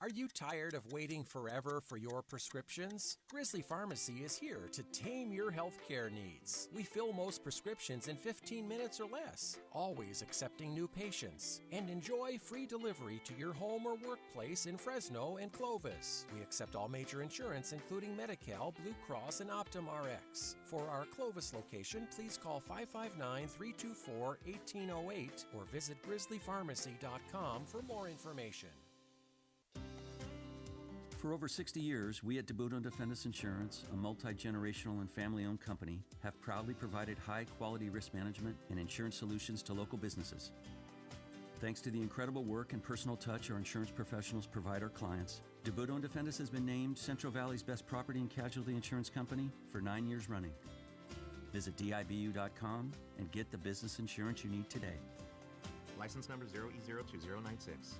Speaker 21: Are you tired of waiting forever for your prescriptions? Grizzly Pharmacy is here to tame your healthcare needs. We fill most prescriptions in 15 minutes or less, always accepting new patients. And enjoy free delivery to your home or workplace in Fresno and Clovis. We accept all major insurance, including Medi-Cal, Blue Cross, and Optum Rx. For our Clovis location, please call 559-324-1808 or visit grizzlypharmacy.com for more information.
Speaker 22: For over 60 years, we at DeBudo and Defendus Insurance, a multi-generational and family-owned company, have proudly provided high-quality risk management and insurance solutions to local businesses. Thanks to the incredible work and personal touch our insurance professionals provide our clients, DeBudo and Defendus has been named Central Valley's best property and casualty insurance company for 9 years running. Visit dibu.com and get the business insurance you need today.
Speaker 26: License number 0E02096.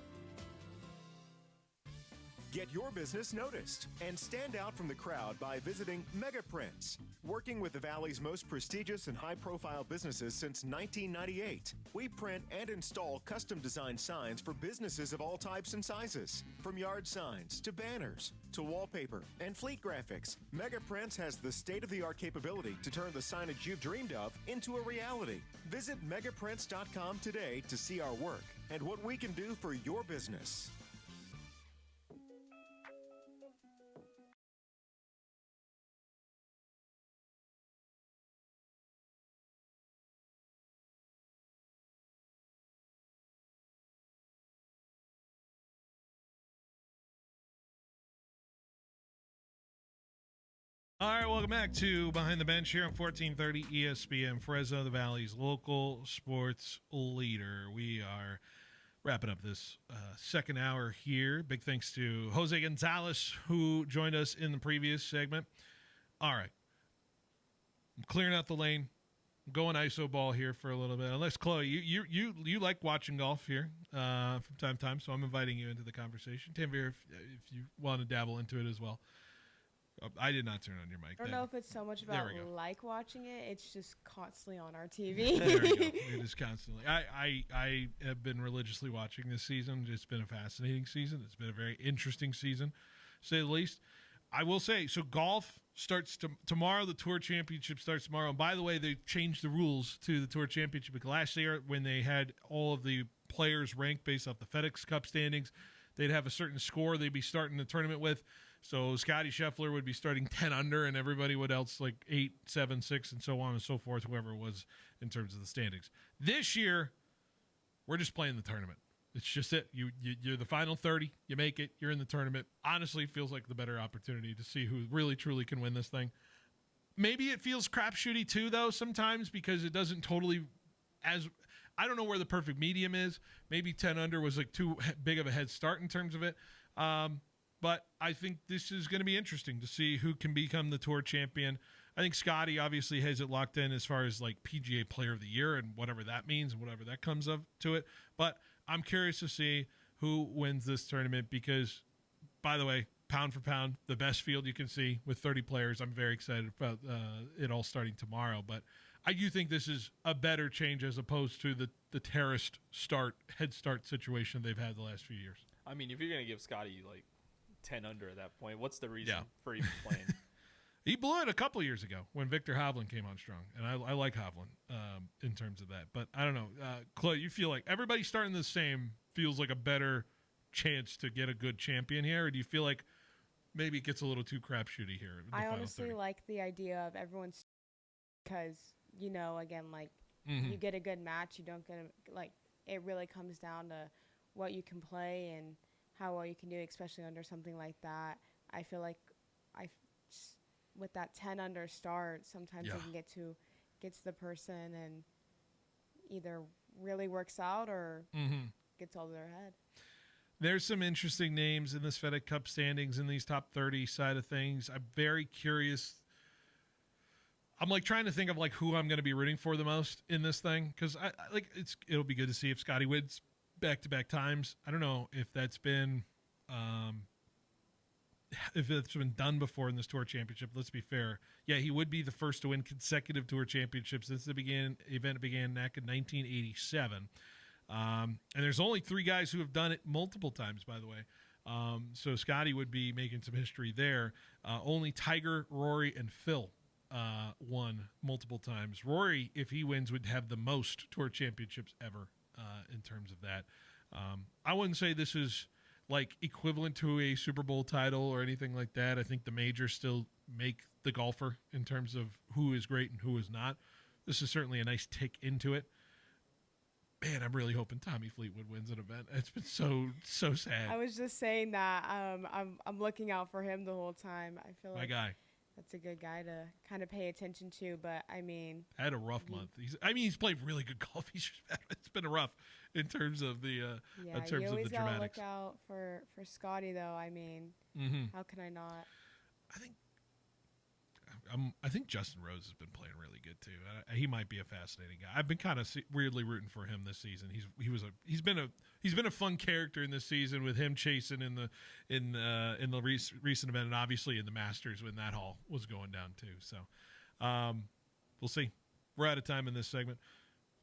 Speaker 27: Get your business noticed and stand out from the crowd by visiting Megaprints. Working with the Valley's most prestigious and high-profile businesses since 1998, we print and install custom-designed signs for businesses of all types and sizes. From yard signs to banners to wallpaper and fleet graphics, Megaprints has the state-of-the-art capability to turn the signage you've dreamed of into a reality. Visit megaprints.com today to see our work and what we can do for your business.
Speaker 1: All right, welcome back to Behind the Bench here on 1430 ESPN Fresno, the Valley's local sports leader. We are wrapping up this second hour here. Big thanks to Jose Gonzalez, who joined us in the previous segment. All right, I'm clearing out the lane. I'm going ISO ball here for a little bit. Unless, Chloe, you like watching golf here from time to time, so I'm inviting you into the conversation. Tanvir, if you want to dabble into it as well. I did not turn on your mic.
Speaker 3: I don't know if it's so much about like watching it. It's just constantly on our TV.
Speaker 1: There we go. It is constantly. I have been religiously watching this season. It's been a fascinating season. It's been a very interesting season, to say the least. I will say, so golf starts tomorrow. The Tour Championship starts tomorrow. And by the way, they changed the rules to the Tour Championship. Because last year, when they had all of the players ranked based off the FedEx Cup standings, they'd have a certain score they'd be starting the tournament with. So Scotty Scheffler would be starting 10 under, and everybody would else like 8, 7, 6, and so on and so forth, whoever it was in terms of the standings. This year, we're just playing the tournament. It's just it. You're the final 30. You make it. You're in the tournament. Honestly, it feels like the better opportunity to see who really, truly can win this thing. Maybe it feels crapshooty too, though, sometimes, because it doesn't totally as – I don't know where the perfect medium is. Maybe 10 under was like too big of a head start in terms of it. But I think this is going to be interesting to see who can become the Tour champion. I think Scotty obviously has it locked in as far as like PGA Player of the Year and whatever that means, whatever that comes of to it. But I'm curious to see who wins this tournament because, by the way, pound for pound, the best field you can see with 30 players. I'm very excited about it all starting tomorrow. But I do think this is a better change as opposed to the terrorist head start situation they've had the last few years.
Speaker 2: I mean, if you're going to give Scotty like 10 under at that point, what's the reason for even playing?
Speaker 1: He blew it a couple years ago when Victor Hovland came on strong, and I like Hovland in terms of that. But I don't know, Chloe, you feel like everybody starting the same feels like a better chance to get a good champion here, or do you feel like maybe it gets a little too crapshooty here? In the
Speaker 3: I
Speaker 1: final
Speaker 3: honestly
Speaker 1: 30?
Speaker 3: like the idea of everyone's because again, like
Speaker 1: Mhm.
Speaker 3: you get a good match, you don't get it really comes down to what you can play and how well you can do, especially under something like that. I feel like with that 10 under start, sometimes it can get to the person and either really works out or gets over their head.
Speaker 1: There's some interesting names in this FedEx Cup standings in these top 30 side of things. I'm very curious. I'm like trying to think of like who I'm going to be rooting for the most in this thing, because I like it'll be good to see if Scotty wins back-to-back times. I don't know if that's been done before in this tour championship. Let's be fair. Yeah, he would be the first to win consecutive tour championships since the event began back in 1987. And there's only 3 guys who have done it multiple times, by the way. So Scotty would be making some history there. Only Tiger, Rory, and Phil won multiple times. Rory, if he wins, would have the most tour championships ever in terms of that. I wouldn't say this is like equivalent to a Super Bowl title or anything like that. I think the majors still make the golfer in terms of who is great and who is not. This is certainly a nice tick into it. Man, I'm really hoping Tommy Fleetwood wins an event. It's been so sad.
Speaker 3: I was just saying that I'm looking out for him the whole time. I feel like
Speaker 1: my guy.
Speaker 3: That's a good guy to kind of pay attention to. But I mean,
Speaker 1: had a rough month. He's played really good golf. It's been rough in terms of the in terms
Speaker 3: you always
Speaker 1: of the
Speaker 3: gotta
Speaker 1: dramatics.
Speaker 3: look out for Scotty though. I mean, how can I not?
Speaker 1: I think Justin Rose has been playing really good too. He might be a fascinating guy. I've been kind of weirdly rooting for him this season. He's been a fun character in this season with him chasing in the recent event and obviously in the Masters when that haul was going down too. So we'll see. We're out of time in this segment.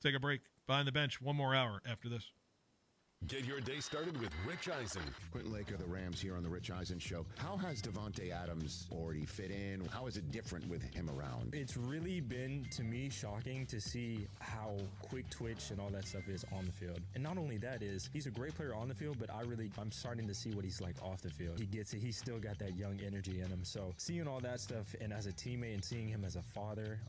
Speaker 1: Take a break. Behind the bench. One more hour after this.
Speaker 12: Get your day started with Rich Eisen.
Speaker 4: Quentin Lake of the Rams here on the Rich Eisen Show. How has Devontae Adams already fit in? How is it different with him around?
Speaker 5: It's really been, to me, shocking to see how quick twitch and all that stuff is on the field. And not only that is, he's a great player on the field, but I'm starting to see what he's like off the field. He gets it. He's still got that young energy in him. So seeing all that stuff and as a teammate and seeing him as a father,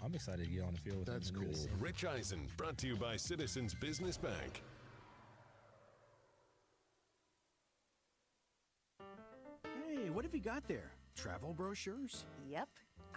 Speaker 5: I'm excited to get on the field with him.
Speaker 12: That's cool.
Speaker 5: Really
Speaker 12: Rich Eisen, brought to you by Citizens Business Bank.
Speaker 13: Hey, what have you got there? Travel brochures?
Speaker 14: Yep.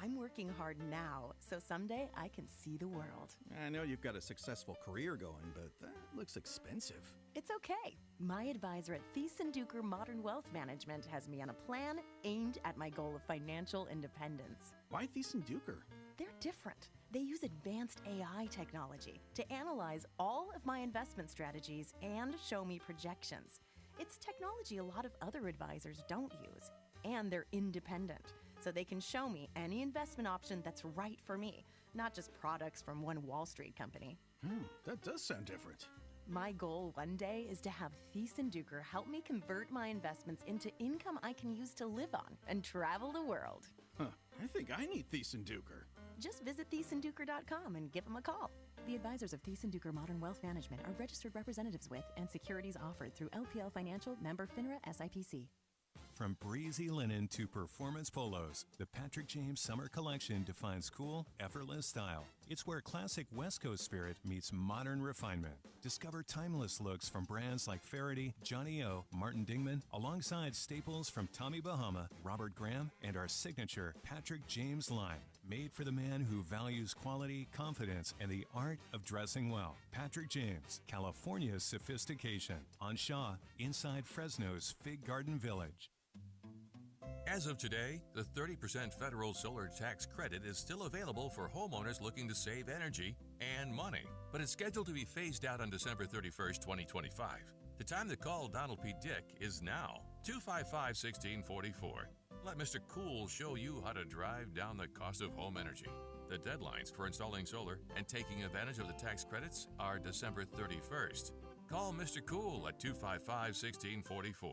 Speaker 14: I'm working hard now, so someday I can see the world.
Speaker 13: I know you've got a successful career going, but that looks expensive.
Speaker 14: It's okay. My advisor at Thiessen-Duker Modern Wealth Management has me on a plan aimed at my goal of financial independence.
Speaker 13: Why Thiessen-Duker?
Speaker 14: They're different. They use advanced AI technology to analyze all of my investment strategies and show me projections. It's technology a lot of other advisors don't use. And they're independent, so they can show me any investment option that's right for me, not just products from one Wall Street company.
Speaker 13: That does sound different.
Speaker 14: My goal one day is to have Thiessen-Duker help me convert my investments into income I can use to live on and travel the world.
Speaker 13: I think I need Thiessen-Duker.
Speaker 14: Just visit Thiessen-Duker.com and give them a call. The advisors of Thiessen-Duker Modern Wealth Management are registered representatives with and securities offered through LPL Financial, member FINRA SIPC.
Speaker 6: From breezy linen to performance polos, the Patrick James Summer Collection defines cool, effortless style. It's where classic West Coast spirit meets modern refinement. Discover timeless looks from brands like Faraday, Johnny O, Martin Dingman, alongside staples from Tommy Bahama, Robert Graham, and our signature Patrick James line. Made for the man who values quality, confidence, and the art of dressing well. Patrick James, California's sophistication. On Shaw, inside Fresno's Fig Garden Village.
Speaker 19: As of today, the 30% federal solar tax credit is still available for homeowners looking to save energy and money, but it's scheduled to be phased out on December 31st, 2025. The time to call Donald P. Dick is now, 255-1644. Let Mr. Cool show you how to drive down the cost of home energy. The deadlines for installing solar and taking advantage of the tax credits are December 31st. Call Mr. Cool at 255-1644.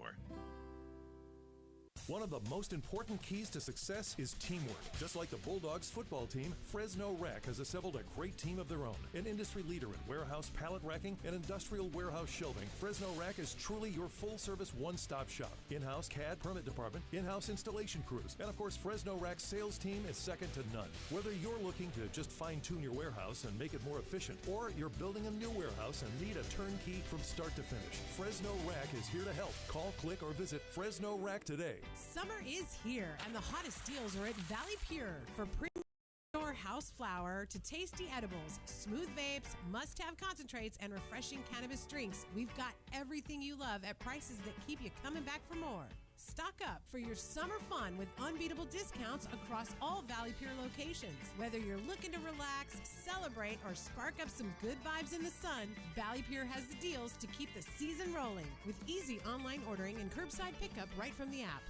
Speaker 7: One of the most important keys to success is teamwork. Just like the Bulldogs football team, Fresno Rack has assembled a great team of their own. An industry leader in warehouse pallet racking and industrial warehouse shelving, Fresno Rack is truly your full-service one-stop shop. In-house CAD permit department, in-house installation crews, and of course Fresno Rack's sales team is second to none. Whether you're looking to just fine-tune your warehouse and make it more efficient, or you're building a new warehouse and need a turnkey from start to finish, Fresno Rack is here to help. Call, click, or visit Fresno Rack today.
Speaker 8: Summer is here, and the hottest deals are at Valley Pure. For pre-store house flower to tasty edibles, smooth vapes, must-have concentrates, and refreshing cannabis drinks, we've got everything you love at prices that keep you coming back for more. Stock up for your summer fun with unbeatable discounts across all Valley Pure locations. Whether you're looking to relax, celebrate, or spark up some good vibes in the sun, Valley Pure has the deals to keep the season rolling with easy online ordering and curbside pickup right from the app.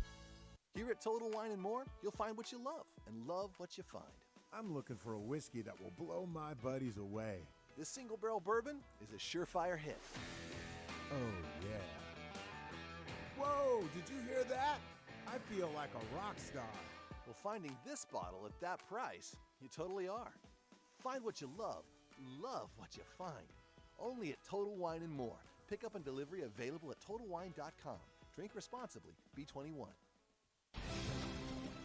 Speaker 9: Here at Total Wine & More, you'll find what you love and love what you find.
Speaker 10: I'm looking for a whiskey that will blow my buddies away.
Speaker 9: This single barrel bourbon is a surefire hit.
Speaker 10: Oh, yeah. Whoa, did you hear that? I feel like a rock star.
Speaker 9: Well, finding this bottle at that price, you totally are. Find what you love what you find. Only at Total Wine & More. Pickup and delivery available at TotalWine.com. Drink responsibly. B21.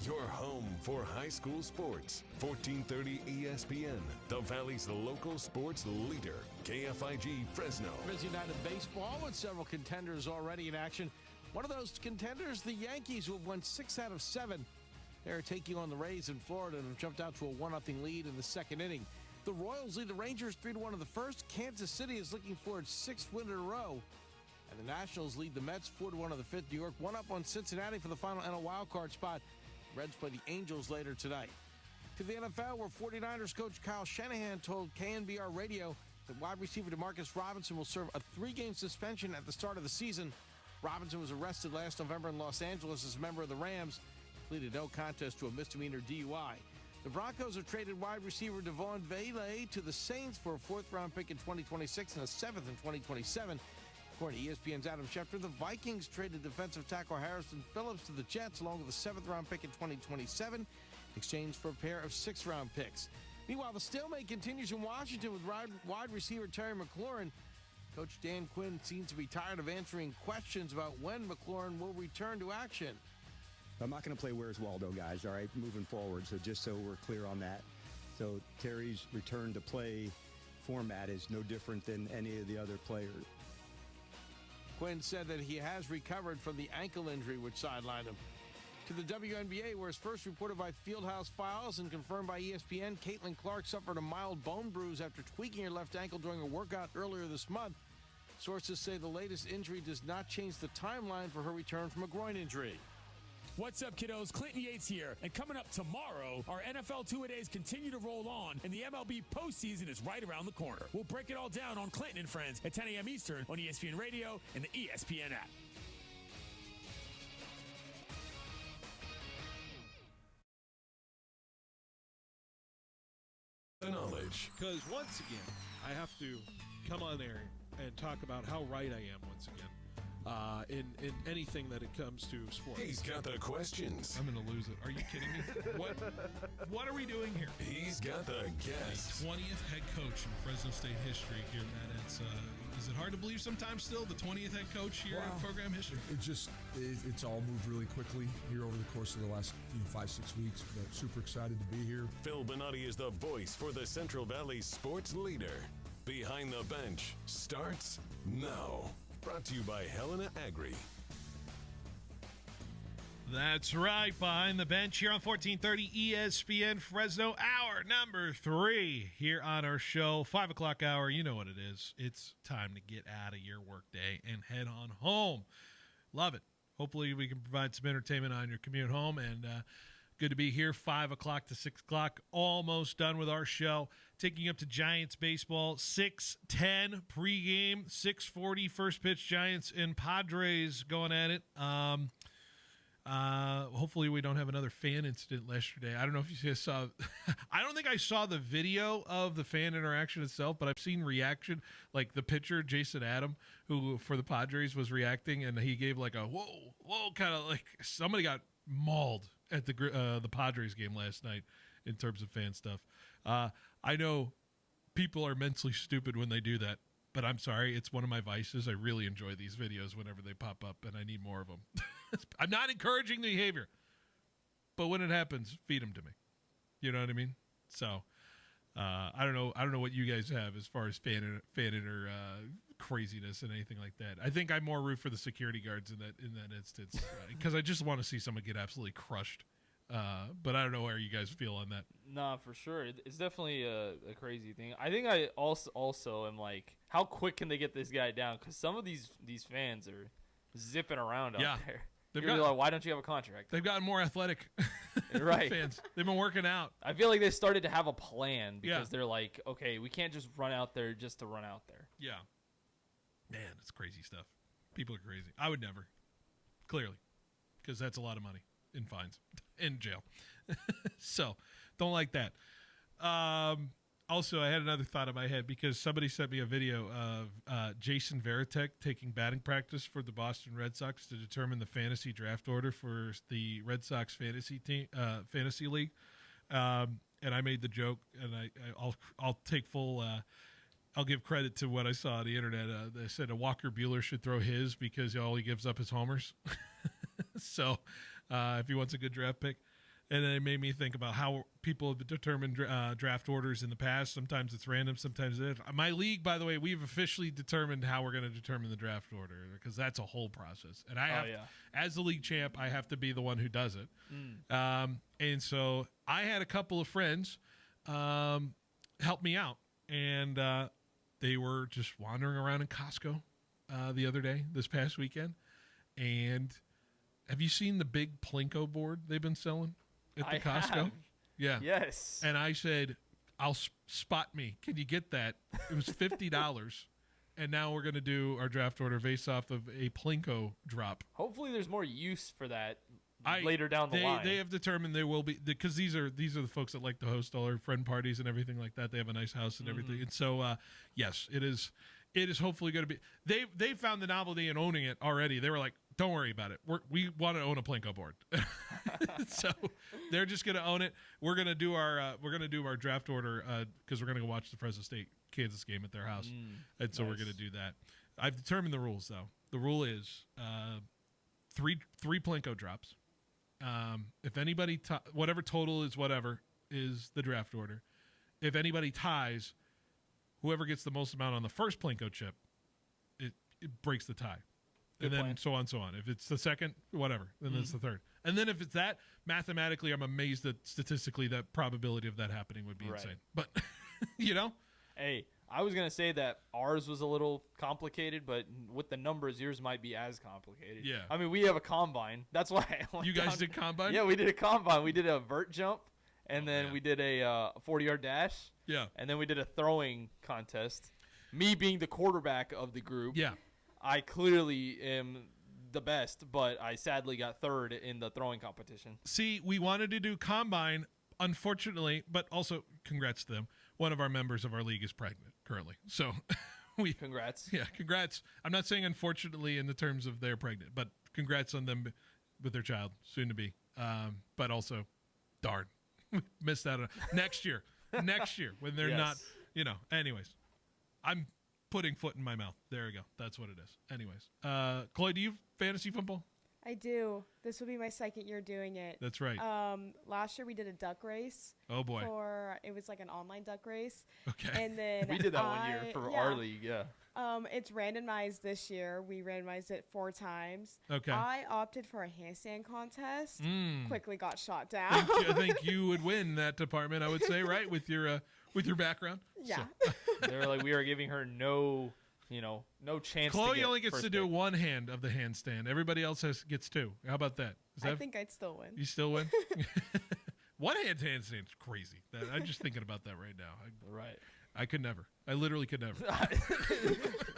Speaker 12: Your home for high school sports. 1430 ESPN, the Valley's local sports leader. KFIG Fresno.
Speaker 23: Fresno United baseball with several contenders already in action. One of those contenders, the Yankees, who have won 6 out of 7. They're taking on the Rays in Florida and have jumped out to a 1-0 lead in the second inning. The Royals lead the Rangers 3-1 in the first. Kansas City is looking for its 6th win in a row. And the Nationals lead the Mets 4-1 in the fifth. New York 1 up on Cincinnati for the final NL wildcard spot. Reds play the Angels later tonight. To the NFL, where 49ers coach Kyle Shanahan told KNBR Radio that wide receiver DeMarcus Robinson will serve a 3-game suspension at the start of the season. Robinson was arrested last November in Los Angeles as a member of the Rams, pleaded no contest to a misdemeanor DUI. The Broncos have traded wide receiver Devon Vele to the Saints for a 4th-round pick in 2026 and a 7th in 2027. According to ESPN's Adam Schefter, the Vikings traded defensive tackle Harrison Phillips to the Jets along with a 7th-round pick in 2027 in exchange for a pair of 6th-round picks. Meanwhile, the stalemate continues in Washington with wide receiver Terry McLaurin. Coach Dan Quinn seems to be tired of answering questions about when McLaurin will return to action.
Speaker 24: I'm not going to play Where's Waldo, guys, all right, moving forward, so just so we're clear on that. So Terry's return to play format is no different than any of the other players.
Speaker 23: Quinn said that he has recovered from the ankle injury which sidelined him. To the WNBA, where it's first reported by Fieldhouse Files and confirmed by ESPN, Caitlin Clark suffered a mild bone bruise after tweaking her left ankle during a workout earlier this month. Sources say the latest injury does not change the timeline for her return from a groin injury.
Speaker 25: What's up, kiddos? Clinton Yates here. And coming up tomorrow, our NFL two-a-days continue to roll on, and the MLB postseason is right around the corner. We'll break it all down on Clinton and Friends at 10 a.m. Eastern on ESPN Radio and the ESPN app.
Speaker 12: The knowledge.
Speaker 1: Because once again, I have to come on air and talk about how right I am once again. In anything that it comes to sports.
Speaker 12: He's got the questions.
Speaker 1: I'm going to lose it. Are you kidding me? What are we doing here?
Speaker 12: He's got the guests.
Speaker 1: 20th head coach in Fresno State history here, Matt. Is it hard to believe sometimes still the 20th head coach here in program history?
Speaker 28: It's all moved really quickly here over the course of the last 5-6 weeks, but super excited to be here.
Speaker 12: Phil Benotti is the voice for the Central Valley sports leader. Behind the Bench starts now. Brought to you by Helena Agri.
Speaker 1: That's right. Behind the Bench here on 1430 ESPN Fresno. Hour number 3 here on our show. 5 o'clock hour. You know what it is. It's time to get out of your workday and head on home. Love it. Hopefully we can provide some entertainment on your commute home. And Good to be here, 5 o'clock to 6 o'clock. Almost done with our show. Taking you up to Giants baseball, 6:10 pregame, 6:40 first pitch. Giants and Padres going at it. Hopefully we don't have another fan incident yesterday. I don't know if you guys saw. I don't think I saw the video of the fan interaction itself, but I've seen reaction, like the pitcher Jason Adam, who for the Padres was reacting, and he gave like a whoa, kind of like somebody got mauled at the Padres game last night in terms of fan stuff. I know people are mentally stupid when they do that, but I'm sorry, it's one of my vices. I really enjoy these videos whenever they pop up, and I need more of them. I'm not encouraging the behavior, but when it happens, feed them to me. You know what I mean? So I don't know what you guys have as far as fan craziness and anything like that. I think I'm more root for the security guards in that instance because I just want to see someone get absolutely crushed. But I don't know where you guys feel on that.
Speaker 2: Nah, for sure. It's definitely a crazy thing. I think I also am like, how quick can they get this guy down? Because some of these fans are zipping around out there. You're like, why don't you have a contract?
Speaker 1: They've gotten more athletic.
Speaker 2: Right.
Speaker 1: Fans. They've been working out.
Speaker 2: I feel like they started to have a plan because they're like, okay, we can't just run out there just to run out there.
Speaker 1: Yeah. Man, it's crazy stuff. People are crazy. I would never. Clearly. Because that's a lot of money in fines. In jail. So, don't like that. Also, I had another thought in my head because somebody sent me a video of Jason Varitek taking batting practice for the Boston Red Sox to determine the fantasy draft order for the Red Sox fantasy league. And I made the joke, and I'll take full. I'll give credit to what I saw on the internet. They said a Walker Buehler should throw his because all he gives up is homers. So, if he wants a good draft pick. And then it made me think about how people have determined draft orders in the past. Sometimes it's random, sometimes it is. My league, by the way, we've officially determined how we're going to determine the draft order because that's a whole process. And I have, as the league champ, I have to be the one who does it. And so I had a couple of friends help me out. And they were just wandering around in Costco the other day, this past weekend. And have you seen the big Plinko board they've been selling? At the Costco?
Speaker 2: Have.
Speaker 1: Yeah.
Speaker 2: Yes.
Speaker 1: And I said, I'll spot me. Can you get that? It was $50. And now we're going to do our draft order based off of a Plinko drop.
Speaker 2: Hopefully there's more use for that later down the line.
Speaker 1: They have determined there will be, because these are the folks that like to host all our friend parties and everything like that. They have a nice house and everything. And so, yes, it is hopefully going to be. They found the novelty in owning it already. They were like, don't worry about it. We want to own a Plinko board. So they're just going to own it. We're going to do our draft order because we're going to go watch the Fresno State Kansas game at their house. And so we're going to do that. I've determined the rules though. The rule is three Plinko drops. If anybody whatever total is whatever is the draft order. If anybody ties, whoever gets the most amount on the first Plinko chip, it breaks the tie. And then so on. If it's the second, whatever, then it's the third. And then if it's that, mathematically, I'm amazed that statistically that probability of that happening would be insane. But, you know?
Speaker 2: Hey, I was going to say that ours was a little complicated, but with the numbers, yours might be as complicated.
Speaker 1: Yeah.
Speaker 2: I mean, we have a combine. That's why I went
Speaker 1: You guys did combine?
Speaker 2: Yeah, we did a combine. We did a vert jump, and then we did a 40-yard dash.
Speaker 1: Yeah.
Speaker 2: And then we did a throwing contest. Me being the quarterback of the group.
Speaker 1: Yeah.
Speaker 2: I clearly am the best, but I sadly got third in the throwing competition.
Speaker 1: See, we wanted to do combine, unfortunately, but also congrats to them. One of our members of our league is pregnant currently. So
Speaker 2: congrats.
Speaker 1: Yeah, congrats. I'm not saying unfortunately in the terms of they're pregnant, but congrats on them with their child, soon to be. But also, darn, missed out on next year. Next year when they're not, anyways. I'm putting foot in my mouth. There we go. That's what it is. Anyways. Chloe, do you fantasy football?
Speaker 3: I do. This will be my second year doing it.
Speaker 1: That's right.
Speaker 3: Last year we did a duck race.
Speaker 1: Oh boy.
Speaker 3: It was like an online duck race.
Speaker 1: Okay.
Speaker 3: And then
Speaker 2: we did that one year for our league, yeah.
Speaker 3: It's randomized this year. We randomized it 4 times.
Speaker 1: Okay.
Speaker 3: I opted for a handstand contest. Quickly got shot down.
Speaker 1: I think you would win that department, I would say, right? With your background.
Speaker 3: Yeah.
Speaker 2: So. They were like, we are giving her no no chance.
Speaker 1: Chloe only gets to do one hand of the handstand. Everybody else gets two. How about that?
Speaker 3: I think I'd still win.
Speaker 1: You still win? One hand handstand is crazy. I'm just thinking about that right now.
Speaker 2: Right.
Speaker 1: I could never. I literally could never.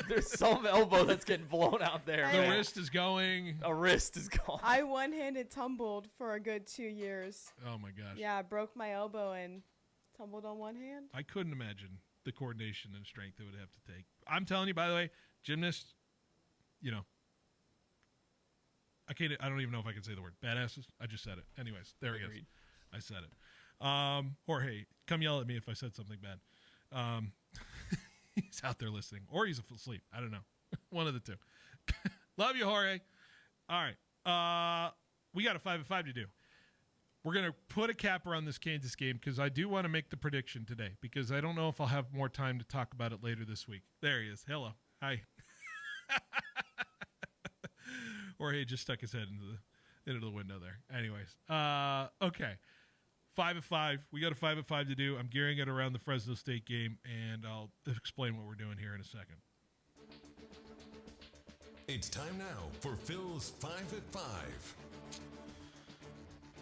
Speaker 2: There's some elbow that's getting blown out there.
Speaker 1: The wrist is going.
Speaker 2: A wrist is gone.
Speaker 3: I one-handed tumbled for a good 2 years.
Speaker 1: Oh, my gosh.
Speaker 3: Yeah, I broke my elbow and tumbled on one hand.
Speaker 1: I couldn't imagine the coordination and strength it would have to take. I'm telling you, by the way, gymnasts, I don't even know if I can say the word. Badasses? I just said it. Anyways, there he is. I said it. Jorge, come yell at me if I said something bad. He's out there listening, or he's asleep. I don't know. One of the two. Love you, Jorge. All right. We got a 5-5 to do. We're going to put a capper on this Kansas game because I do want to make the prediction today because I don't know if I'll have more time to talk about it later this week. There he is. Hello. Hi. Jorge just stuck his head into the window there. Anyways. Okay. 5-5. We got a 5-5 to do. I'm gearing it around the Fresno State game, and I'll explain what we're doing here in a second.
Speaker 12: It's time now for Phil's 5-5.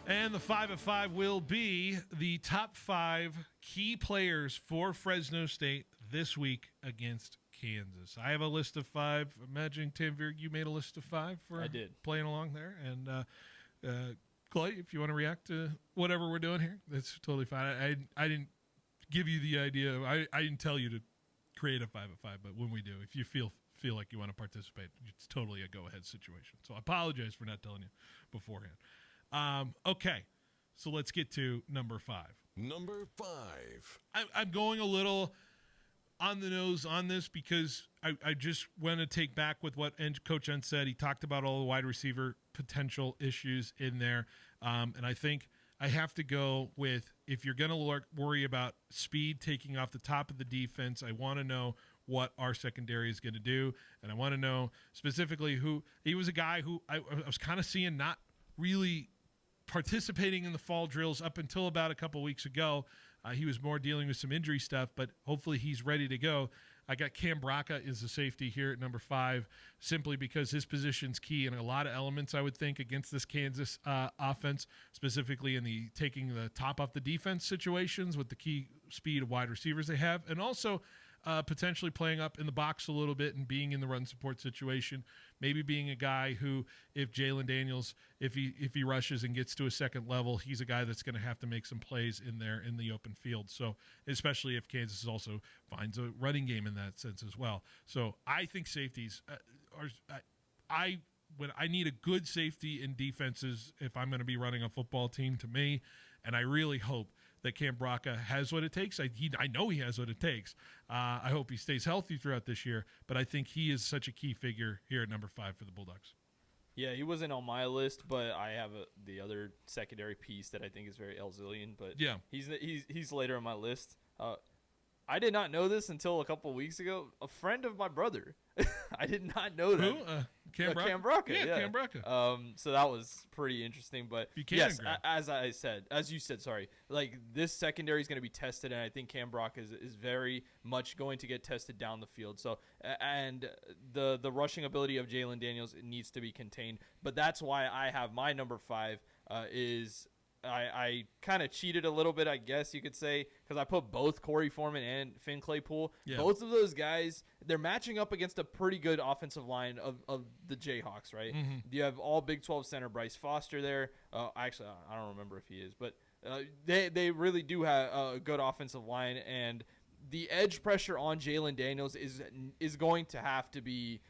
Speaker 1: And the 5-5 will be the top 5 key players for Fresno State this week against Kansas. I have a list of 5. Imagine, Tim, you made a list of 5 for
Speaker 2: I did.
Speaker 1: Playing along there. And Clay, if you want to react to whatever we're doing here, that's totally fine. I didn't give you the idea. I didn't tell you to create a 5-5, but when we do, if you feel like you want to participate, it's totally a go-ahead situation. So I apologize for not telling you beforehand. Okay, so let's get to number 5.
Speaker 12: Number 5.
Speaker 1: I'm going a little on the nose on this because I just want to take back with what Coach N said. He talked about all the wide receiver potential issues in there. And I think I have to go with, if you're going to worry about speed taking off the top of the defense, I want to know what our secondary is going to do. And I want to know specifically who – he was a guy who I was kind of seeing not really participating in the fall drills up until about a couple weeks ago. He was more dealing with some injury stuff, but hopefully he's ready to go. I got Cam Braca is the safety here at number 5, simply because his position's key in a lot of elements, I would think, against this Kansas offense, specifically in the taking the top off the defense situations with the key speed of wide receivers they have, and also potentially playing up in the box a little bit and being in the run support situation, maybe being a guy who, if Jalen Daniels, if he rushes and gets to a second level, he's a guy that's going to have to make some plays in there in the open field. So especially if Kansas also finds a running game in that sense as well. So I think safeties when I need a good safety in defenses if I'm going to be running a football team, to me, and I really hope that Cam Braca has what it takes. I know he has what it takes. I hope he stays healthy throughout this year, but I think he is such a key figure here at number 5 for the Bulldogs.
Speaker 2: Yeah, he wasn't on my list, but I have the other secondary piece that I think is very Elzillion. But
Speaker 1: yeah,
Speaker 2: he's later on my list. I did not know this until a couple of weeks ago. A friend of my brother. I did not know that.
Speaker 1: Who? Cam Braca?
Speaker 2: Cam Braca,
Speaker 1: yeah. Cam Braca.
Speaker 2: So that was pretty interesting. But yes, as you said, like this secondary is going to be tested, and I think Cam Braca is very much going to get tested down the field. So, and the rushing ability of Jalen Daniels needs to be contained. But that's why I have my number 5 is. I kind of cheated a little bit, I guess you could say, because I put both Corey Foreman and Finn Claypool. Yeah. Both of those guys, they're matching up against a pretty good offensive line of the Jayhawks, right? Mm-hmm. You have all Big 12 center Bryce Foster there. Actually, I don't remember if he is, but they really do have a good offensive line, and the edge pressure on Jalen Daniels is going to have to be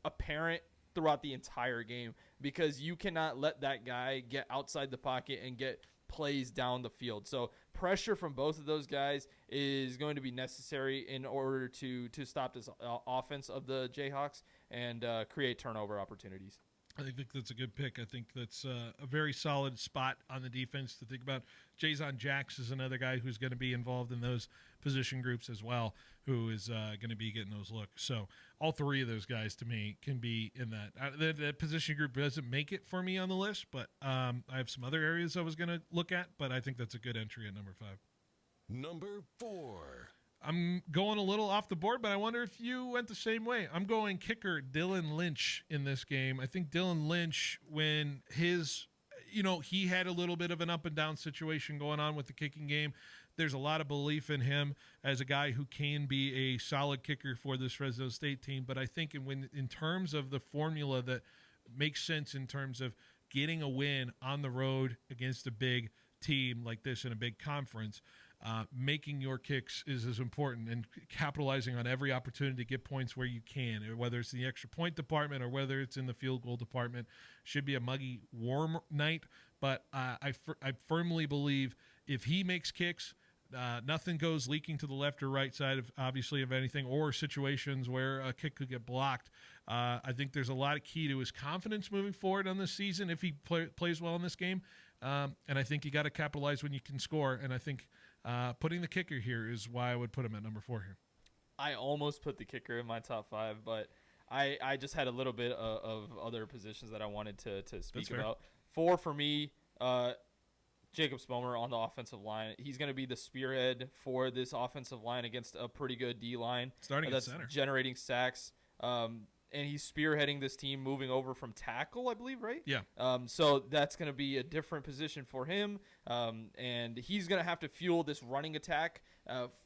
Speaker 2: apparent throughout the entire game, because you cannot let that guy get outside the pocket and get plays down the field. So pressure from both of those guys is going to be necessary in order to stop this offense of the Jayhawks and create turnover opportunities.
Speaker 1: I think that's a good pick. I think that's a very solid spot on the defense to think about. Jason Jacks is another guy who's going to be involved in those position groups as well, who is going to be getting those looks. So all 3 of those guys, to me, can be in that. That position group doesn't make it for me on the list, but I have some other areas I was going to look at, but I think that's a good entry at number 5.
Speaker 12: Number 4.
Speaker 1: I'm going a little off the board, but I wonder if you went the same way. I'm going kicker Dylan Lynch in this game. I think Dylan Lynch, when he had a little bit of an up and down situation going on with the kicking game. There's a lot of belief in him as a guy who can be a solid kicker for this Fresno State team. But I think in terms of the formula that makes sense in terms of getting a win on the road against a big team like this in a big conference, making your kicks is as important, and capitalizing on every opportunity to get points where you can, whether it's in the extra point department or whether it's in the field goal department. Should be a muggy, warm night, but I firmly believe if he makes kicks, nothing goes leaking to the left or right side of anything, or situations where a kick could get blocked. I think there's a lot of key to his confidence moving forward on this season if he plays well in this game. And I think you got to capitalize when you can score. And I think putting the kicker here is why I would put him at number 4 here.
Speaker 2: I almost put the kicker in my top 5, but I just had a little bit of other positions that I wanted to speak about. 4 for me, Jacob Spomer on the offensive line. He's going to be the spearhead for this offensive line against a pretty good D-line.
Speaker 1: Starting
Speaker 2: that's
Speaker 1: at center.
Speaker 2: Generating sacks. And he's spearheading this team moving over from tackle, I believe, right?
Speaker 1: Yeah.
Speaker 2: So that's going to be a different position for him. And he's going to have to fuel this running attack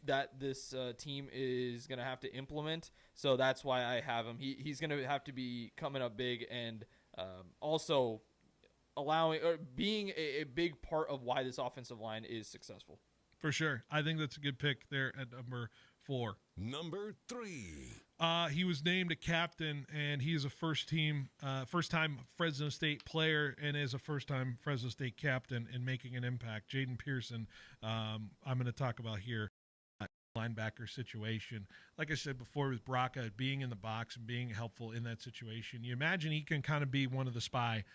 Speaker 2: that this team is going to have to implement. So that's why I have him. He's going to have to be coming up big and also being a big part of why this offensive line is successful.
Speaker 1: For sure. I think that's a good pick there at number 4.
Speaker 12: Number 3.
Speaker 1: He was named a captain, and he is a first-time Fresno State player and is a first-time Fresno State captain in making an impact. Jaden Pearson, I'm going to talk about here. Linebacker situation. Like I said before with Braca, being in the box and being helpful in that situation. You imagine he can kind of be one of the spy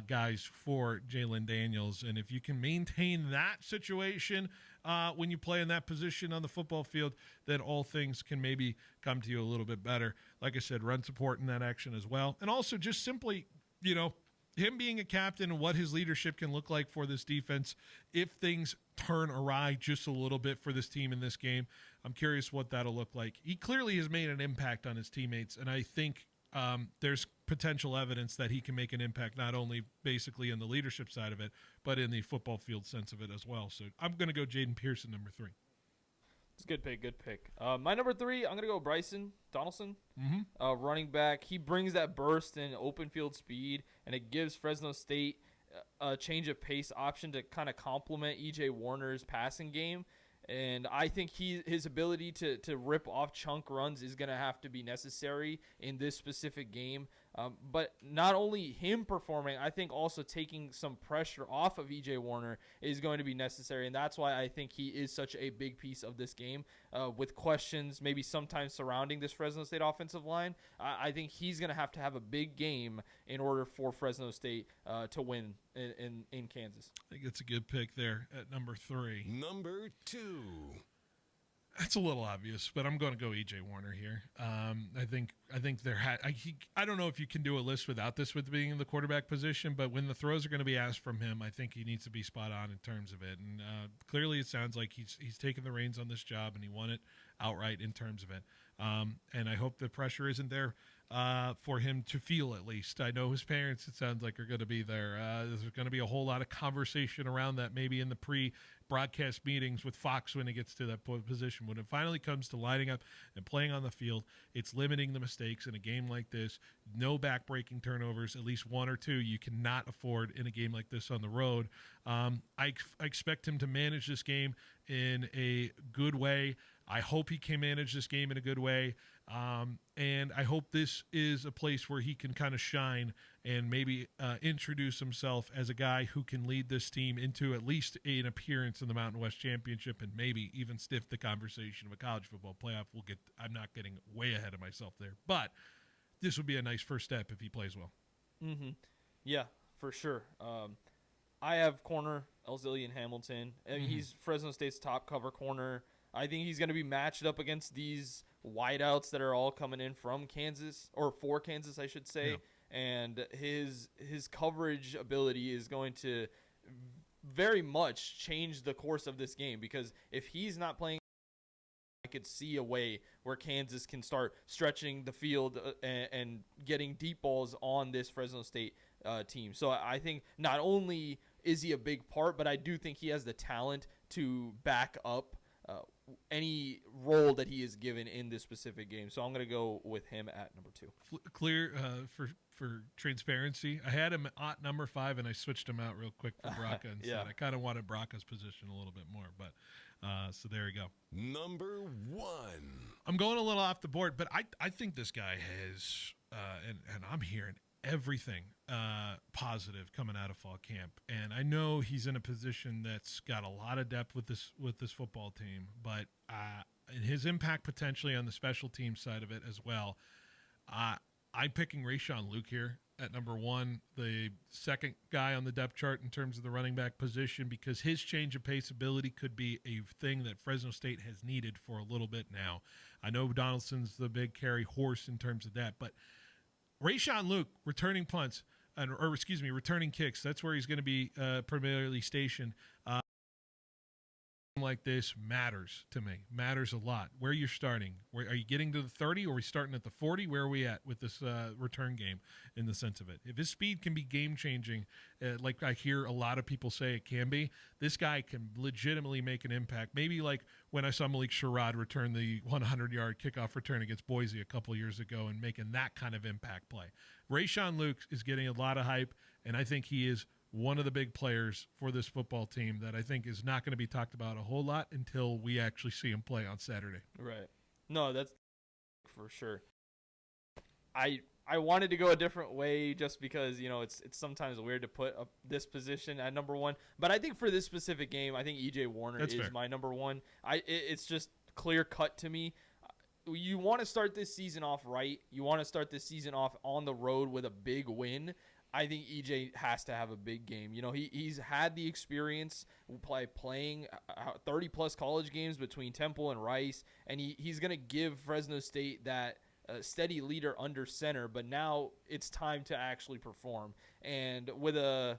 Speaker 1: guys for Jalen Daniels. And if you can maintain that situation when you play in that position on the football field, then all things can maybe come to you a little bit better. Like I said, run support in that action as well. And also just simply, him being a captain and what his leadership can look like for this defense if things turn awry just a little bit for this team in this game. I'm curious what that'll look like. He clearly has made an impact on his teammates, and I think there's potential evidence that he can make an impact not only basically in the leadership side of it, but in the football field sense of it as well. So I'm going to go Jaden Pearson, number 3.
Speaker 2: It's a good pick. My number 3, I'm going to go Bryson Donaldson, running back. He brings that burst and open field speed, and it gives Fresno State a change of pace option to kind of complement E.J. Warner's passing game. And I think his ability to rip off chunk runs is going to have to be necessary in this specific game. But not only him performing, I think also taking some pressure off of E.J. Warner is going to be necessary. And that's why I think he is such a big piece of this game. With questions maybe sometimes surrounding this Fresno State offensive line, I think he's going to have a big game in order for Fresno State to win in Kansas.
Speaker 1: I think it's a good pick there at number 3.
Speaker 12: Number 2.
Speaker 1: That's a little obvious, but I'm going to go E.J. Warner here. I think I don't know if you can do a list without this with being in the quarterback position, but when the throws are going to be asked from him, I think he needs to be spot on in terms of it. And clearly, it sounds like he's taken the reins on this job and he won it outright in terms of it. And I hope the pressure isn't there for him to feel, at least. I know his parents, it sounds like, are going to be there. There's going to be a whole lot of conversation around that, maybe in the pre-broadcast meetings with Fox when it gets to that position. When it finally comes to lining up and playing on the field, it's limiting the mistakes in a game like this. No back-breaking turnovers, at least 1 or 2 you cannot afford in a game like this on the road. I expect him to manage this game in a good way. I hope he can manage this game in a good way. And I hope this is a place where he can kind of shine and maybe introduce himself as a guy who can lead this team into at least an appearance in the Mountain West Championship and maybe even sniff the conversation of a college football playoff. I'm not getting way ahead of myself there, but this would be a nice first step if he plays well.
Speaker 2: Mm-hmm. Yeah, for sure. I have corner Elzillian Hamilton. He's Fresno State's top cover corner. I think he's going to be matched up against these wideouts that are all coming in from Kansas, or for Kansas, I should say. Yeah. And his coverage ability is going to very much change the course of this game, because if he's not playing could see a way where Kansas can start stretching the field and getting deep balls on this Fresno State team. So I think not only is he a big part, but I do think he has the talent to back up any role that he is given in this specific game. So I'm going to go with him at number 2.
Speaker 1: Clear for transparency, I had him at number 5, and I switched him out real quick for Braca instead.
Speaker 2: Yeah.
Speaker 1: I kind of wanted Braca's position a little bit more, but so there you go.
Speaker 12: Number 1.
Speaker 1: I'm going a little off the board, but I think this guy has, and I'm hearing everything positive coming out of fall camp, and I know he's in a position that's got a lot of depth with this football team, but and his impact potentially on the special team side of it as well. I'm picking Rayshawn Luke here at number 1, the second guy on the depth chart in terms of the running back position, because his change of pace ability could be a thing that Fresno State has needed for a little bit now. I know Donaldson's the big carry horse in terms of that, but Rayshawn Luke returning punts, returning kicks. That's where he's going to be primarily stationed. Like this matters to me. Matters a lot. Where you're starting. Where are you getting to the 30, or are we starting at the 40? Where are we at with this return game in the sense of it? If his speed can be game changing, like I hear a lot of people say it can be, this guy can legitimately make an impact. Maybe like when I saw Malik Sherrod return the 100-yard kickoff return against Boise a couple years ago and making that kind of impact play. Rayshawn Luke is getting a lot of hype, and I think he is one of the big players for this football team that I think is not going to be talked about a whole lot until we actually see him play on Saturday.
Speaker 2: Right. No, that's for sure. I wanted to go a different way just because, it's sometimes weird to put this position at number 1. But I think for this specific game, I think E.J. Warner is fair. My number 1. It's just clear cut to me. You want to start this season off right. You want to start this season off on the road with a big win. I think EJ has to have a big game. He's had the experience playing 30-plus college games between Temple and Rice, and he's going to give Fresno State that steady leader under center, but now it's time to actually perform. And with a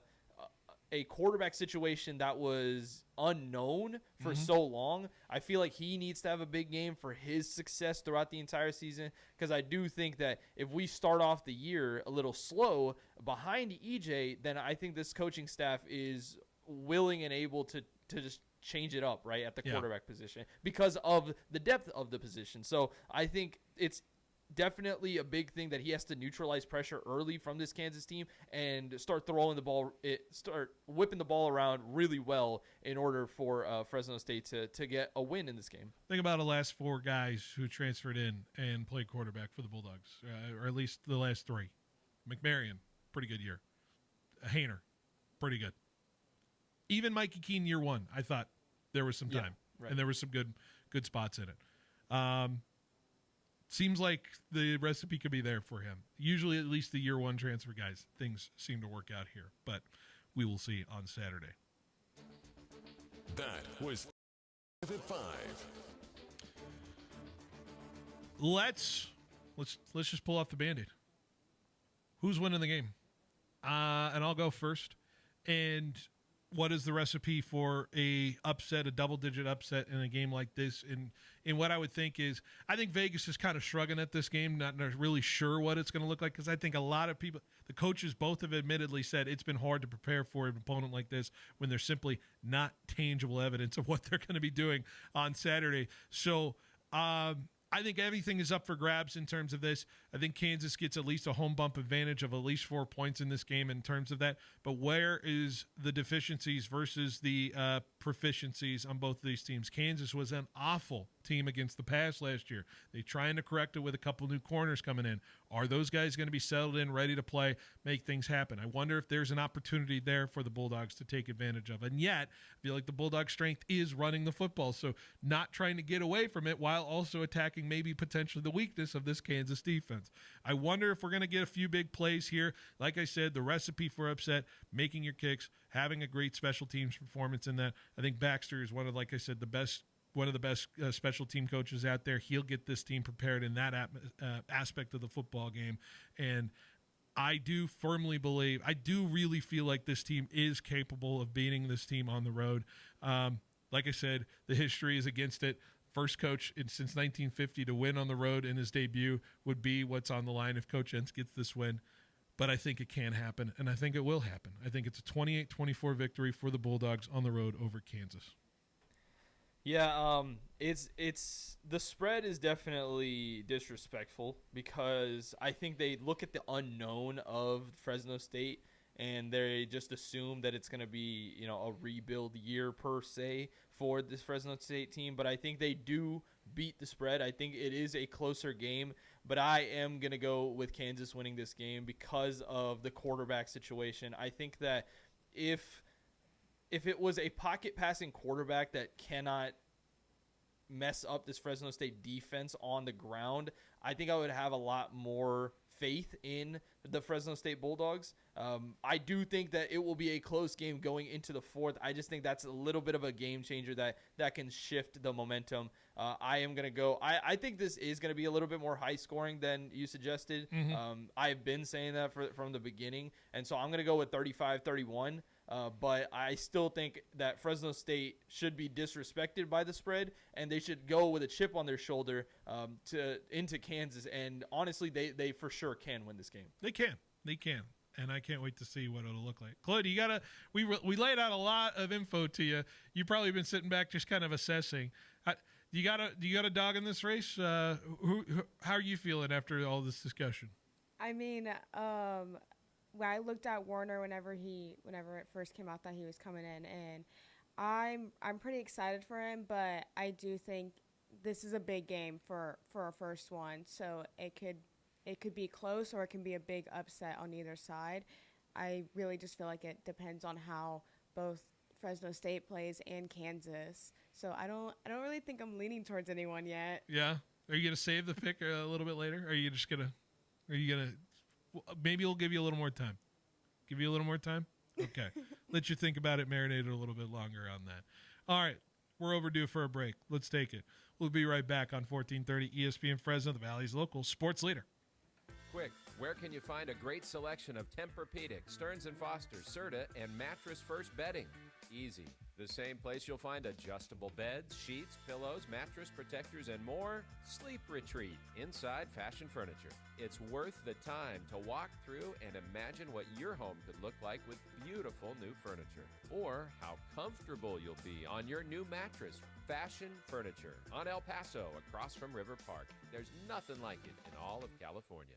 Speaker 2: quarterback situation that was unknown for so long, I feel like he needs to have a big game for his success throughout the entire season, because I do think that if we start off the year a little slow behind EJ, then I think this coaching staff is willing and able to just change it up right at the quarterback position because of the depth of the position. So I think it's definitely a big thing that he has to neutralize pressure early from this Kansas team and start whipping the ball around really well in order for Fresno State to get a win in this game.
Speaker 1: Think about the last 4 guys who transferred in and played quarterback for the Bulldogs, or at least the last 3. McMarion, pretty good year. Hayner, pretty good. Even Mikey Keene year 1, I thought there was some time, and there was some good spots in it. Seems like the recipe could be there for him. Usually, at least the year 1 transfer guys, things seem to work out here. But we will see on Saturday.
Speaker 12: That was 5 at 5.
Speaker 1: Let's just pull off the Band-Aid. Who's winning the game? And I'll go first. And what is the recipe for a double-digit upset in a game like this? And what I would think is, I think Vegas is kind of shrugging at this game, not really sure what it's going to look like, because I think a lot of people, the coaches both have admittedly said it's been hard to prepare for an opponent like this when there's simply not tangible evidence of what they're going to be doing on Saturday. So I think everything is up for grabs in terms of this. I think Kansas gets at least a home bump advantage of at least 4 points in this game in terms of that. But where is the deficiencies versus the proficiencies on both of these teams? Kansas was an awful team against the pass last year. They're trying to correct it with a couple new corners coming in. Are those guys going to be settled in, ready to play, make things happen? I wonder if there's an opportunity there for the Bulldogs to take advantage of. And yet, I feel like the Bulldogs' strength is running the football, so not trying to get away from it while also attacking maybe potentially the weakness of this Kansas defense. I wonder if we're going to get a few big plays here. Like I said, the recipe for upset, making your kicks, having a great special teams performance in that. I think Baxter is one of the best special team coaches out there. He'll get this team prepared in that aspect of the football game. And I do firmly believe, I do really feel like this team is capable of beating this team on the road. Like I said, the history is against it. first coach since 1950 to win on the road in his debut would be what's on the line if Coach Entz gets this win. But I think it can happen, and I think it will happen. I think it's a 28-24 victory for the Bulldogs on the road over Kansas.
Speaker 2: Yeah, it's the spread is definitely disrespectful because I think they look at the unknown of Fresno State and they just assume that it's going to be, a rebuild year per se for this Fresno State team. But I think they do beat the spread. I think it is a closer game, but I am going to go with Kansas winning this game because of the quarterback situation. I think that if it was a pocket passing quarterback that cannot mess up this Fresno State defense on the ground, I think I would have a lot more faith in the Fresno State Bulldogs. I do think that it will be a close game going into the fourth. I just think that's a little bit of a game changer that can shift the momentum. I am going to go. I think this is going to be a little bit more high scoring than you suggested.
Speaker 1: Mm-hmm.
Speaker 2: I've been saying that from the beginning, and so I'm going to go with 35-31. But I still think that Fresno State should be disrespected by the spread, and they should go with a chip on their shoulder into Kansas. And honestly, they for sure can win this game.
Speaker 1: They can, and I can't wait to see what it'll look like. Claude, we laid out a lot of info to you. You've probably been sitting back just kind of assessing. Do you got a dog in this race? How are you feeling after all this discussion?
Speaker 3: I mean, when I looked at Warner whenever it first came out that he was coming in, and I'm pretty excited for him, but I do think this is a big game for a first one, so it could be close or it can be a big upset on either side. I really just feel like it depends on how both Fresno State plays and Kansas. So I don't really think I'm leaning towards anyone yet.
Speaker 1: Yeah. Are you gonna save the pick a little bit later? Are you gonna maybe we'll give you a little more time. Give you a little more time? Okay. Let you think about it, marinate it a little bit longer on that. All right. We're overdue for a break. Let's take it. We'll be right back on 1430 ESPN Fresno, the Valley's local sports leader.
Speaker 11: Quick, where can you find a great selection of Tempur-Pedic, Stearns & Foster, Serta, and Mattress First bedding? Easy. The same place you'll find adjustable beds, sheets, pillows, mattress protectors, and more. Sleep Retreat, inside fashion furniture. It's worth the time to walk through and imagine what your home could look like with beautiful new furniture. Or how comfortable you'll be on your new mattress. Fashion Furniture on El Paso, across from River Park. There's nothing like it in all of California.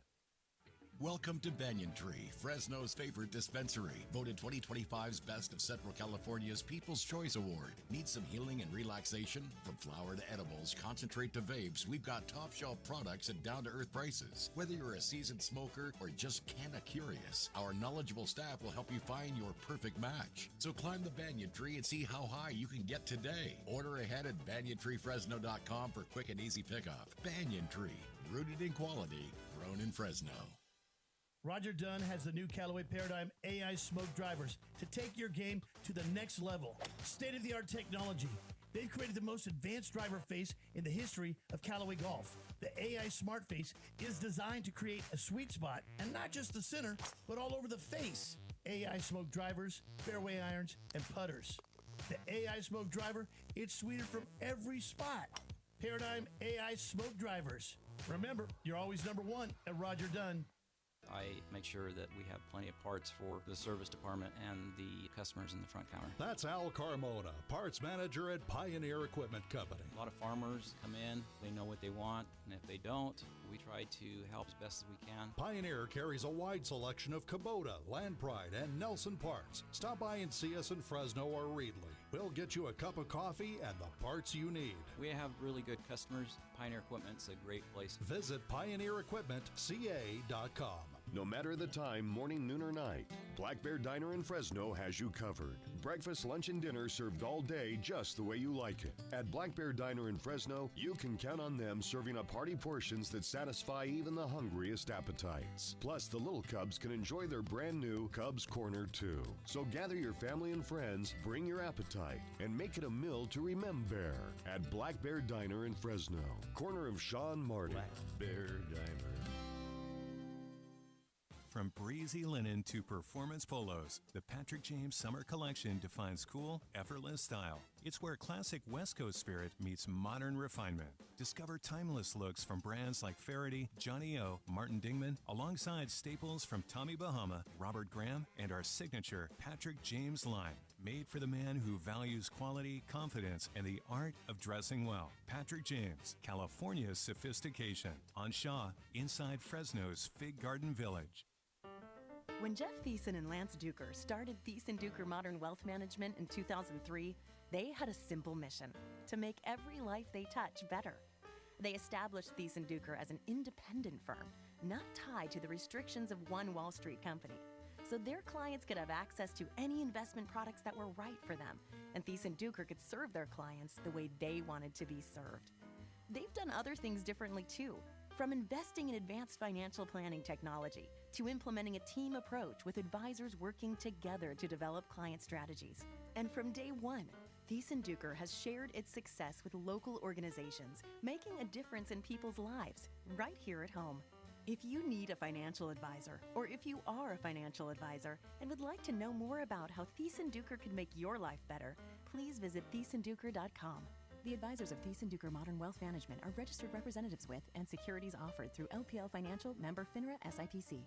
Speaker 15: Welcome to Banyan Tree, Fresno's favorite dispensary. Voted 2025's Best of Central California's People's Choice Award. Need some healing and relaxation? From flower to edibles, concentrate to vapes, we've got top shelf products at down-to-earth prices. Whether you're a seasoned smoker or just kinda curious, our knowledgeable staff will help you find your perfect match. So climb the Banyan Tree and see how high you can get today. Order ahead at banyantreefresno.com for quick and easy pickup. Banyan Tree, rooted in quality, grown in Fresno.
Speaker 16: Roger Dunn has the new Callaway Paradigm AI smoke drivers to take your game to the next level. State-of-the-art technology. They've created the most advanced driver face in the history of Callaway Golf. The AI Smart Face is designed to create a sweet spot, and not just the center, but all over the face. AI smoke drivers, fairway irons, and putters. The AI smoke driver, it's sweeter from every spot. Paradigm AI smoke drivers. Remember, you're always number one at Roger Dunn.
Speaker 17: I make sure that we have plenty of parts for the service department and the customers in the front counter.
Speaker 7: That's Al Carmona, parts manager at Pioneer Equipment Company.
Speaker 17: A lot of farmers come in, they know what they want, and if they don't, we try to help as best as we can.
Speaker 7: Pioneer carries a wide selection of Kubota, Land Pride, and Nelson parts. Stop by and see us in Fresno or Reedley. We'll get you a cup of coffee and the parts you need.
Speaker 17: We have really good customers. Pioneer Equipment's a great place.
Speaker 7: Visit PioneerEquipmentCA.com.
Speaker 12: No matter the time, morning, noon, or night, Black Bear Diner in Fresno has you covered. Breakfast, lunch, and dinner served all day just the way you like it. At Black Bear Diner in Fresno, you can count on them serving up hearty portions that satisfy even the hungriest appetites. Plus, the little Cubs can enjoy their brand new Cubs Corner too. So gather your family and friends, bring your appetite, and make it a meal to remember at Black Bear Diner in Fresno, corner of Sean Martin.
Speaker 18: Black Bear Diner.
Speaker 6: From breezy linen to performance polos, the Patrick James Summer Collection defines cool, effortless style. It's where classic West Coast spirit meets modern refinement. Discover timeless looks from brands like Faraday, Johnny O, Martin Dingman, alongside staples from Tommy Bahama, Robert Graham, and our signature Patrick James line. Made for the man who values quality, confidence, and the art of dressing well. Patrick James, California's sophistication. On Shaw, inside Fresno's Fig Garden Village.
Speaker 14: When Jeff Thiessen and Lance Duker started Thiessen Duker Modern Wealth Management in 2003, they had a simple mission: to make every life they touch better. They established Thiessen Duker as an independent firm, not tied to the restrictions of one Wall Street company, so their clients could have access to any investment products that were right for them, and Thiessen Duker could serve their clients the way they wanted to be served. They've done other things differently too, from investing in advanced financial planning technology to implementing a team approach with advisors working together to develop client strategies. And from day one, Thiessen Duker has shared its success with local organizations, making a difference in people's lives right here at home. If you need a financial advisor, or if you are a financial advisor and would like to know more about how Thiessen Duker can make your life better, please visit thiessenduker.com. The advisors of Thiessen Duker Modern Wealth Management are registered representatives with and securities offered through LPL Financial, member FINRA SIPC.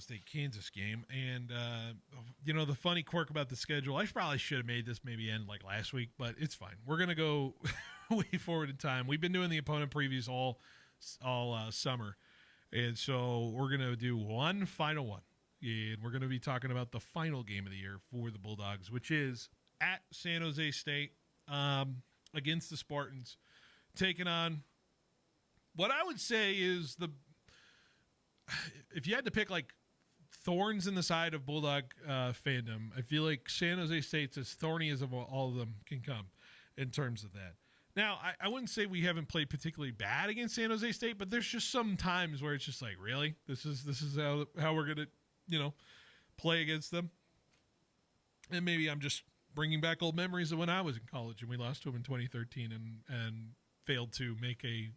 Speaker 1: State Kansas game, and the funny quirk about the schedule, I probably should have made this maybe end like last week, but it's fine. We're gonna go way forward in time. We've been doing the opponent previews all summer, and so we're gonna do one final one, and we're gonna be talking about the final game of the year for the Bulldogs, which is at San Jose State against the Spartans, taking on what I would say is if you had to pick like thorns in the side of Bulldog fandom, I feel like San Jose State's as thorny as all of them can come in terms of that. Now, I wouldn't say we haven't played particularly bad against San Jose State, but there's just some times where it's just like, really? This is how we're going to, play against them? And maybe I'm just bringing back old memories of when I was in college and we lost to them in 2013 and failed to make a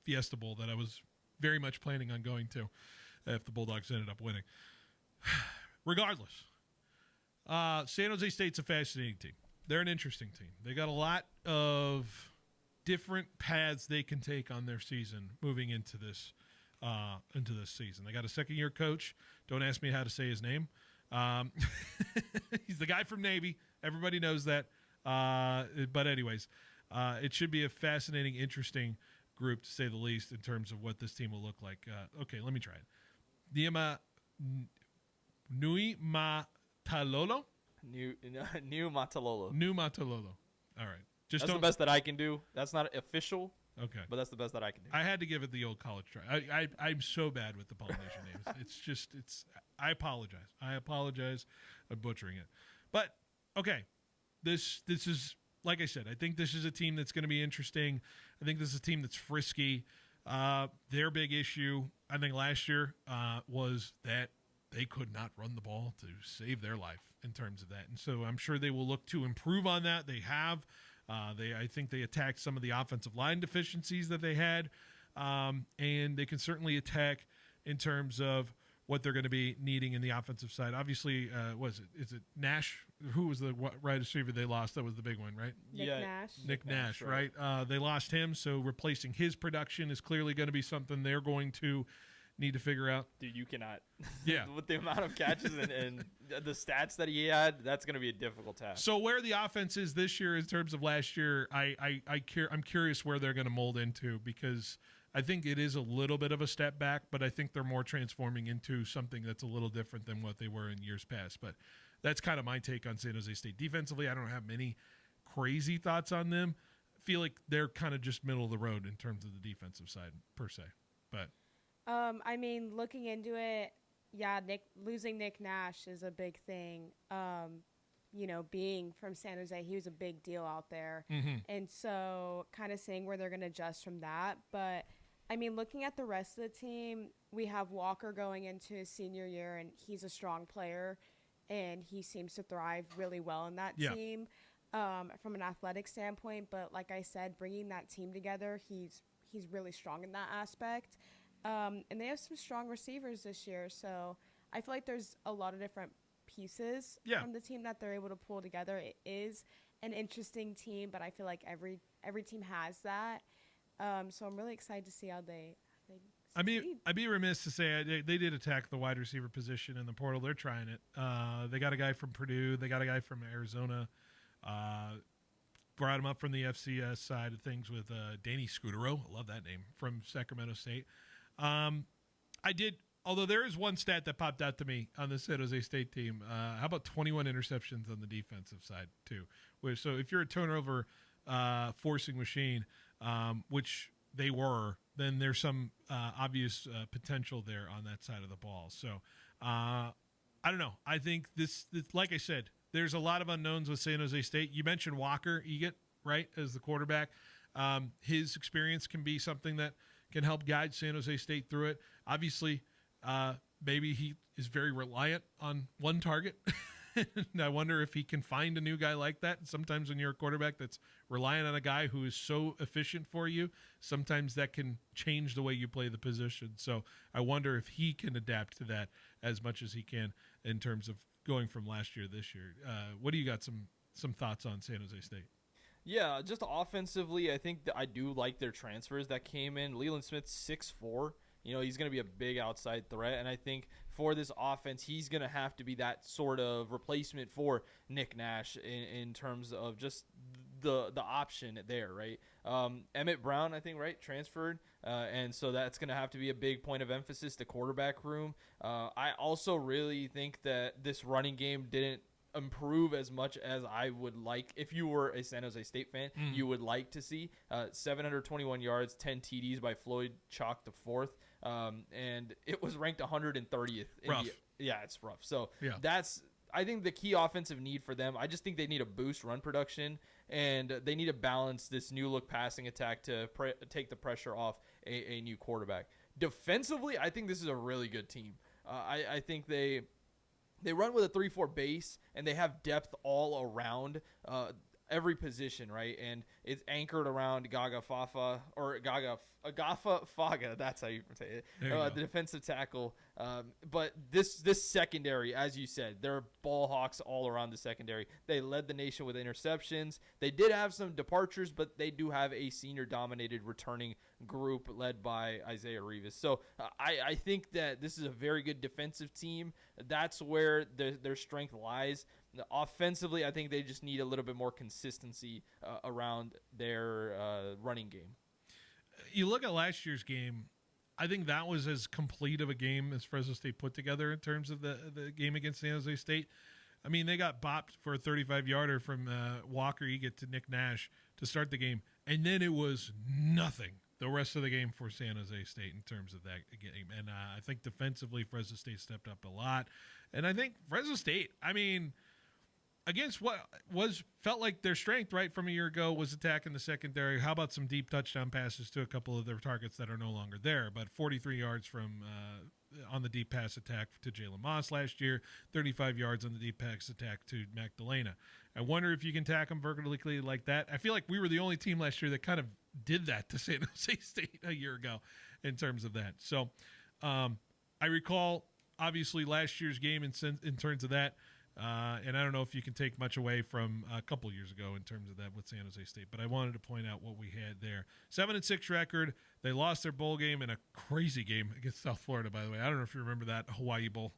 Speaker 1: Fiesta Bowl that I was very much planning on going to if the Bulldogs ended up winning. Regardless, San Jose State's a fascinating team. They're an interesting team. They got a lot of different paths they can take on their season moving into this season. They got a second-year coach. Don't ask me how to say his name. He's the guy from Navy. Everybody knows that. But anyways, it should be a fascinating, interesting group, to say the least, in terms of what this team will look like. Okay, let me try it. Nui Matalolo?
Speaker 2: New Matalolo.
Speaker 1: New Matalolo. All right.
Speaker 2: That's the best that I can do. That's not official.
Speaker 1: Okay.
Speaker 2: But that's the best that I can do.
Speaker 1: I had to give it the old college try. I'm so bad with the Polynesian names. I apologize. I apologize for butchering it. But, okay. This is, like I said, I think this is a team that's going to be interesting. I think this is a team that's frisky. Their big issue, I think, last year was that they could not run the ball to save their life in terms of that. And so I'm sure they will look to improve on that. They have. I think they attacked some of the offensive line deficiencies that they had. And they can certainly attack in terms of what they're going to be needing in the offensive side. Obviously, is it Nash? Who was the wide receiver they lost? That was the big one, right? Nick Nash, right? They lost him, so replacing his production is clearly going to be something they're going to need to figure out.
Speaker 2: Dude, you cannot.
Speaker 1: Yeah.
Speaker 2: With the amount of catches and the stats that he had, that's going to be a difficult task.
Speaker 1: So where the offense is this year in terms of last year, I'm curious where they're going to mold into, because I think it is a little bit of a step back, but I think they're more transforming into something that's a little different than what they were in years past. But that's kind of my take on San Jose State. Defensively, I don't have many crazy thoughts on them. I feel like they're kind of just middle of the road in terms of the defensive side, per se. But
Speaker 3: I mean, looking into it, yeah, losing Nick Nash is a big thing. being from San Jose, he was a big deal out there. And so kind of seeing where they're going to adjust from that. But, I mean, looking at the rest of the team, we have Walker going into his senior year, and he's a strong player, and he seems to thrive really well in that team from an athletic standpoint. But like I said, bringing that team together, he's really strong in that aspect. And they have some strong receivers this year. So I feel like there's a lot of different pieces from the team that they're able to pull together. It is an interesting team, but I feel like every team has that. So I'm really excited to see how they succeed.
Speaker 1: I'd be remiss to say they did attack the wide receiver position in the portal. They're trying it. They got a guy from Purdue. They got a guy from Arizona. Brought him up from the FCS side of things with Danny Scudero. I love that name, from Sacramento State. Although there is one stat that popped out to me on the San Jose State team. How about 21 interceptions on the defensive side, too? So if you're a turnover forcing machine, which they were, then there's some obvious potential there on that side of the ball. So I don't know. I think this, like I said, there's a lot of unknowns with San Jose State. You mentioned Walker Egan, right, as the quarterback. His experience can be something that can help guide San Jose State through it. Obviously, maybe he is very reliant on one target. And I wonder if he can find a new guy like that. Sometimes when you're a quarterback that's relying on a guy who is so efficient for you, sometimes that can change the way you play the position. So I wonder if he can adapt to that as much as he can in terms of going from last year to this year. What do you got some thoughts on San Jose State?
Speaker 2: Yeah, just offensively, I think I do like their transfers that came in. Leland Smith's 6'4". He's going to be a big outside threat, and I think for this offense, he's going to have to be that sort of replacement for Nick Nash in terms of just the option there, right? Emmett Brown, I think, right, transferred, and so that's going to have to be a big point of emphasis, the quarterback room. I also really think that this running game didn't improve as much as I would like. If you were a San Jose State fan, you would like to see 721 yards, 10 TDs by Floyd Chalk the fourth. And it was ranked 130th.
Speaker 1: Rough.
Speaker 2: It's rough. So that's, I think, the key offensive need for them. I just think they need a boost run production, and they need to balance this new look passing attack to take the pressure off a new quarterback. Defensively, I think this is a really good team. I think they run with a 3-4 base, and they have depth all around every position, right? And it's anchored around Agafa Faga. That's how you say it. The defensive tackle. But this secondary, as you said, they're ball hawks all around the secondary. They led the nation with interceptions. They did have some departures, but they do have a senior-dominated returning group led by Isaiah Rivas. So I think that this is a very good defensive team. That's where their strength lies. Offensively, I think they just need a little bit more consistency around their running game.
Speaker 1: You look at last year's game, I think that was as complete of a game as Fresno State put together in terms of the game against San Jose State. I mean, they got bopped for a 35-yarder from Walker Egan to Nick Nash to start the game, and then it was nothing the rest of the game for San Jose State in terms of that game. And I think defensively, Fresno State stepped up a lot. And I think Fresno State, I mean, against what felt like their strength right from a year ago was attacking the secondary. How about some deep touchdown passes to a couple of their targets that are no longer there? But 43 yards from on the deep pass attack to Jalen Moss last year, 35 yards on the deep pass attack to Magdalena. I wonder if you can tack them vertically like that. I feel like we were the only team last year that kind of did that to San Jose State a year ago in terms of that. So I recall, obviously, last year's game in terms of that. And I don't know if you can take much away from a couple years ago in terms of that with San Jose State, but I wanted to point out what we had there. 7-6 record. They lost their bowl game in a crazy game against South Florida, by the way. I don't know if you remember that Hawaii Bowl.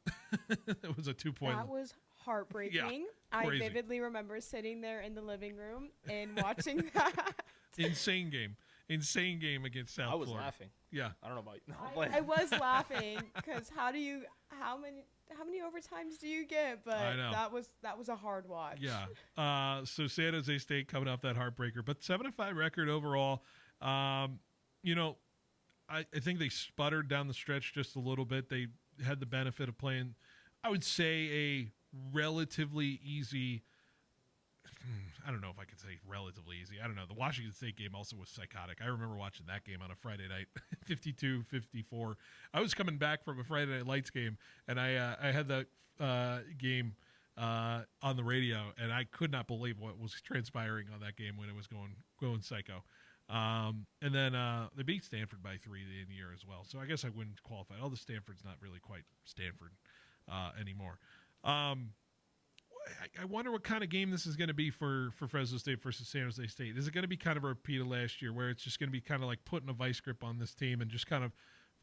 Speaker 1: It was a 2-point.
Speaker 3: That was heartbreaking.
Speaker 1: Yeah,
Speaker 3: I vividly remember sitting there in the living room and watching that.
Speaker 1: Insane game against South Florida.
Speaker 2: I was laughing.
Speaker 1: Yeah.
Speaker 2: I don't know about you.
Speaker 3: I was laughing because how many overtimes do you get? But
Speaker 1: I know.
Speaker 3: that was a hard watch.
Speaker 1: Yeah. So San Jose State coming off that heartbreaker, but 7-5 record overall. I think they sputtered down the stretch just a little bit. They had the benefit of playing, I would say, a relatively easy I don't know if I could say relatively easy. I don't know. The Washington State game also was psychotic. I remember watching that game on a Friday night, 52-54. I was coming back from a Friday Night Lights game, and I had that game on the radio, and I could not believe what was transpiring on that game when it was going psycho. And then they beat Stanford by 3 in the year as well. So I guess I wouldn't qualify. Although Stanford's not really quite Stanford anymore. I wonder what kind of game this is going to be for Fresno State versus San Jose State. Is it going to be kind of a repeat of last year where it's just going to be kind of like putting a vice grip on this team and just kind of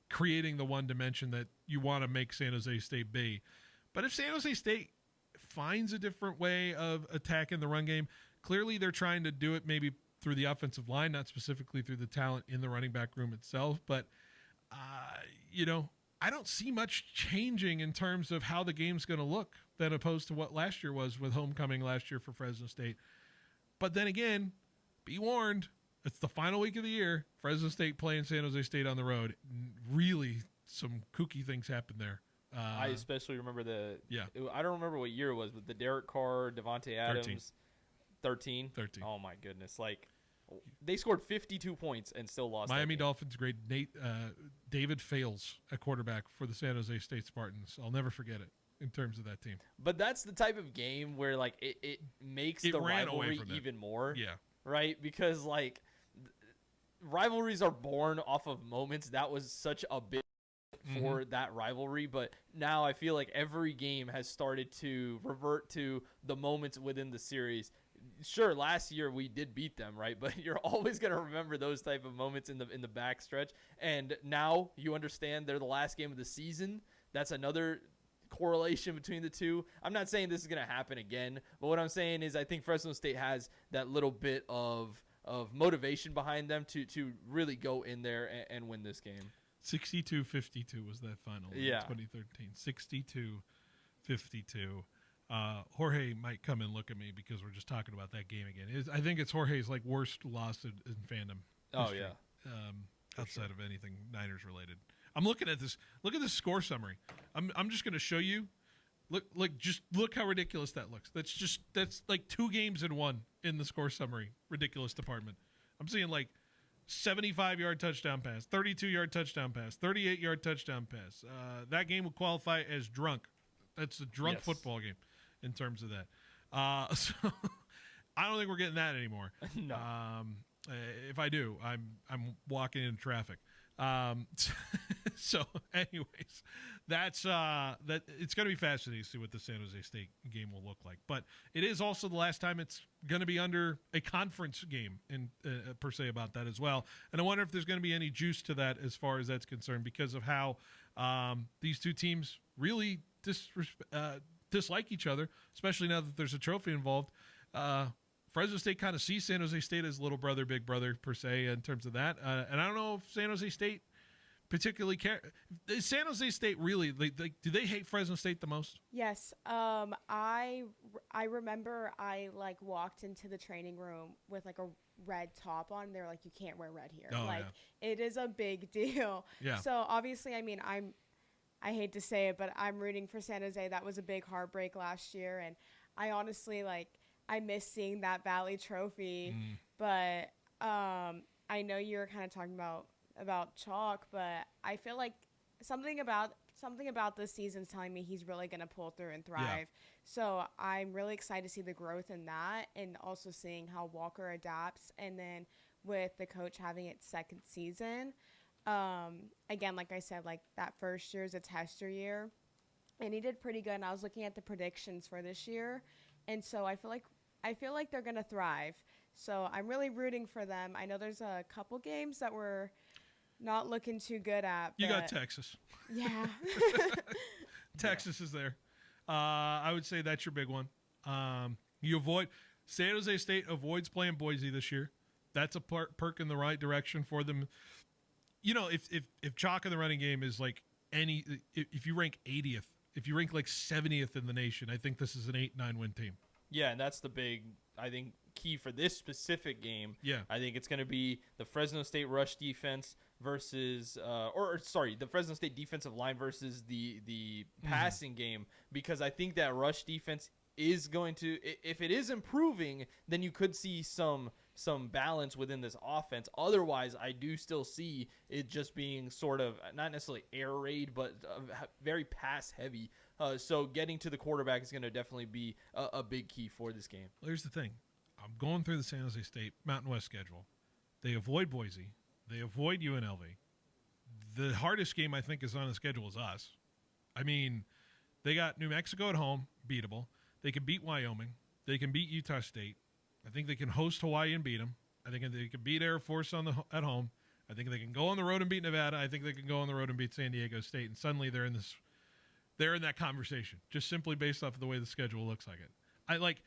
Speaker 1: creating the one dimension that you want to make San Jose State be? But if San Jose State finds a different way of attacking the run game, clearly they're trying to do it maybe through the offensive line, not specifically through the talent in the running back room itself. But, I don't see much changing in terms of how the game's going to look than opposed to what last year was with homecoming last year for Fresno State. But then again, be warned, it's the final week of the year. Fresno State playing San Jose State on the road. Really, some kooky things happen there.
Speaker 2: I especially remember I don't remember what year it was, but the Derek Carr, Devontae Adams. 13. Oh, my goodness. They scored 52 points and still lost.
Speaker 1: Miami Dolphins great David Fales at quarterback for the San Jose State Spartans. I'll never forget it in terms of that team.
Speaker 2: But that's the type of game where it makes the rivalry even more.
Speaker 1: Yeah.
Speaker 2: Right? Because rivalries are born off of moments. That was such a big for that rivalry, but now I feel like every game has started to revert to the moments within the series. Sure, last year we did beat them, right? But you're always going to remember those type of moments in the backstretch. And now you understand they're the last game of the season. That's another correlation between the two. I'm not saying this is going to happen again, but what I'm saying is I think Fresno State has that little bit of motivation behind them to really go in there and win this game.
Speaker 1: 62-52 was that final in 2013. 62-52. Jorge might come and look at me because we're just talking about that game again. I think it's Jorge's worst loss in fandom.
Speaker 2: History.
Speaker 1: Oh yeah, outside of anything Niners related. I'm looking at this. Look at this score summary. I'm just going to show you. Look how ridiculous that looks. That's like 2 games in one in the score summary. Ridiculous department. I'm seeing 75-yard touchdown pass, 32-yard touchdown pass, 38-yard touchdown pass. That game would qualify as drunk. That's a drunk football game in terms of that. So I don't think we're getting that anymore.
Speaker 2: No.
Speaker 1: If I do, I'm walking into traffic. So anyways, that's that. It's going to be fascinating to see what the San Jose State game will look like. But it is also the last time it's going to be under a conference game in per se about that as well. And I wonder if there's going to be any juice to that as far as that's concerned because of how these two teams really dislike each other, especially now that there's a trophy involved. Fresno State kind of sees San Jose State as little brother, big brother per se in terms of that. And I don't know if San Jose State particularly care. Is San Jose State really, do they hate Fresno State the most?
Speaker 3: Yes. I remember I walked into the training room with a red top on. They're like, you can't wear red here. It is a big deal.
Speaker 1: Yeah.
Speaker 3: So obviously, I mean, I hate to say it, but I'm rooting for San Jose. That was a big heartbreak last year. And I honestly, I miss seeing that Valley Trophy. But I know you were kind of talking about Chalk, but I feel like something about this season's telling me he's really going to pull through and thrive. Yeah. So I'm really excited to see the growth in that and also seeing how Walker adapts. And then with the coach having its second season, again, like I said, that first year is a tester year, and he did pretty good. And I was looking at the predictions for this year, and so I feel like they're gonna thrive. So I'm really rooting for them. I know there's a couple games that we're not looking too good at.
Speaker 1: You got Texas.
Speaker 3: Yeah.
Speaker 1: Texas is there. I would say that's your big one. San Jose State avoids playing Boise this year. That's a perk in the right direction for them. If chalk in the running game is if you rank 80th, if you rank 70th in the nation, I think this is an 8-9 win team.
Speaker 2: Yeah, and that's the big, I think, key for this specific game.
Speaker 1: Yeah.
Speaker 2: I think it's going to be the Fresno State rush defense versus the Fresno State defensive line versus the passing game, because I think that rush defense is going to, if it is improving, then you could see some balance within this offense. Otherwise, I do still see it just being sort of not necessarily air raid, but very pass heavy. So getting to the quarterback is going to definitely be a big key for this game.
Speaker 1: Well, here's the thing. I'm going through the San Jose State Mountain West schedule. They avoid Boise. They avoid UNLV. The hardest game, I think, is on the schedule is us. I mean, they got New Mexico at home, beatable. They can beat Wyoming. They can beat Utah State. I think they can host Hawaii and beat them. I think they can beat Air Force at home. I think they can go on the road and beat Nevada. I think they can go on the road and beat San Diego State. And suddenly they're in that conversation, just simply based off of the way the schedule looks like it.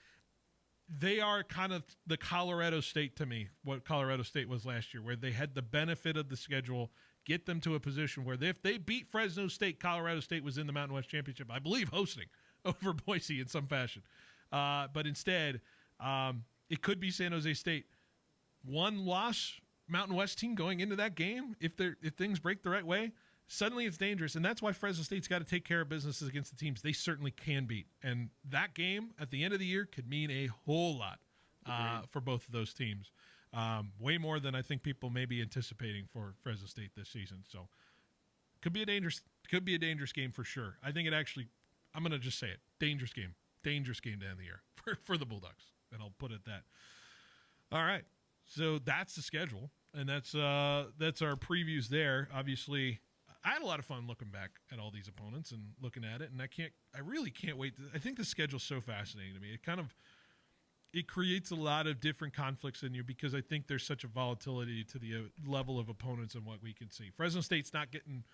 Speaker 1: They are kind of the Colorado State to me, what Colorado State was last year, where they had the benefit of the schedule, get them to a position where if they beat Fresno State, Colorado State was in the Mountain West Championship, I believe, hosting over Boise in some fashion. But instead, it could be San Jose State. One loss Mountain West team going into that game, if things break the right way, suddenly it's dangerous. And that's why Fresno State's got to take care of business against the teams they certainly can beat. And that game at the end of the year could mean a whole lot for both of those teams. Way more than I think people may be anticipating for Fresno State this season. So could be a dangerous game for sure. I think I'm going to just say it. Dangerous game to end the year for the Bulldogs. And I'll put it that. All right. So that's the schedule. And that's our previews there. Obviously, I had a lot of fun looking back at all these opponents and looking at it. And I really can't wait. I think the schedule's so fascinating to me. It creates a lot of different conflicts in you because I think there's such a volatility to the level of opponents and what we can see. Fresno State's not getting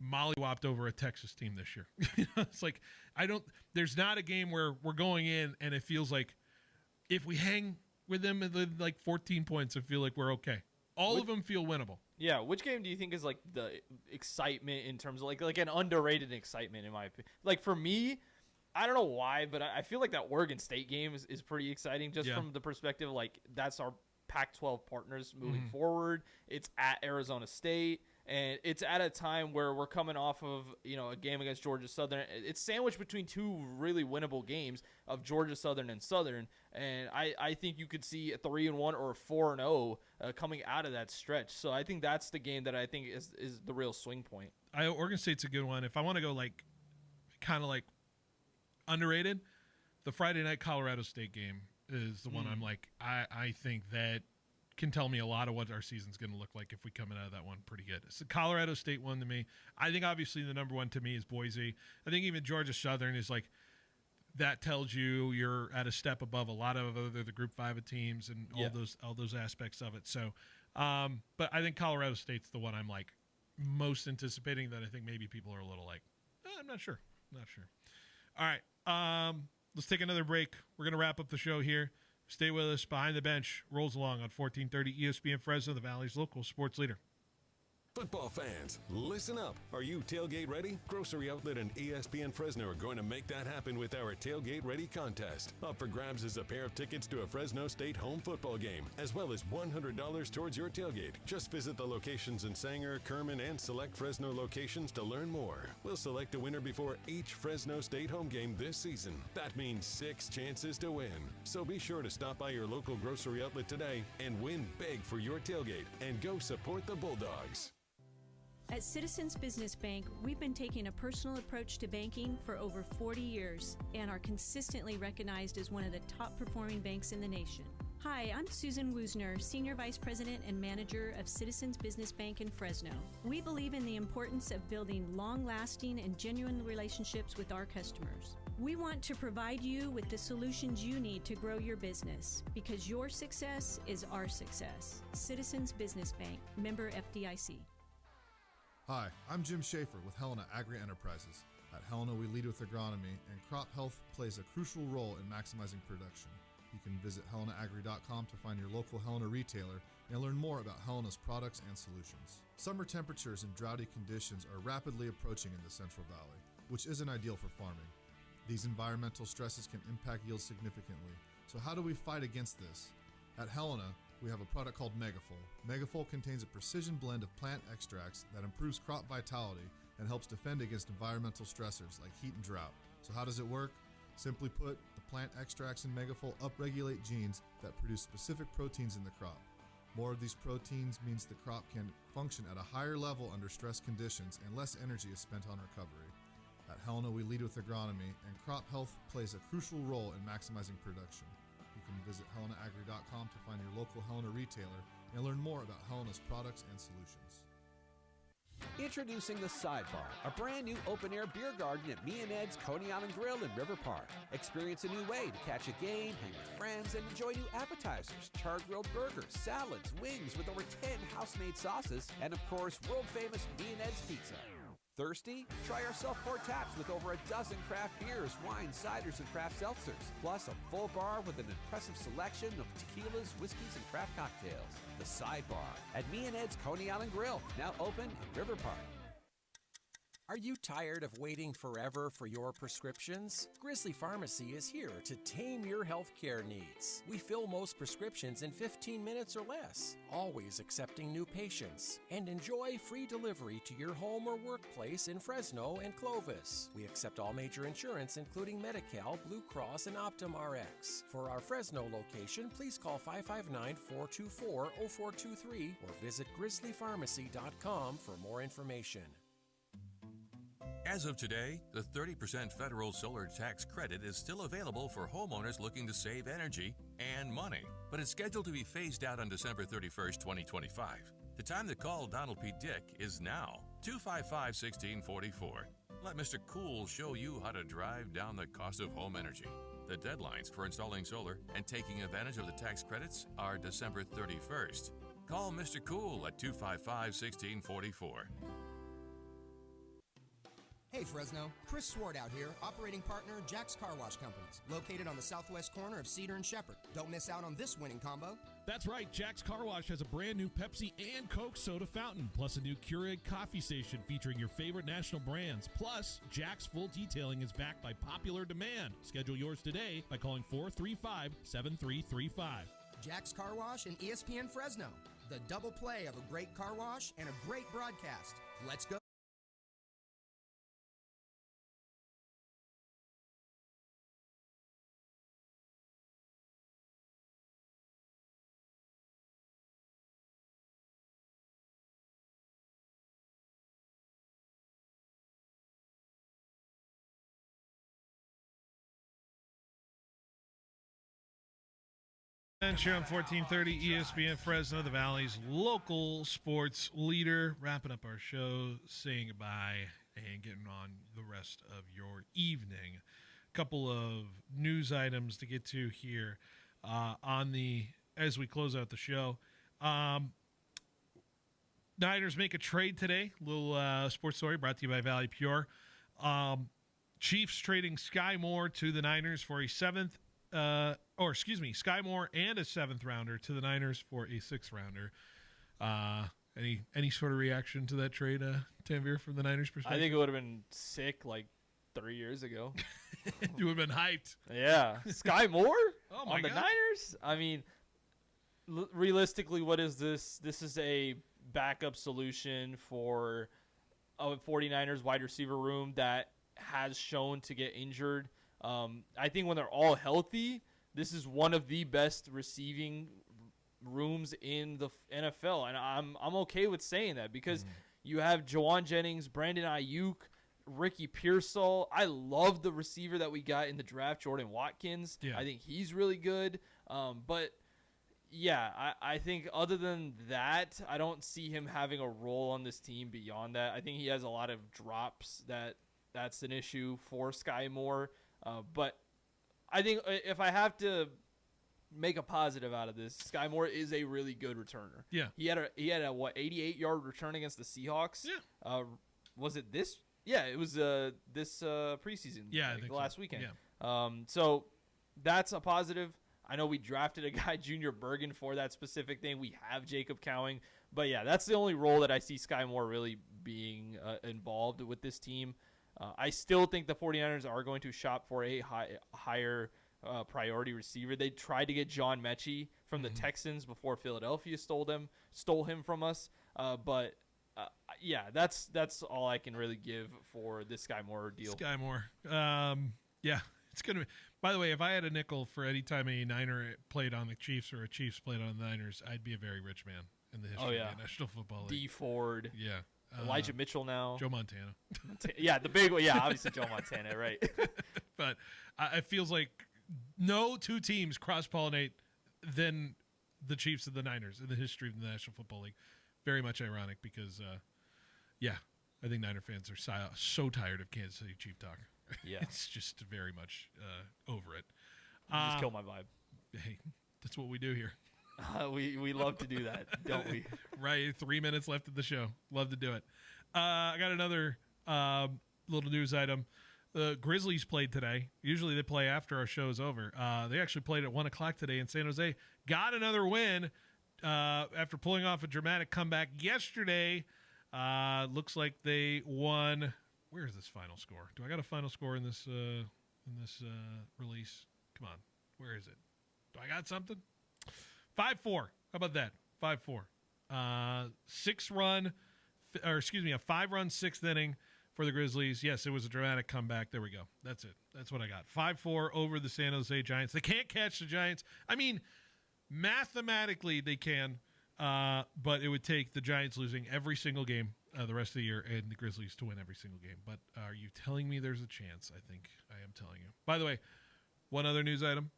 Speaker 1: mollywopped over a Texas team this year. It's like there's not a game where we're going in and it feels like if we hang with them at like 14 points, I feel like we're okay. All of them feel winnable.
Speaker 2: Yeah, which game do you think is like the excitement in terms of like an underrated excitement in my opinion? Like for me, I don't know why, but I feel like that Oregon State game is pretty exciting just from the perspective like that's our Pac-12 partners moving forward. It's at Arizona State, and it's at a time where we're coming off of a game against Georgia Southern. It's sandwiched between two really winnable games of Georgia Southern and Southern, and I think you could see a 3-1 or a 4-0 coming out of that stretch. So I think that's the game that I think is the real swing point.
Speaker 1: Oregon State's a good one. If I want to go like kind of like underrated, the Friday night Colorado State game is the one I'm like, I think that can tell me a lot of what our season's going to look like if we come out of that one pretty good. It's the Colorado State one to me. I think obviously the number one to me is Boise. I think even Georgia Southern is like, that tells you you're at a step above a lot of the Group 5 teams and all those aspects of it. So, but I think Colorado State's the one I'm like most anticipating that I think maybe people are a little like, I'm not sure. All right. Let's take another break. We're going to wrap up the show here. Stay with us. Behind the Bench rolls along on 1430 ESPN Fresno, the Valley's local sports leader.
Speaker 12: Football fans, listen up. Are you tailgate ready? Grocery Outlet and ESPN Fresno are going to make that happen with our Tailgate Ready contest. Up for grabs is a pair of tickets to a Fresno State home football game, as well as $100 towards your tailgate. Just visit the locations in Sanger, Kerman, and select Fresno locations to learn more. We'll select a winner before each Fresno State home game this season. That means 6 chances to win. So be sure to stop by your local Grocery Outlet today and win big for your tailgate and go support the Bulldogs.
Speaker 4: At Citizens Business Bank, we've been taking a personal approach to banking for over 40 years and are consistently recognized as one of the top performing banks in the nation. Hi, I'm Susan Woosner, Senior Vice President and Manager of Citizens Business Bank in Fresno. We believe in the importance of building long-lasting and genuine relationships with our customers. We want to provide you with the solutions you need to grow your business because your success is our success. Citizens Business Bank, member FDIC.
Speaker 5: Hi, I'm Jim Schaefer with Helena Agri-Enterprises. At Helena, we lead with agronomy, and crop health plays a crucial role in maximizing production. You can visit helenaagri.com to find your local Helena retailer and learn more about Helena's products and solutions. Summer temperatures and droughty conditions are rapidly approaching in the Central Valley, which isn't ideal for farming. These environmental stresses can impact yields significantly, so how do we fight against this? At Helena, we have a product called Megafol. Megafol contains a precision blend of plant extracts that improves crop vitality and helps defend against environmental stressors like heat and drought. So how does it work? Simply put, the plant extracts in Megafol upregulate genes that produce specific proteins in the crop. More of these proteins means the crop can function at a higher level under stress conditions and less energy is spent on recovery. At Helena, we lead with agronomy, and crop health plays a crucial role in maximizing production. You can visit helenaagri.com to find your local Helena retailer and learn more about Helena's products and solutions.
Speaker 13: Introducing the Sidebar, a brand new open-air beer garden at Me and Ed's Coney Island Grill in River Park. Experience a new way to catch a game, hang with friends, and enjoy new appetizers, char-grilled burgers, salads, wings with over 10 house-made sauces, and of course, world-famous Me and Ed's pizza. Thirsty? Try our self-poured taps with over a dozen craft beers, wines, ciders, and craft seltzers. Plus a full bar with an impressive selection of tequilas, whiskeys, and craft cocktails. The Sidebar at Me and Ed's Coney Island Grill, now open in River Park.
Speaker 18: Are you tired of waiting forever for your prescriptions? Grizzly Pharmacy is here to tame your healthcare needs. We fill most prescriptions in 15 minutes or less, always accepting new patients, and enjoy free delivery to your home or workplace in Fresno and Clovis. We accept all major insurance, including Medi-Cal, Blue Cross, and Optum Rx. For our Fresno location, please call 559-424-0423 or visit grizzlypharmacy.com for more information.
Speaker 19: As of today, the 30% federal solar tax credit is still available for homeowners looking to save energy and money, but it's scheduled to be phased out on December 31st, 2025. The time to call Donald P. Dick is now, 255-1644. Let Mr. Cool show you how to drive down the cost of home energy. The deadlines for installing solar and taking advantage of the tax credits are December 31st. Call Mr. Cool at 255-1644.
Speaker 20: Hey Fresno, Chris Swart out here, operating partner Jack's Car Wash Companies, located on the southwest corner of Cedar and Shepherd. Don't miss out on this winning combo.
Speaker 21: That's right, Jack's Car Wash has a brand new Pepsi and Coke soda fountain, plus a new Keurig coffee station featuring your favorite national brands. Plus, Jack's full detailing is backed by popular demand. Schedule yours today by calling 435-7335.
Speaker 20: Jack's Car Wash and ESPN Fresno, the double play of a great car wash and a great broadcast. Let's go.
Speaker 1: And here on 1430 ESPN Fresno, the Valley's local sports leader. Wrapping up our show, saying goodbye and getting on the rest of your evening. A couple of news items to get to here as we close out the show. Niners make a trade today. Little sports story brought to you by Valley Pure. Chiefs trading Sky Moore to the Niners for Sky Moore and a 7th rounder to the Niners for a 6th rounder. Any sort of reaction to that trade, Tanvir, from the Niners perspective?
Speaker 2: I think it would have been sick like 3 years ago.
Speaker 1: You would have been hyped.
Speaker 2: Yeah. Sky Moore
Speaker 1: on
Speaker 2: the Niners? I mean, realistically, what is this? This is a backup solution for a 49ers wide receiver room that has shown to get injured. I think when they're all healthy, this is one of the best receiving rooms in the NFL, and I'm okay with saying that because you have Jawan Jennings, Brandon Ayuk, Ricky Pearsall. I love the receiver that we got in the draft, Jordan Watkins.
Speaker 1: Yeah.
Speaker 2: I think he's really good. But yeah, I think other than that, I don't see him having a role on this team beyond that. I think he has a lot of drops that's an issue for Sky Moore. But I think if I have to make a positive out of this, Sky Moore is a really good returner.
Speaker 1: Yeah.
Speaker 2: He had a 88-yard return against the Seahawks.
Speaker 1: Yeah.
Speaker 2: Was it this? Yeah, it was this preseason.
Speaker 1: Yeah, I think
Speaker 2: last
Speaker 1: so.
Speaker 2: weekend.
Speaker 1: Yeah.
Speaker 2: So that's a positive. I know we drafted a guy, Junior Bergen, for that specific thing. We have Jacob Cowing. But yeah, that's the only role that I see Sky Moore really being involved with this team. I still think the 49ers are going to shop for a higher priority receiver. They tried to get John Mechie from the Texans before Philadelphia stole him from us. But yeah, that's all I can really give for this Sky Moore deal.
Speaker 1: Sky Moore. Yeah, It's going to be. By the way, if I had a nickel for any time a Niner played on the Chiefs or a Chiefs played on the Niners, I'd be a very rich man in the history of the National Football League.
Speaker 2: D Ford.
Speaker 1: Yeah.
Speaker 2: Elijah Mitchell now.
Speaker 1: Joe Montana.
Speaker 2: Yeah, the big one. Yeah, obviously Joe Montana, right?
Speaker 1: But it feels like no two teams cross-pollinate than the Chiefs and the Niners in the history of the National Football League. Very much ironic because, I think Niner fans are so tired of Kansas City Chief talk.
Speaker 2: Yeah.
Speaker 1: It's just very much over it.
Speaker 2: Just kill my vibe.
Speaker 1: Hey, that's what we do here.
Speaker 2: We love to do that, don't we?
Speaker 1: Right. 3 minutes left of the show. Love to do it. I got another little news item. The Grizzlies played today. Usually they play after our show is over. They actually played at 1 o'clock today in San Jose. Got another win after pulling off a dramatic comeback yesterday. Looks like they won. Where is this final score? Do I got a final score in this release? Come on. Where is it? Do I got something? 5-4. How about that? 5-4. A 5-run sixth inning for the Grizzlies. Yes, it was a dramatic comeback. There we go. That's it. That's what I got. 5-4 over the San Jose Giants. They can't catch the Giants. I mean, mathematically they can, but it would take the Giants losing every single game the rest of the year and the Grizzlies to win every single game. But are you telling me there's a chance? I think I am telling you. By the way, one other news item.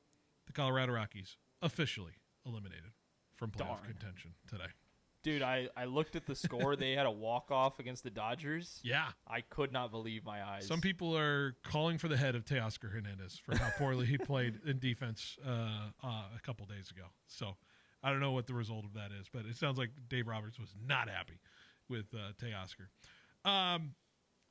Speaker 1: The Colorado Rockies officially eliminated from playoff contention today.
Speaker 2: Dude, I looked at the score. They had a walk-off against the Dodgers.
Speaker 1: Yeah.
Speaker 2: I could not believe my eyes.
Speaker 1: Some people are calling for the head of Teoscar Hernandez for how poorly he played in defense a couple days ago. So I don't know what the result of that is, but it sounds like Dave Roberts was not happy with Teoscar.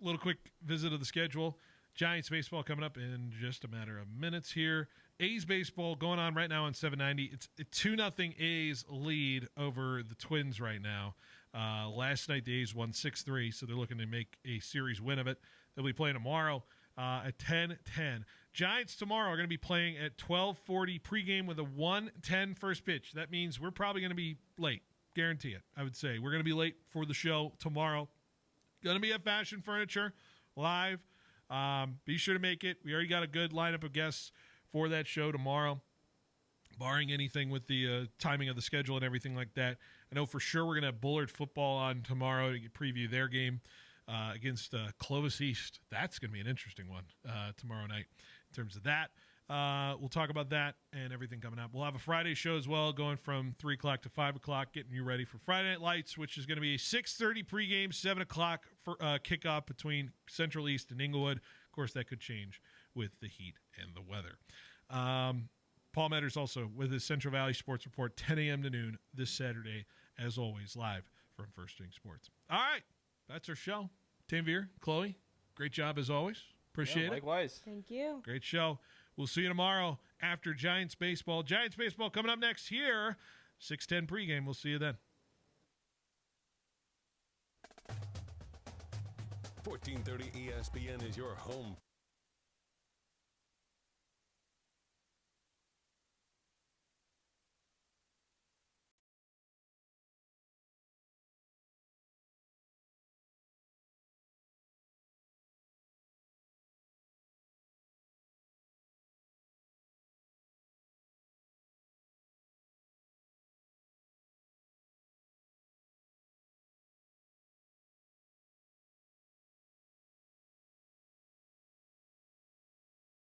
Speaker 1: Little quick visit of the schedule. Giants baseball coming up in just a matter of minutes here. A's baseball going on right now on 790. It's a 2-0 A's lead over the Twins right now. Last night the A's won 6-3, so they're looking to make a series win of it. They'll be playing tomorrow at 10:10. Giants tomorrow are going to be playing at 12:40 pregame with a 1:10 first pitch. That means we're probably going to be late. Guarantee it, I would say. We're going to be late for the show tomorrow. Going to be at Fashion Furniture live. Be sure to make it. We already got a good lineup of guests for that show tomorrow, barring anything with the timing of the schedule and everything like that. I know for sure we're going to have Bullard football on tomorrow to preview their game against Clovis East. That's going to be an interesting one tomorrow night in terms of that. We'll talk about that and everything coming up. We'll have a Friday show as well, going from 3 o'clock to 5 o'clock, getting you ready for Friday Night Lights, which is going to be a 6:30 pregame, 7 o'clock for kickoff between Central East and Inglewood. Of course, that could change with the heat and the weather. Paul Metters also with his Central Valley Sports Report, 10 a.m. to noon this Saturday, as always, live from First String Sports. All right, that's our show. Tanvir, Chloe, great job as always. Appreciate it.
Speaker 2: Likewise.
Speaker 3: Thank you.
Speaker 1: Great show. We'll see you tomorrow after Giants baseball. Giants baseball coming up next here. 6:10 pregame. We'll see you then.
Speaker 12: 1430 ESPN is your home